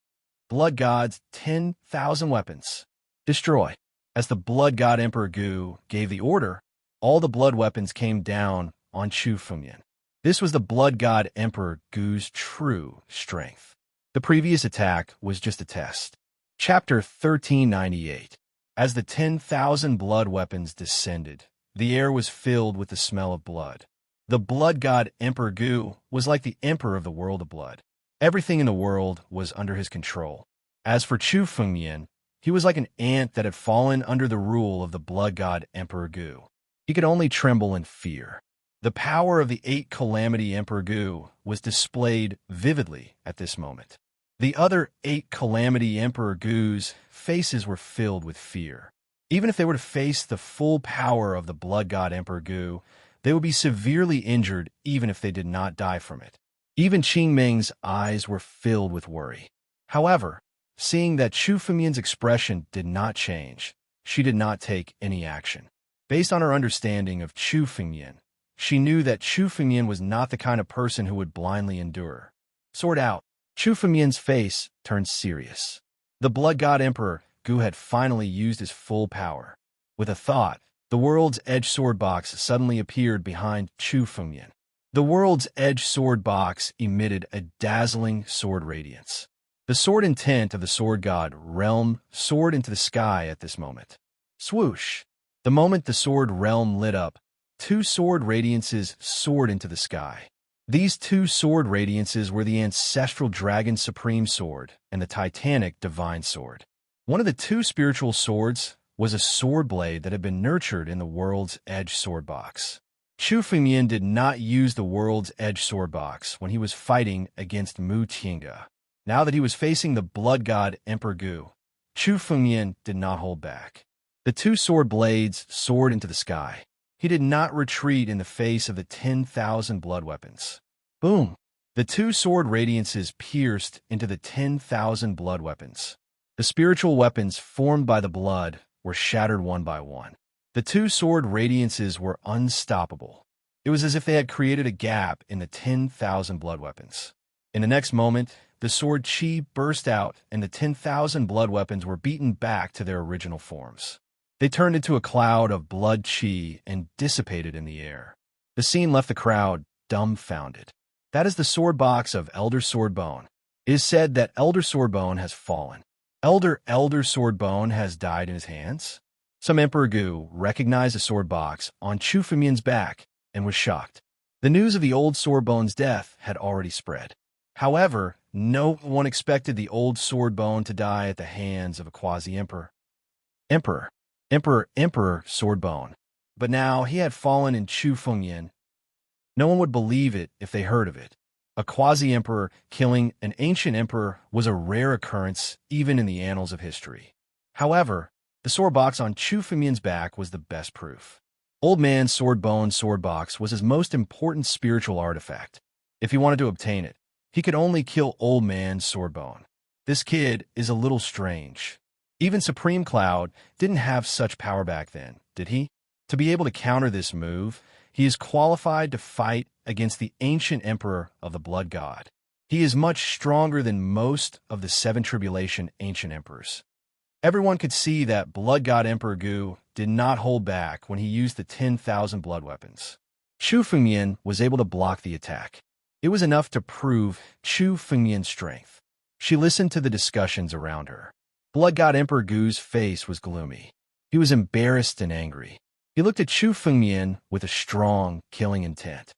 Blood God's 10,000 weapons. Destroy. As the blood god Emperor Gu gave the order, all the blood weapons came down on Chu Fengyan. This was the blood god Emperor Gu's true strength. The previous attack was just a test. Chapter 1398. As the 10,000 blood weapons descended, the air was filled with the smell of blood. The blood god Emperor Gu was like the emperor of the world of blood. Everything in the world was under his control. As for Chu Fengyan, he was like an ant that had fallen under the rule of the blood god Emperor Gu. He could only tremble in fear. The power of the 8 calamity Emperor Gu was displayed vividly at this moment. The other 8 calamity Emperor Gu's faces were filled with fear. Even if they were to face the full power of the blood god Emperor Gu, they would be severely injured even if they did not die from it. Even Qing Meng's eyes were filled with worry. However, seeing that Chu Fengyan's expression did not change, she did not take any action. Based on her understanding of Chu Fengyan, she knew that Chu Fengyan was not the kind of person who would blindly endure. Sword out. Chu Fengmian's face turned serious. The Blood God Emperor Gu had finally used his full power. With a thought, the world's edge sword box suddenly appeared behind Chu Fengmian. The world's edge sword box emitted a dazzling sword radiance. The sword intent of the sword god realm soared into the sky at this moment. Swoosh! The moment the sword realm lit up, two sword radiances soared into the sky. These two sword radiances were the ancestral dragon supreme sword and the titanic divine sword. One of the two spiritual swords was a sword blade that had been nurtured in the world's edge sword box. Chu Fengmian did not use the world's edge sword box when he was fighting against Mu Tiange. Now that he was facing the blood god Emperor Gu, Chu Fengmian did not hold back. The two sword blades soared into the sky. He did not retreat in the face of the 10,000 blood weapons. Boom! The two sword radiances pierced into the 10,000 blood weapons. The spiritual weapons formed by the blood were shattered one by one. The two sword radiances were unstoppable. It was as if they had created a gap in the 10,000 blood weapons. In the next moment, the sword chi burst out and the 10,000 blood weapons were beaten back to their original forms. They turned into a cloud of blood chi and dissipated in the air. The scene left the crowd dumbfounded. That is the sword box of Elder Swordbone. It is said that Elder Swordbone has fallen. Elder Swordbone has died in his hands. Some Emperor Gu recognized the sword box on Chu Fengmian's back and was shocked. The news of the old Swordbone's death had already spread. However, no one expected the old Swordbone to die at the hands of a quasi-emperor. Emperor Swordbone. But now he had fallen in Chu Fengmian. No one would believe it if they heard of it. A quasi-emperor killing an ancient emperor was a rare occurrence even in the annals of history. However, the sword box on Chu Fengmian's back was the best proof. Old Man Swordbone's sword box was his most important spiritual artifact. If he wanted to obtain it, he could only kill Old Man Swordbone. This kid is a little strange. Even Supreme Cloud didn't have such power back then, did he? To be able to counter this move, he is qualified to fight against the ancient emperor of the blood god. He is much stronger than most of the seven tribulation ancient emperors. Everyone could see that blood god Emperor Gu did not hold back when he used the 10,000 blood weapons. Chu Fengmian was able to block the attack. It was enough to prove Chu Fengmian's strength. She listened to the discussions around her. Blood god Emperor Gu's face was gloomy. He was embarrassed and angry. He looked at Chu Fengmian with a strong, killing intent.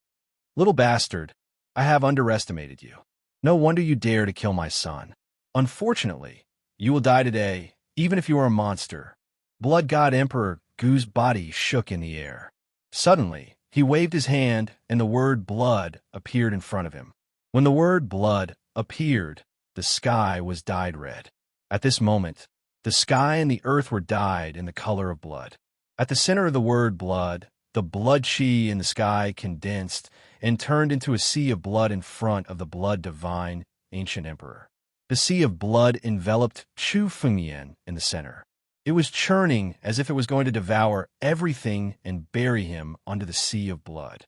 Little bastard, I have underestimated you. No wonder you dare to kill my son. Unfortunately, you will die today, even if you are a monster. Blood god Emperor Gu's body shook in the air. Suddenly, he waved his hand and the word blood appeared in front of him. When the word blood appeared, the sky was dyed red. At this moment, the sky and the earth were dyed in the color of blood. At the center of the word blood, the blood chi in the sky condensed and turned into a sea of blood in front of the blood divine ancient emperor. The sea of blood enveloped Chu Fengmian in the center. It was churning as if it was going to devour everything and bury him under the sea of blood.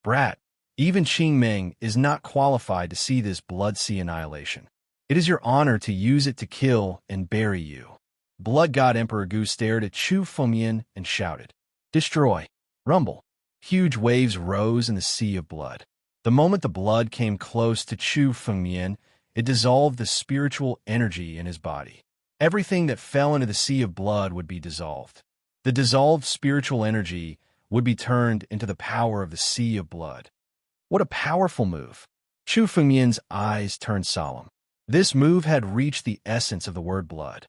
Brat, even Qing Meng is not qualified to see this blood sea annihilation. It is your honor to use it to kill and bury you. Blood god Emperor Gu stared at Chu Fengmian and shouted, "Destroy!" Rumble. Huge waves rose in the sea of blood. The moment the blood came close to Chu Fengmian, it dissolved the spiritual energy in his body. Everything that fell into the sea of blood would be dissolved. The dissolved spiritual energy would be turned into the power of the sea of blood. What a powerful move! Chu Fengmian's eyes turned solemn. This move had reached the essence of the word blood.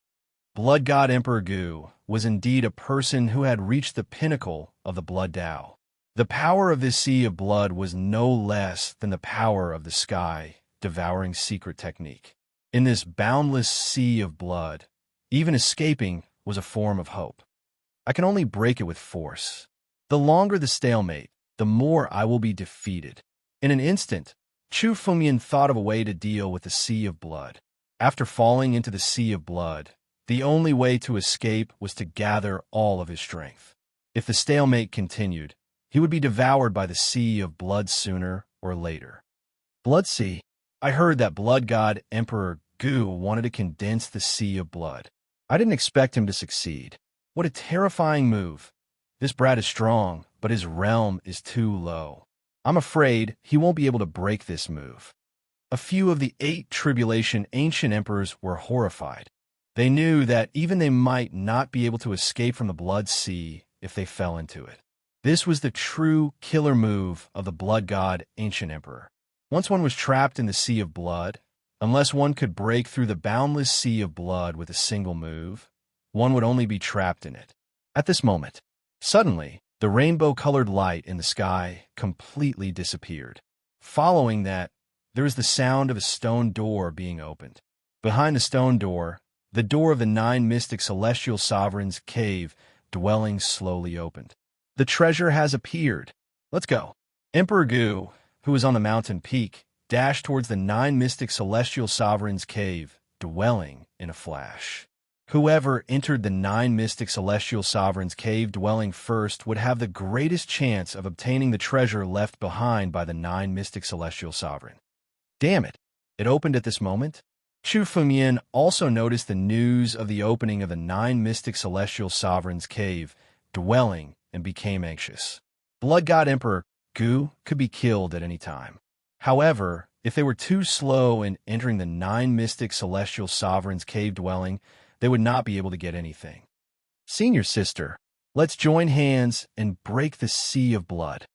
Blood god Emperor Gu was indeed a person who had reached the pinnacle of the blood Tao. The power of this sea of blood was no less than the power of the sky devouring secret technique. In this boundless sea of blood, even escaping was a form of hope. I can only break it with force. The longer the stalemate, the more I will be defeated. In an instant, Chu Fengmian thought of a way to deal with the sea of blood. After falling into the sea of blood, the only way to escape was to gather all of his strength. If the stalemate continued, he would be devoured by the sea of blood sooner or later. Blood sea? I heard that blood god Emperor Gu wanted to condense the sea of blood. I didn't expect him to succeed. What a terrifying move. This brat is strong, but his realm is too low. I'm afraid he won't be able to break this move. A few of the 8 tribulation ancient emperors were horrified. They knew that even they might not be able to escape from the blood sea if they fell into it. This was the true killer move of the blood god ancient emperor. Once one was trapped in the sea of blood, unless one could break through the boundless sea of blood with a single move, one would only be trapped in it. At this moment, suddenly, the rainbow-colored light in the sky completely disappeared. Following that, there was the sound of a stone door being opened. Behind the stone door, the door of the 9 mystic celestial sovereigns' cave dwelling slowly opened. The treasure has appeared. Let's go. Emperor Gu, who was on the mountain peak, dashed towards the 9 mystic celestial sovereigns' cave dwelling in a flash. Whoever entered the 9 mystic celestial sovereigns' cave dwelling first would have the greatest chance of obtaining the treasure left behind by the 9 mystic celestial sovereign. Damn it! It opened at this moment? Chu Fengyan also noticed the news of the opening of the 9 mystic celestial sovereigns' cave dwelling and became anxious. Blood god Emperor Gu could be killed at any time. However, if they were too slow in entering the 9 mystic celestial sovereigns' cave dwelling, they would not be able to get anything. Senior sister, let's join hands and break the sea of blood.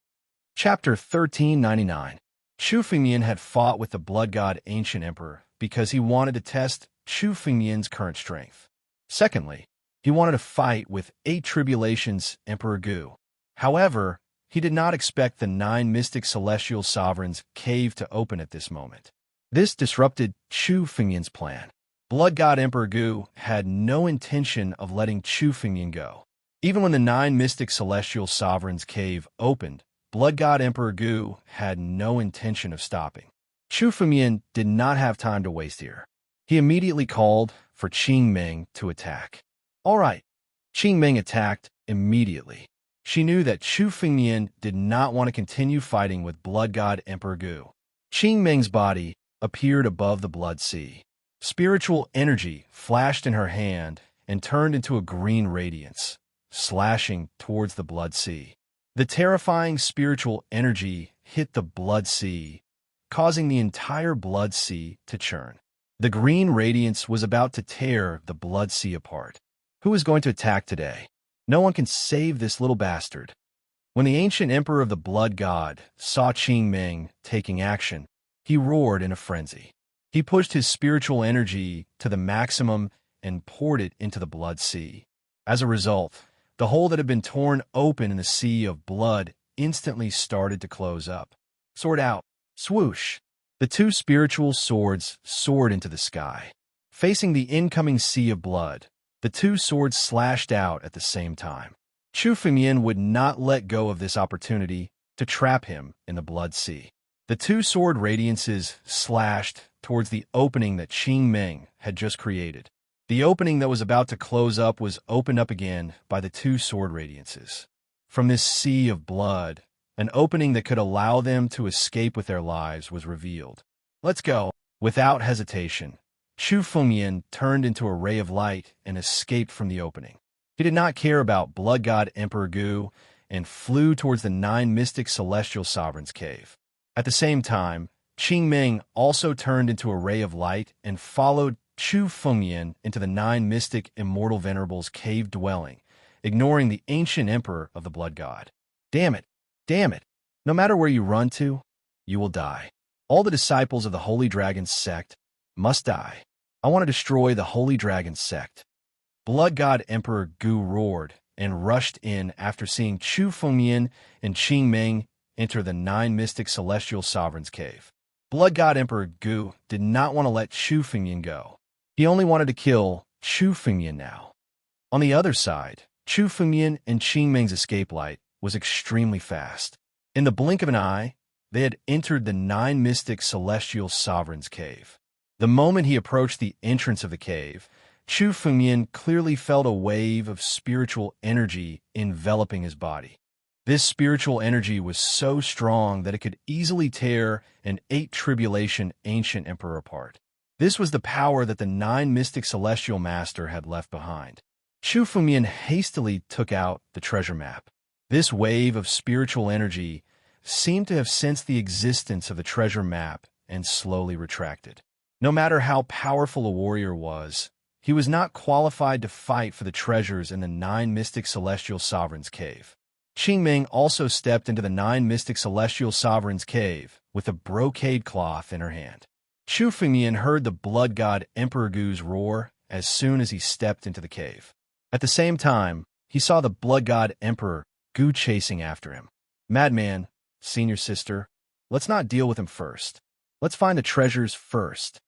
Chapter 1399. Chu Fengyan had fought with the blood god ancient emperor because he wanted to test Chu Fengyan's current strength. Secondly, he wanted to fight with 8 tribulations Emperor Gu. However, he did not expect the 9 mystic celestial sovereigns' cave to open at this moment. This disrupted Chu Fengyan's plan. Blood god Emperor Gu had no intention of letting Chu Fengyan go. Even when the 9 mystic celestial sovereigns' cave opened, blood god Emperor Gu had no intention of stopping. Chu Fengyan did not have time to waste here. He immediately called for Qing Meng to attack. All right. Qing Meng attacked immediately. She knew that Chu Fengyan did not want to continue fighting with blood god Emperor Gu. Qing Meng's body appeared above the blood sea. Spiritual energy flashed in her hand and turned into a green radiance, slashing towards the blood sea. The terrifying spiritual energy hit the blood sea, causing the entire blood sea to churn. The green radiance was about to tear the blood sea apart. Who is going to attack today? No one can save this little bastard. When the ancient emperor of the blood god saw Qing Meng taking action, he roared in a frenzy. He pushed his spiritual energy to the maximum and poured it into the blood sea. As a result, the hole that had been torn open in the sea of blood instantly started to close up. Sword out. Swoosh. The 2 spiritual swords soared into the sky. Facing the incoming sea of blood, the 2 swords slashed out at the same time. Chu Fengyan would not let go of this opportunity to trap him in the blood sea. The 2 sword radiances slashed towards the opening that Qing Meng had just created. The opening that was about to close up was opened up again by the 2 sword radiances. From this sea of blood, an opening that could allow them to escape with their lives was revealed. Let's go. Without hesitation, Chu Fengyan turned into a ray of light and escaped from the opening. He did not care about blood god Emperor Gu and flew towards the 9 mystic celestial sovereigns' cave. At the same time, Qing Meng also turned into a ray of light and followed Chu Fengyan into the 9 mystic immortal venerables' cave dwelling, ignoring the ancient emperor of the blood god. Damn it! Damn it! No matter where you run to, you will die. All the disciples of the Holy Dragon sect must die. I want to destroy the Holy Dragon sect. Blood god Emperor Gu roared and rushed in after seeing Chu Fengyan and Qing Meng enter the 9 mystic celestial sovereigns' cave. Blood god Emperor Gu did not want to let Chu Fengyan go. He only wanted to kill Chu Fengyan now. On the other side, Chu Fengyan and Qing Meng's escape light was extremely fast. In the blink of an eye, they had entered the 9 mystic celestial sovereigns' cave. The moment he approached the entrance of the cave, Chu Fengyan clearly felt a wave of spiritual energy enveloping his body. This spiritual energy was so strong that it could easily tear an 8 tribulation ancient emperor apart. This was the power that the 9 mystic celestial master had left behind. Chu Fengmian hastily took out the treasure map. This wave of spiritual energy seemed to have sensed the existence of the treasure map and slowly retracted. No matter how powerful a warrior was, he was not qualified to fight for the treasures in the 9 mystic celestial sovereigns' cave. Qingming also stepped into the 9 mystic celestial sovereigns' cave with a brocade cloth in her hand. Chu Fengmian heard the blood god Emperor Gu's roar as soon as he stepped into the cave. At the same time, he saw the blood god Emperor Gu chasing after him. Madman, senior sister, let's not deal with him first. Let's find the treasures first,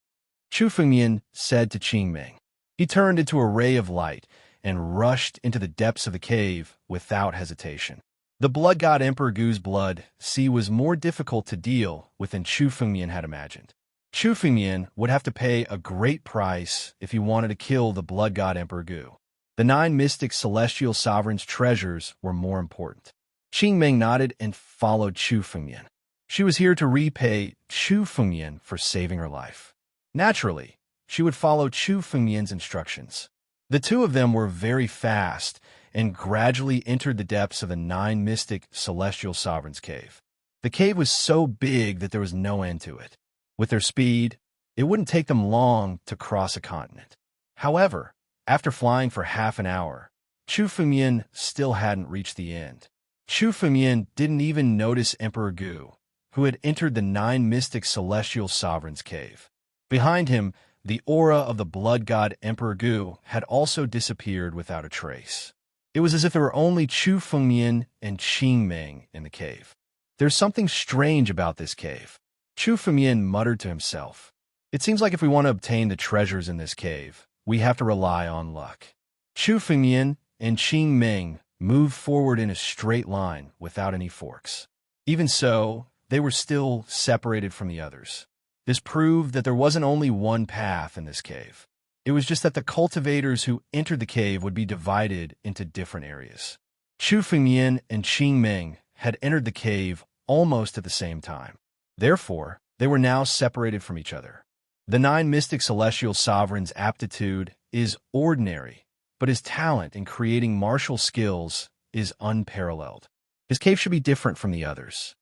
Chu Fengmian said to Qingming. He turned into a ray of light and rushed into the depths of the cave without hesitation. The blood god Emperor Gu's blood sea was more difficult to deal with than Chu Fengmian had imagined. Chu Fengmian would have to pay a great price if he wanted to kill the blood god Emperor Gu. The 9 mystic celestial sovereigns' treasures were more important. Qingming nodded and followed Chu Fengmian. She was here to repay Chu Fengmian for saving her life. Naturally, she would follow Chu Fengmian's instructions. The two of them were very fast and gradually entered the depths of the 9 mystic celestial sovereigns' cave. The cave was so big that there was no end to it. With their speed, it wouldn't take them long to cross a continent. However, after flying for half an hour, Chu Fengmian still hadn't reached the end. Chu Fengmian didn't even notice Emperor Gu, who had entered the 9 mystic celestial sovereigns' cave. Behind him, the aura of the blood god Emperor Gu had also disappeared without a trace. It was as if there were only Chu Fengmian and Qingming in the cave. There's something strange about this cave, Chu Fengmian muttered to himself. It seems like if we want to obtain the treasures in this cave, we have to rely on luck. Chu Fengmian and Qingming moved forward in a straight line without any forks. Even so, they were still separated from the others. This proved that there wasn't only one path in this cave. It was just that the cultivators who entered the cave would be divided into different areas. Chu Fengmian and Qingming had entered the cave almost at the same time. Therefore, they were now separated from each other. The 9 mystic celestial sovereign's aptitude is ordinary, but his talent in creating martial skills is unparalleled. His cave should be different from the others.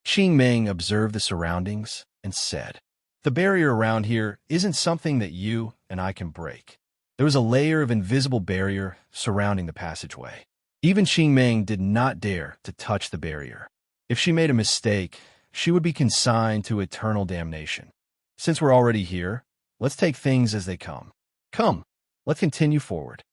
Qingming observed the surroundings and said, "The barrier around here isn't something that you and I can break." There was a layer of invisible barrier surrounding the passageway. Even Qingming did not dare to touch the barrier. If she made a mistake, she would be consigned to eternal damnation. Since we're already here, let's take things as they come. Come, let's continue forward.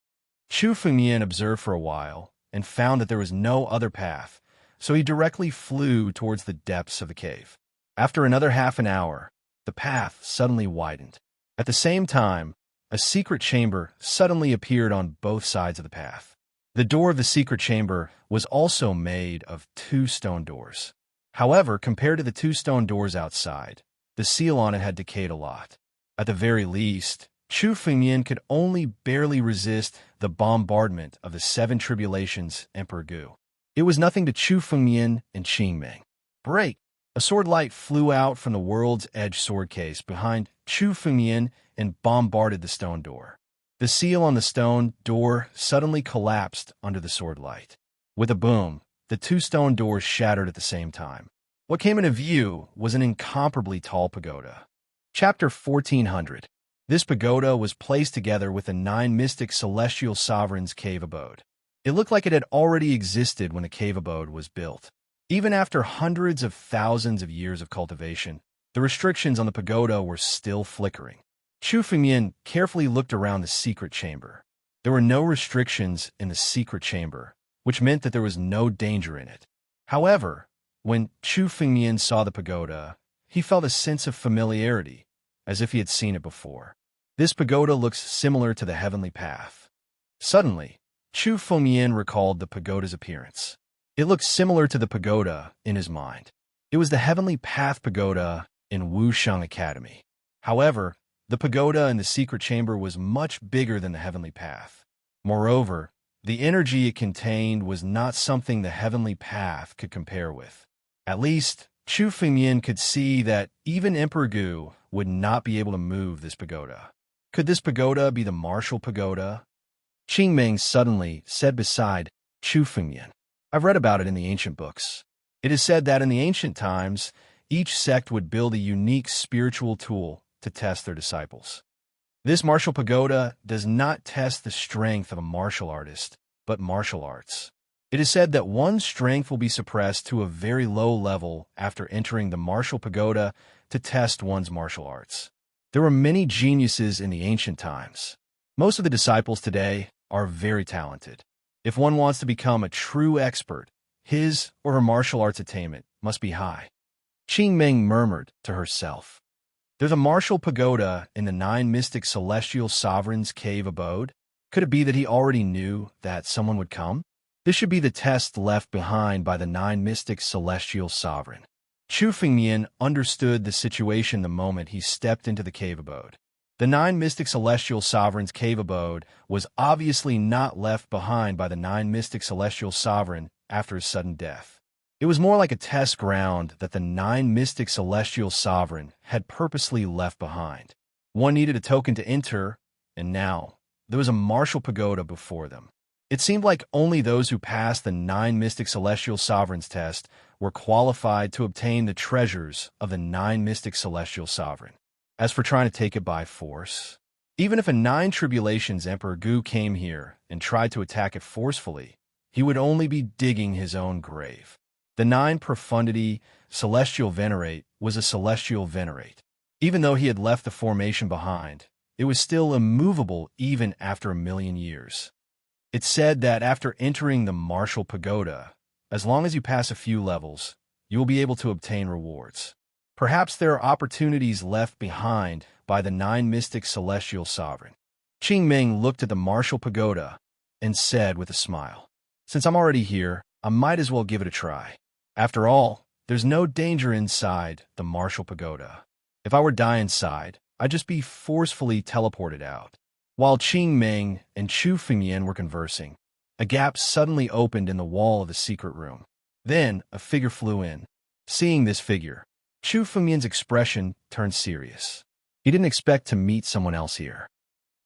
Chu Fengmian observed for a while and found that there was no other path, so he directly flew towards the depths of the cave. After another half an hour, the path suddenly widened. At the same time, a secret chamber suddenly appeared on both sides of the path. The door of the secret chamber was also made of 2 stone doors. However, compared to the 2 stone doors outside, the seal on it had decayed a lot. At the very least, Chu Fengmian could only barely resist the bombardment of the 7 tribulations Emperor Gu. It was nothing to Chu Fengmian and Qingming. Break! A sword light flew out from the world's edge sword case behind Chu Fengmian and bombarded the stone door. The seal on the stone door suddenly collapsed under the sword light. With a boom, the 2 stone doors shattered at the same time. What came into view was an incomparably tall pagoda. Chapter 1400. This pagoda was placed together with the 9 mystic celestial sovereigns' cave abode. It looked like it had already existed when the cave abode was built. Even after hundreds of thousands of years of cultivation, the restrictions on the pagoda were still flickering. Chu Fengmian carefully looked around the secret chamber. There were no restrictions in the secret chamber, which meant that there was no danger in it. However, when Chu Fengmian saw the pagoda, he felt a sense of familiarity, as if he had seen it before. This pagoda looks similar to the heavenly path. Suddenly, Chu Fengmian recalled the pagoda's appearance. It looked similar to the pagoda in his mind. It was the Heavenly Path Pagoda in Wusheng Academy. However, the pagoda in the secret chamber was much bigger than the Heavenly Path. Moreover, The energy it contained was not something the heavenly path could compare with. At least, Chu Fengmian could see that even Emperor Gu would not be able to move this pagoda. Could this pagoda be the martial pagoda? Qingming suddenly said beside Chu Fengmian. I've read about it in the ancient books. It is said that in the ancient times, each sect would build a unique spiritual tool to test their disciples. This martial pagoda does not test the strength of a martial artist, but martial arts. It is said that one's strength will be suppressed to a very low level after entering the martial pagoda to test one's martial arts. There were many geniuses in the ancient times. Most of the disciples today are very talented. If one wants to become a true expert, his or her martial arts attainment must be high. Qingming murmured to herself. There's a martial pagoda in the 9 mystic celestial sovereigns' cave abode. Could it be that he already knew that someone would come? This should be the test left behind by the 9 mystic celestial sovereign. Chu Fengmian understood the situation the moment he stepped into the cave abode. The 9 mystic celestial sovereigns' cave abode was obviously not left behind by the 9 mystic celestial sovereign after his sudden death. It was more like a test ground that the 9 mystic celestial sovereign had purposely left behind. One needed a token to enter, and now there was a martial pagoda before them. It seemed like only those who passed the 9 mystic celestial sovereigns test were qualified to obtain the treasures of the 9 mystic celestial sovereign. As for trying to take it by force, even if a 9 tribulations Emperor Gu came here and tried to attack it forcefully, he would only be digging his own grave. The 9 profundity celestial venerate was a celestial venerate. Even though he had left the formation behind, it was still immovable even after 1,000,000 years. It's said that after entering the martial pagoda, as long as you pass a few levels, you will be able to obtain rewards. Perhaps there are opportunities left behind by the 9 mystic celestial sovereign. Qingming looked at the martial pagoda and said with a smile, "Since I'm already here, I might as well give it a try. After all, there's no danger inside the martial pagoda. If I were to die inside, I'd just be forcefully teleported out." While Qingming and Chu Fengmian were conversing, a gap suddenly opened in the wall of the secret room. Then a figure flew in. Seeing this figure, Chu Fengmian's expression turned serious. He didn't expect to meet someone else here.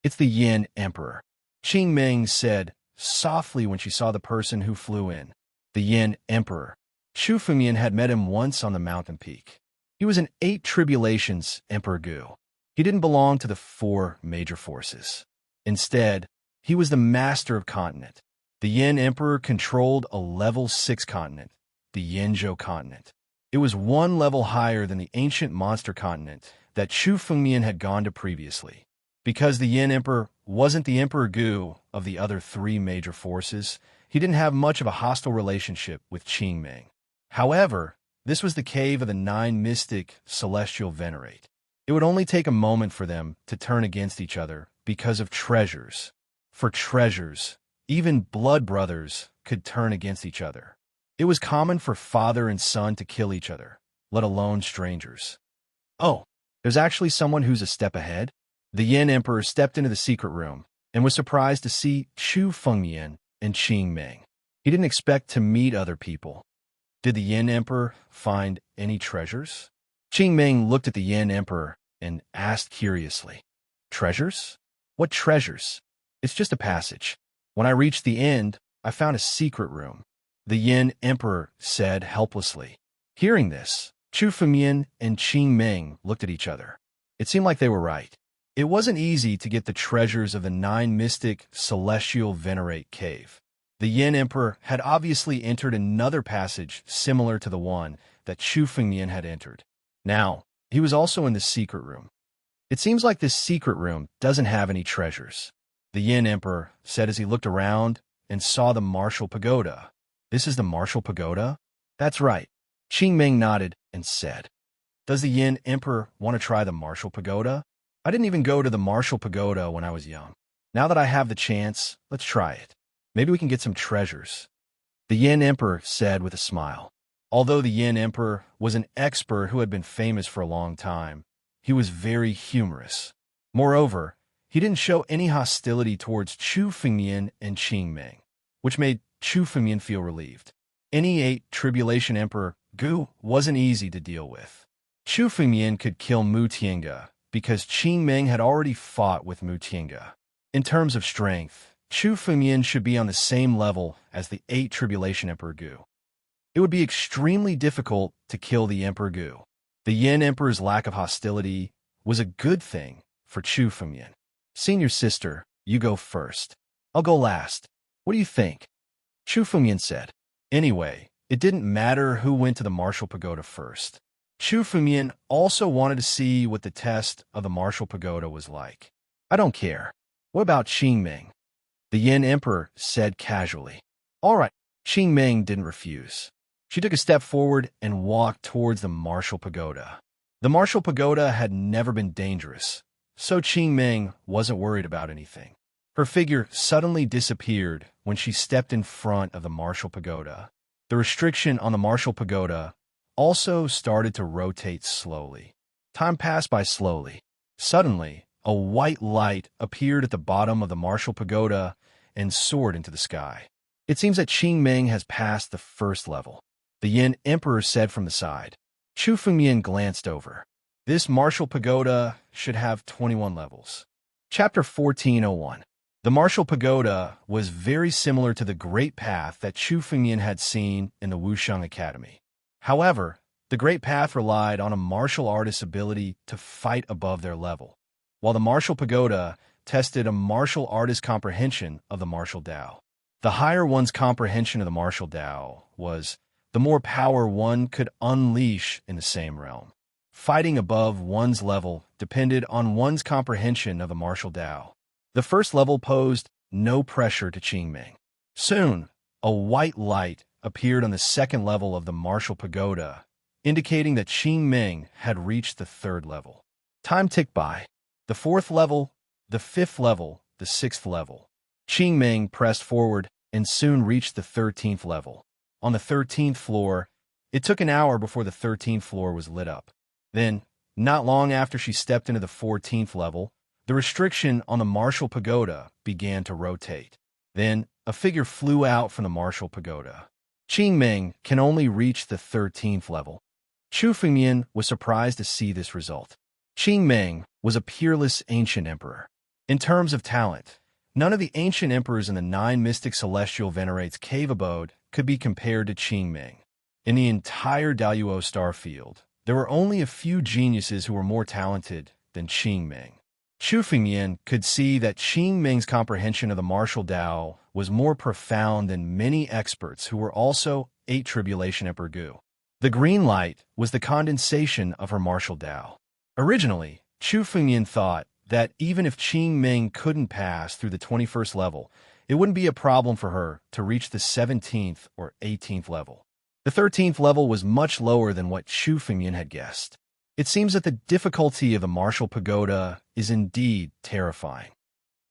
"It's the Yin Emperor," Qingming said softly when she saw the person who flew in. The Yin Emperor. Chu Fengmian had met him once on the mountain peak. He was an 8 tribulations Emperor Gu. He didn't belong to the 4 major forces. Instead, he was the master of continent. The Yin Emperor controlled a level 6 continent, the Yinzhou continent. It was 1 level higher than the ancient monster continent that Chu Fengmian had gone to previously. Because the Yin Emperor wasn't the Emperor Gu of the other 3 major forces, he didn't have much of a hostile relationship with Qingming. However, this was the cave of the 9 mystic celestial venerate. It would only take a moment for them to turn against each other because of treasures. For treasures, even blood brothers could turn against each other. It was common for father and son to kill each other, let alone strangers. Oh, there's actually someone who's a step ahead? The Yin Emperor stepped into the secret room and was surprised to see Chu Fengmian and Qingming. He didn't expect to meet other people. Did the Yin Emperor find any treasures? Qingming looked at the Yin Emperor and asked curiously, "Treasures? What treasures?" "It's just a passage. When I reached the end, I found a secret room," the Yin Emperor said helplessly. Hearing this, Chu Fengmian and Qingming looked at each other. It seemed like they were right. It wasn't easy to get the treasures of the 9 mystic celestial venerate cave. The Yin Emperor had obviously entered another passage similar to the one that Chu Fengmian had entered. Now, he was also in the secret room. "It seems like this secret room doesn't have any treasures," the Yin Emperor said as he looked around and saw the martial pagoda. "This is the martial pagoda?" "That's right," Qingming nodded and said. "Does the Yin Emperor want to try the martial pagoda? I didn't even go to the martial pagoda when I was young. Now that I have the chance, let's try it. Maybe we can get some treasures," the Yin Emperor said with a smile. Although the Yin Emperor was an expert who had been famous for a long time, he was very humorous. Moreover, he didn't show any hostility towards Chu Fengmian and Qingming. which made Chu Fengmian feel relieved. Any 8 Tribulation Emperor Gu wasn't easy to deal with. Chu Fengmian could kill Mu Tiange because Qing Meng had already fought with Mu Tiange. In terms of strength, Chu Fengmian should be on the same level as the 8 Tribulation Emperor Gu. It would be extremely difficult to kill the Emperor Gu. The Yin Emperor's lack of hostility was a good thing for Chu Fengmian. Senior sister, you go first. I'll go last. What do you think? Chu Fengmian said. Anyway, it didn't matter who went to the martial pagoda first. Chu Fengmian also wanted to see what the test of the martial pagoda was like. I don't care. What about Qing Meng? The Yin Emperor said casually. All right. Qing Meng didn't refuse. She took a step forward and walked towards the martial pagoda. The martial pagoda had never been dangerous, so Qing Meng wasn't worried about anything. Her figure suddenly disappeared when she stepped in front of the martial pagoda. The restriction on the martial pagoda also started to rotate slowly. Time passed by slowly. Suddenly, a white light appeared at the bottom of the martial pagoda and soared into the sky. It seems that Qing Meng has passed the first level, the Yin Emperor said from the side. Chu Fengmian glanced over. This martial pagoda should have 21 levels. Chapter 1401. The martial pagoda was very similar to the Great Path that Chu Fengmian had seen in the Wusheng Academy. However, the Great Path relied on a martial artist's ability to fight above their level, while the martial pagoda tested a martial artist's comprehension of the martial Tao. The higher one's comprehension of the martial Tao was, the more power one could unleash in the same realm. Fighting above one's level depended on one's comprehension of the martial Tao. The first level posed no pressure to Qing Meng. Soon, a white light appeared on the second level of the martial pagoda, indicating that Qing Meng had reached the third level. Time ticked by. The fourth level, the fifth level, the sixth level. Qing Meng pressed forward and soon reached the 13th level. On the 13th floor, it took an hour before the 13th floor was lit up. Then, not long after she stepped into the 14th level, the restriction on the martial pagoda began to rotate. Then, a figure flew out from the martial pagoda. Qing Meng can only reach the 13th level. Chu Fengmian was surprised to see this result. Qing Meng was a peerless ancient emperor. In terms of talent, none of the ancient emperors in the 9 mystic celestial venerates cave abode could be compared to Qing Meng. In the entire Daluo star field, there were only a few geniuses who were more talented than Qing Meng. Chu Fengmian could see that Qing Meng's comprehension of the martial Tao was more profound than many experts who were also 8 Tribulation Emperor Gu. The green light was the condensation of her martial Tao. Originally, Chu Fengmian thought that even if Qing Meng couldn't pass through the 21st level, it wouldn't be a problem for her to reach the 17th or 18th level. The 13th level was much lower than what Chu Fengmian had guessed. It seems that the difficulty of the martial pagoda is indeed terrifying.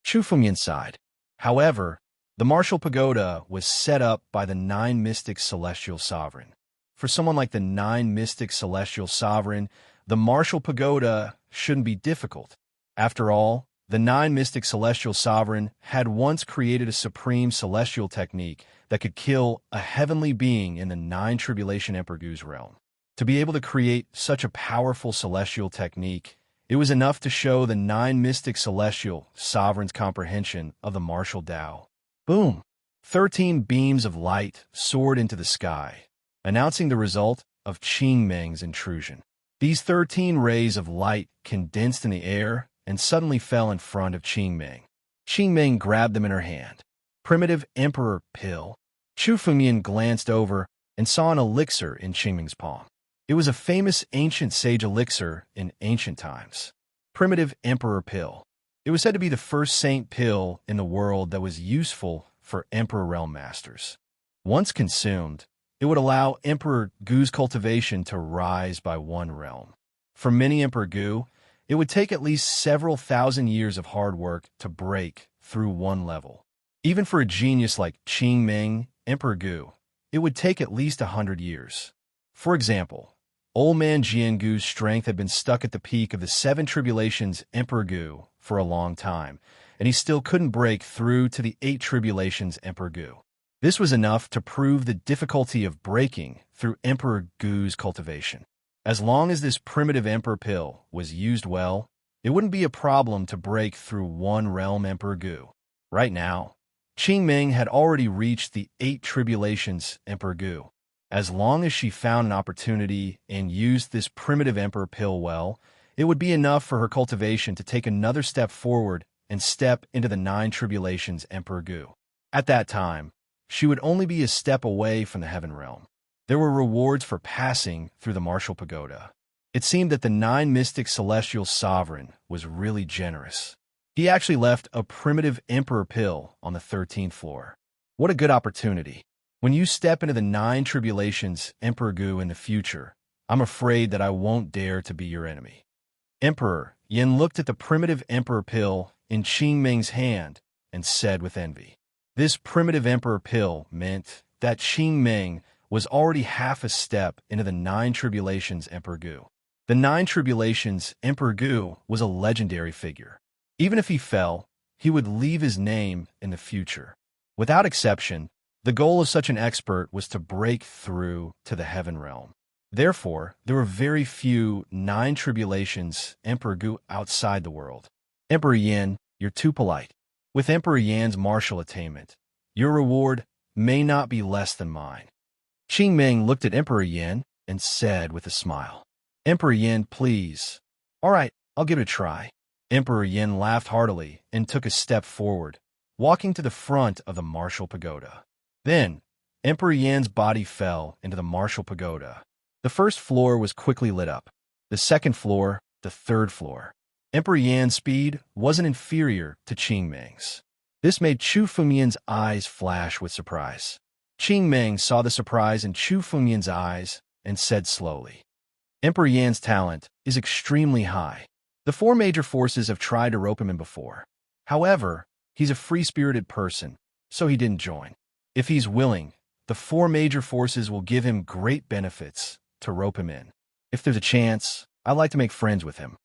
Chu Fengmian sighed. However, the martial pagoda was set up by the 9 mystic celestial sovereign. For someone like the 9 mystic celestial sovereign, the martial pagoda shouldn't be difficult. After all, the 9 mystic celestial sovereign had once created a supreme celestial technique that could kill a heavenly being in the 9 Tribulation Emperor Gu's realm. To be able to create such a powerful celestial technique, it was enough to show the 9 mystic celestial sovereign's comprehension of the martial Tao. Boom! 13 beams of light soared into the sky, announcing the result of Qing Meng's intrusion. These 13 rays of light condensed in the air and suddenly fell in front of Qing Meng. Qing Meng grabbed them in her hand. Primitive Emperor Pill. Chu Fengmian glanced over and saw an elixir in Qing Meng's palm. It was a famous ancient sage elixir in ancient times. Primitive Emperor Pill. It was said to be the first saint pill in the world that was useful for Emperor Realm Masters. Once consumed, it would allow Emperor Gu's cultivation to rise by 1 realm. For many Emperor Gu, it would take at least several thousand years of hard work to break through 1 level. Even for a genius like Qing Meng, Emperor Gu, it would take at least 100 years. For example, Old Man Jiangu's strength had been stuck at the peak of the 7 Tribulations Emperor Gu for a long time, and he still couldn't break through to the 8 Tribulations Emperor Gu. This was enough to prove the difficulty of breaking through Emperor Gu's cultivation. As long as this primitive Emperor pill was used well, it wouldn't be a problem to break through one realm Emperor Gu. Right now, Qingming had already reached the 8 tribulations Emperor Gu. As long as she found an opportunity and used this primitive Emperor pill well, it would be enough for her cultivation to take another step forward and step into the 9 tribulations Emperor Gu. At that time, she would only be a step away from the Heaven Realm. There were rewards for passing through the Martial Pagoda. It seemed that the 9 mystic celestial sovereign was really generous. He actually left a primitive Emperor pill on the 13th floor. What a good opportunity. When you step into the 9 tribulations Emperor Gu in the future, I'm afraid that I won't dare to be your enemy. Emperor Yin looked at the primitive Emperor pill in Qingming's hand and said with envy. This primitive Emperor pill meant that Qingming was already half a step into the 9 tribulations Emperor Gu. The 9 tribulations Emperor Gu was a legendary figure. Even if he fell, he would leave his name in the future. Without exception, the goal of such an expert was to break through to the Heaven Realm. Therefore, there were very few 9 tribulations Emperor Gu outside the world. Emperor Yin, you're too polite. With Emperor Yan's martial attainment, your reward may not be less than mine. Qingming looked at Emperor Yin and said with a smile, Emperor Yin, please. All right, I'll give it a try. Emperor Yin laughed heartily and took a step forward, walking to the front of the Martial Pagoda. Then, Emperor Yan's body fell into the Martial Pagoda. The first floor was quickly lit up. The second floor, the third floor. Emperor Yan's speed wasn't inferior to Qingming's. This made Chu Fengmian's eyes flash with surprise. Qingming saw the surprise in Chu Fengmian's eyes and said slowly, Emperor Yan's talent is extremely high. The 4 major forces have tried to rope him in before. However, he's a free-spirited person, so he didn't join. If he's willing, the 4 major forces will give him great benefits to rope him in. If there's a chance, I'd like to make friends with him.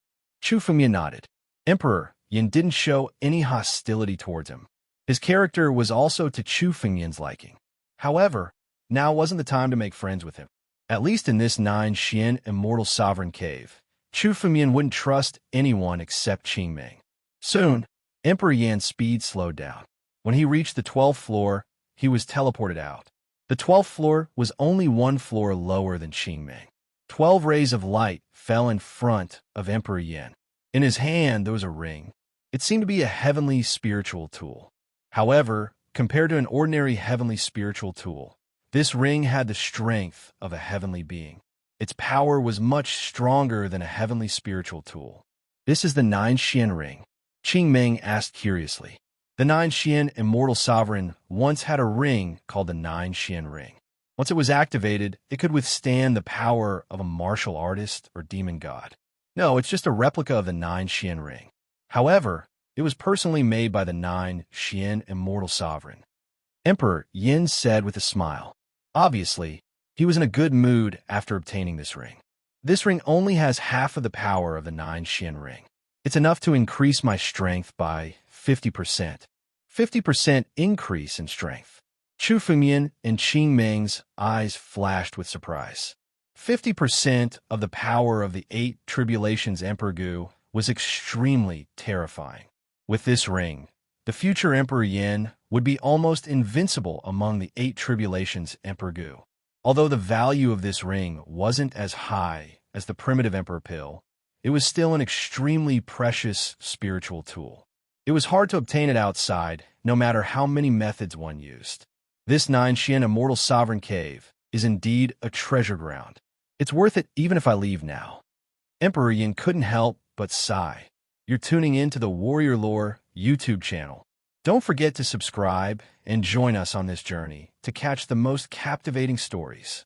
Chu Fengmian nodded. Emperor Yin didn't show any hostility towards him. His character was also to Chu Fengmian's liking. However, now wasn't the time to make friends with him. At least in this 9 Xian Immortal Sovereign Cave, Chu Fengmian wouldn't trust anyone except Qingming. Soon, Emperor Yan's speed slowed down. When he reached the 12th floor, he was teleported out. The 12th floor was only 1 floor lower than Qingming. 12 rays of light fell in front of Emperor Yin. In his hand, there was a ring. It seemed to be a heavenly spiritual tool. However, compared to an ordinary heavenly spiritual tool, this ring had the strength of a heavenly being. Its power was much stronger than a heavenly spiritual tool. This is the 9 Xian ring? Qingming asked curiously. The 9 Xian Immortal Sovereign once had a ring called the 9 Xian ring. Once it was activated, it could withstand the power of a martial artist or demon god. No, it's just a replica of the 9 Xian ring. However, it was personally made by the 9 Xian Immortal Sovereign. Emperor Yin said with a smile. Obviously, he was in a good mood after obtaining this ring. This ring only has half of the power of the 9 Xian ring. It's enough to increase my strength by 50%. 50% increase in strength. Chu Fengmian and Qingming's eyes flashed with surprise. 50% of the power of the 8 tribulations Emperor Gu was extremely terrifying. With this ring, the future Emperor Yin would be almost invincible among the 8 tribulations Emperor Gu. Although the value of this ring wasn't as high as the primitive Emperor pill, it was still an extremely precious spiritual tool. It was hard to obtain it outside, no matter how many methods one used. This 9 Xian Immortal Sovereign Cave is indeed a treasure ground. It's worth it even if I leave now. Emperor Yin couldn't help but sigh. You're tuning in to the Warrior Lore YouTube channel. Don't forget to subscribe and join us on this journey to catch the most captivating stories.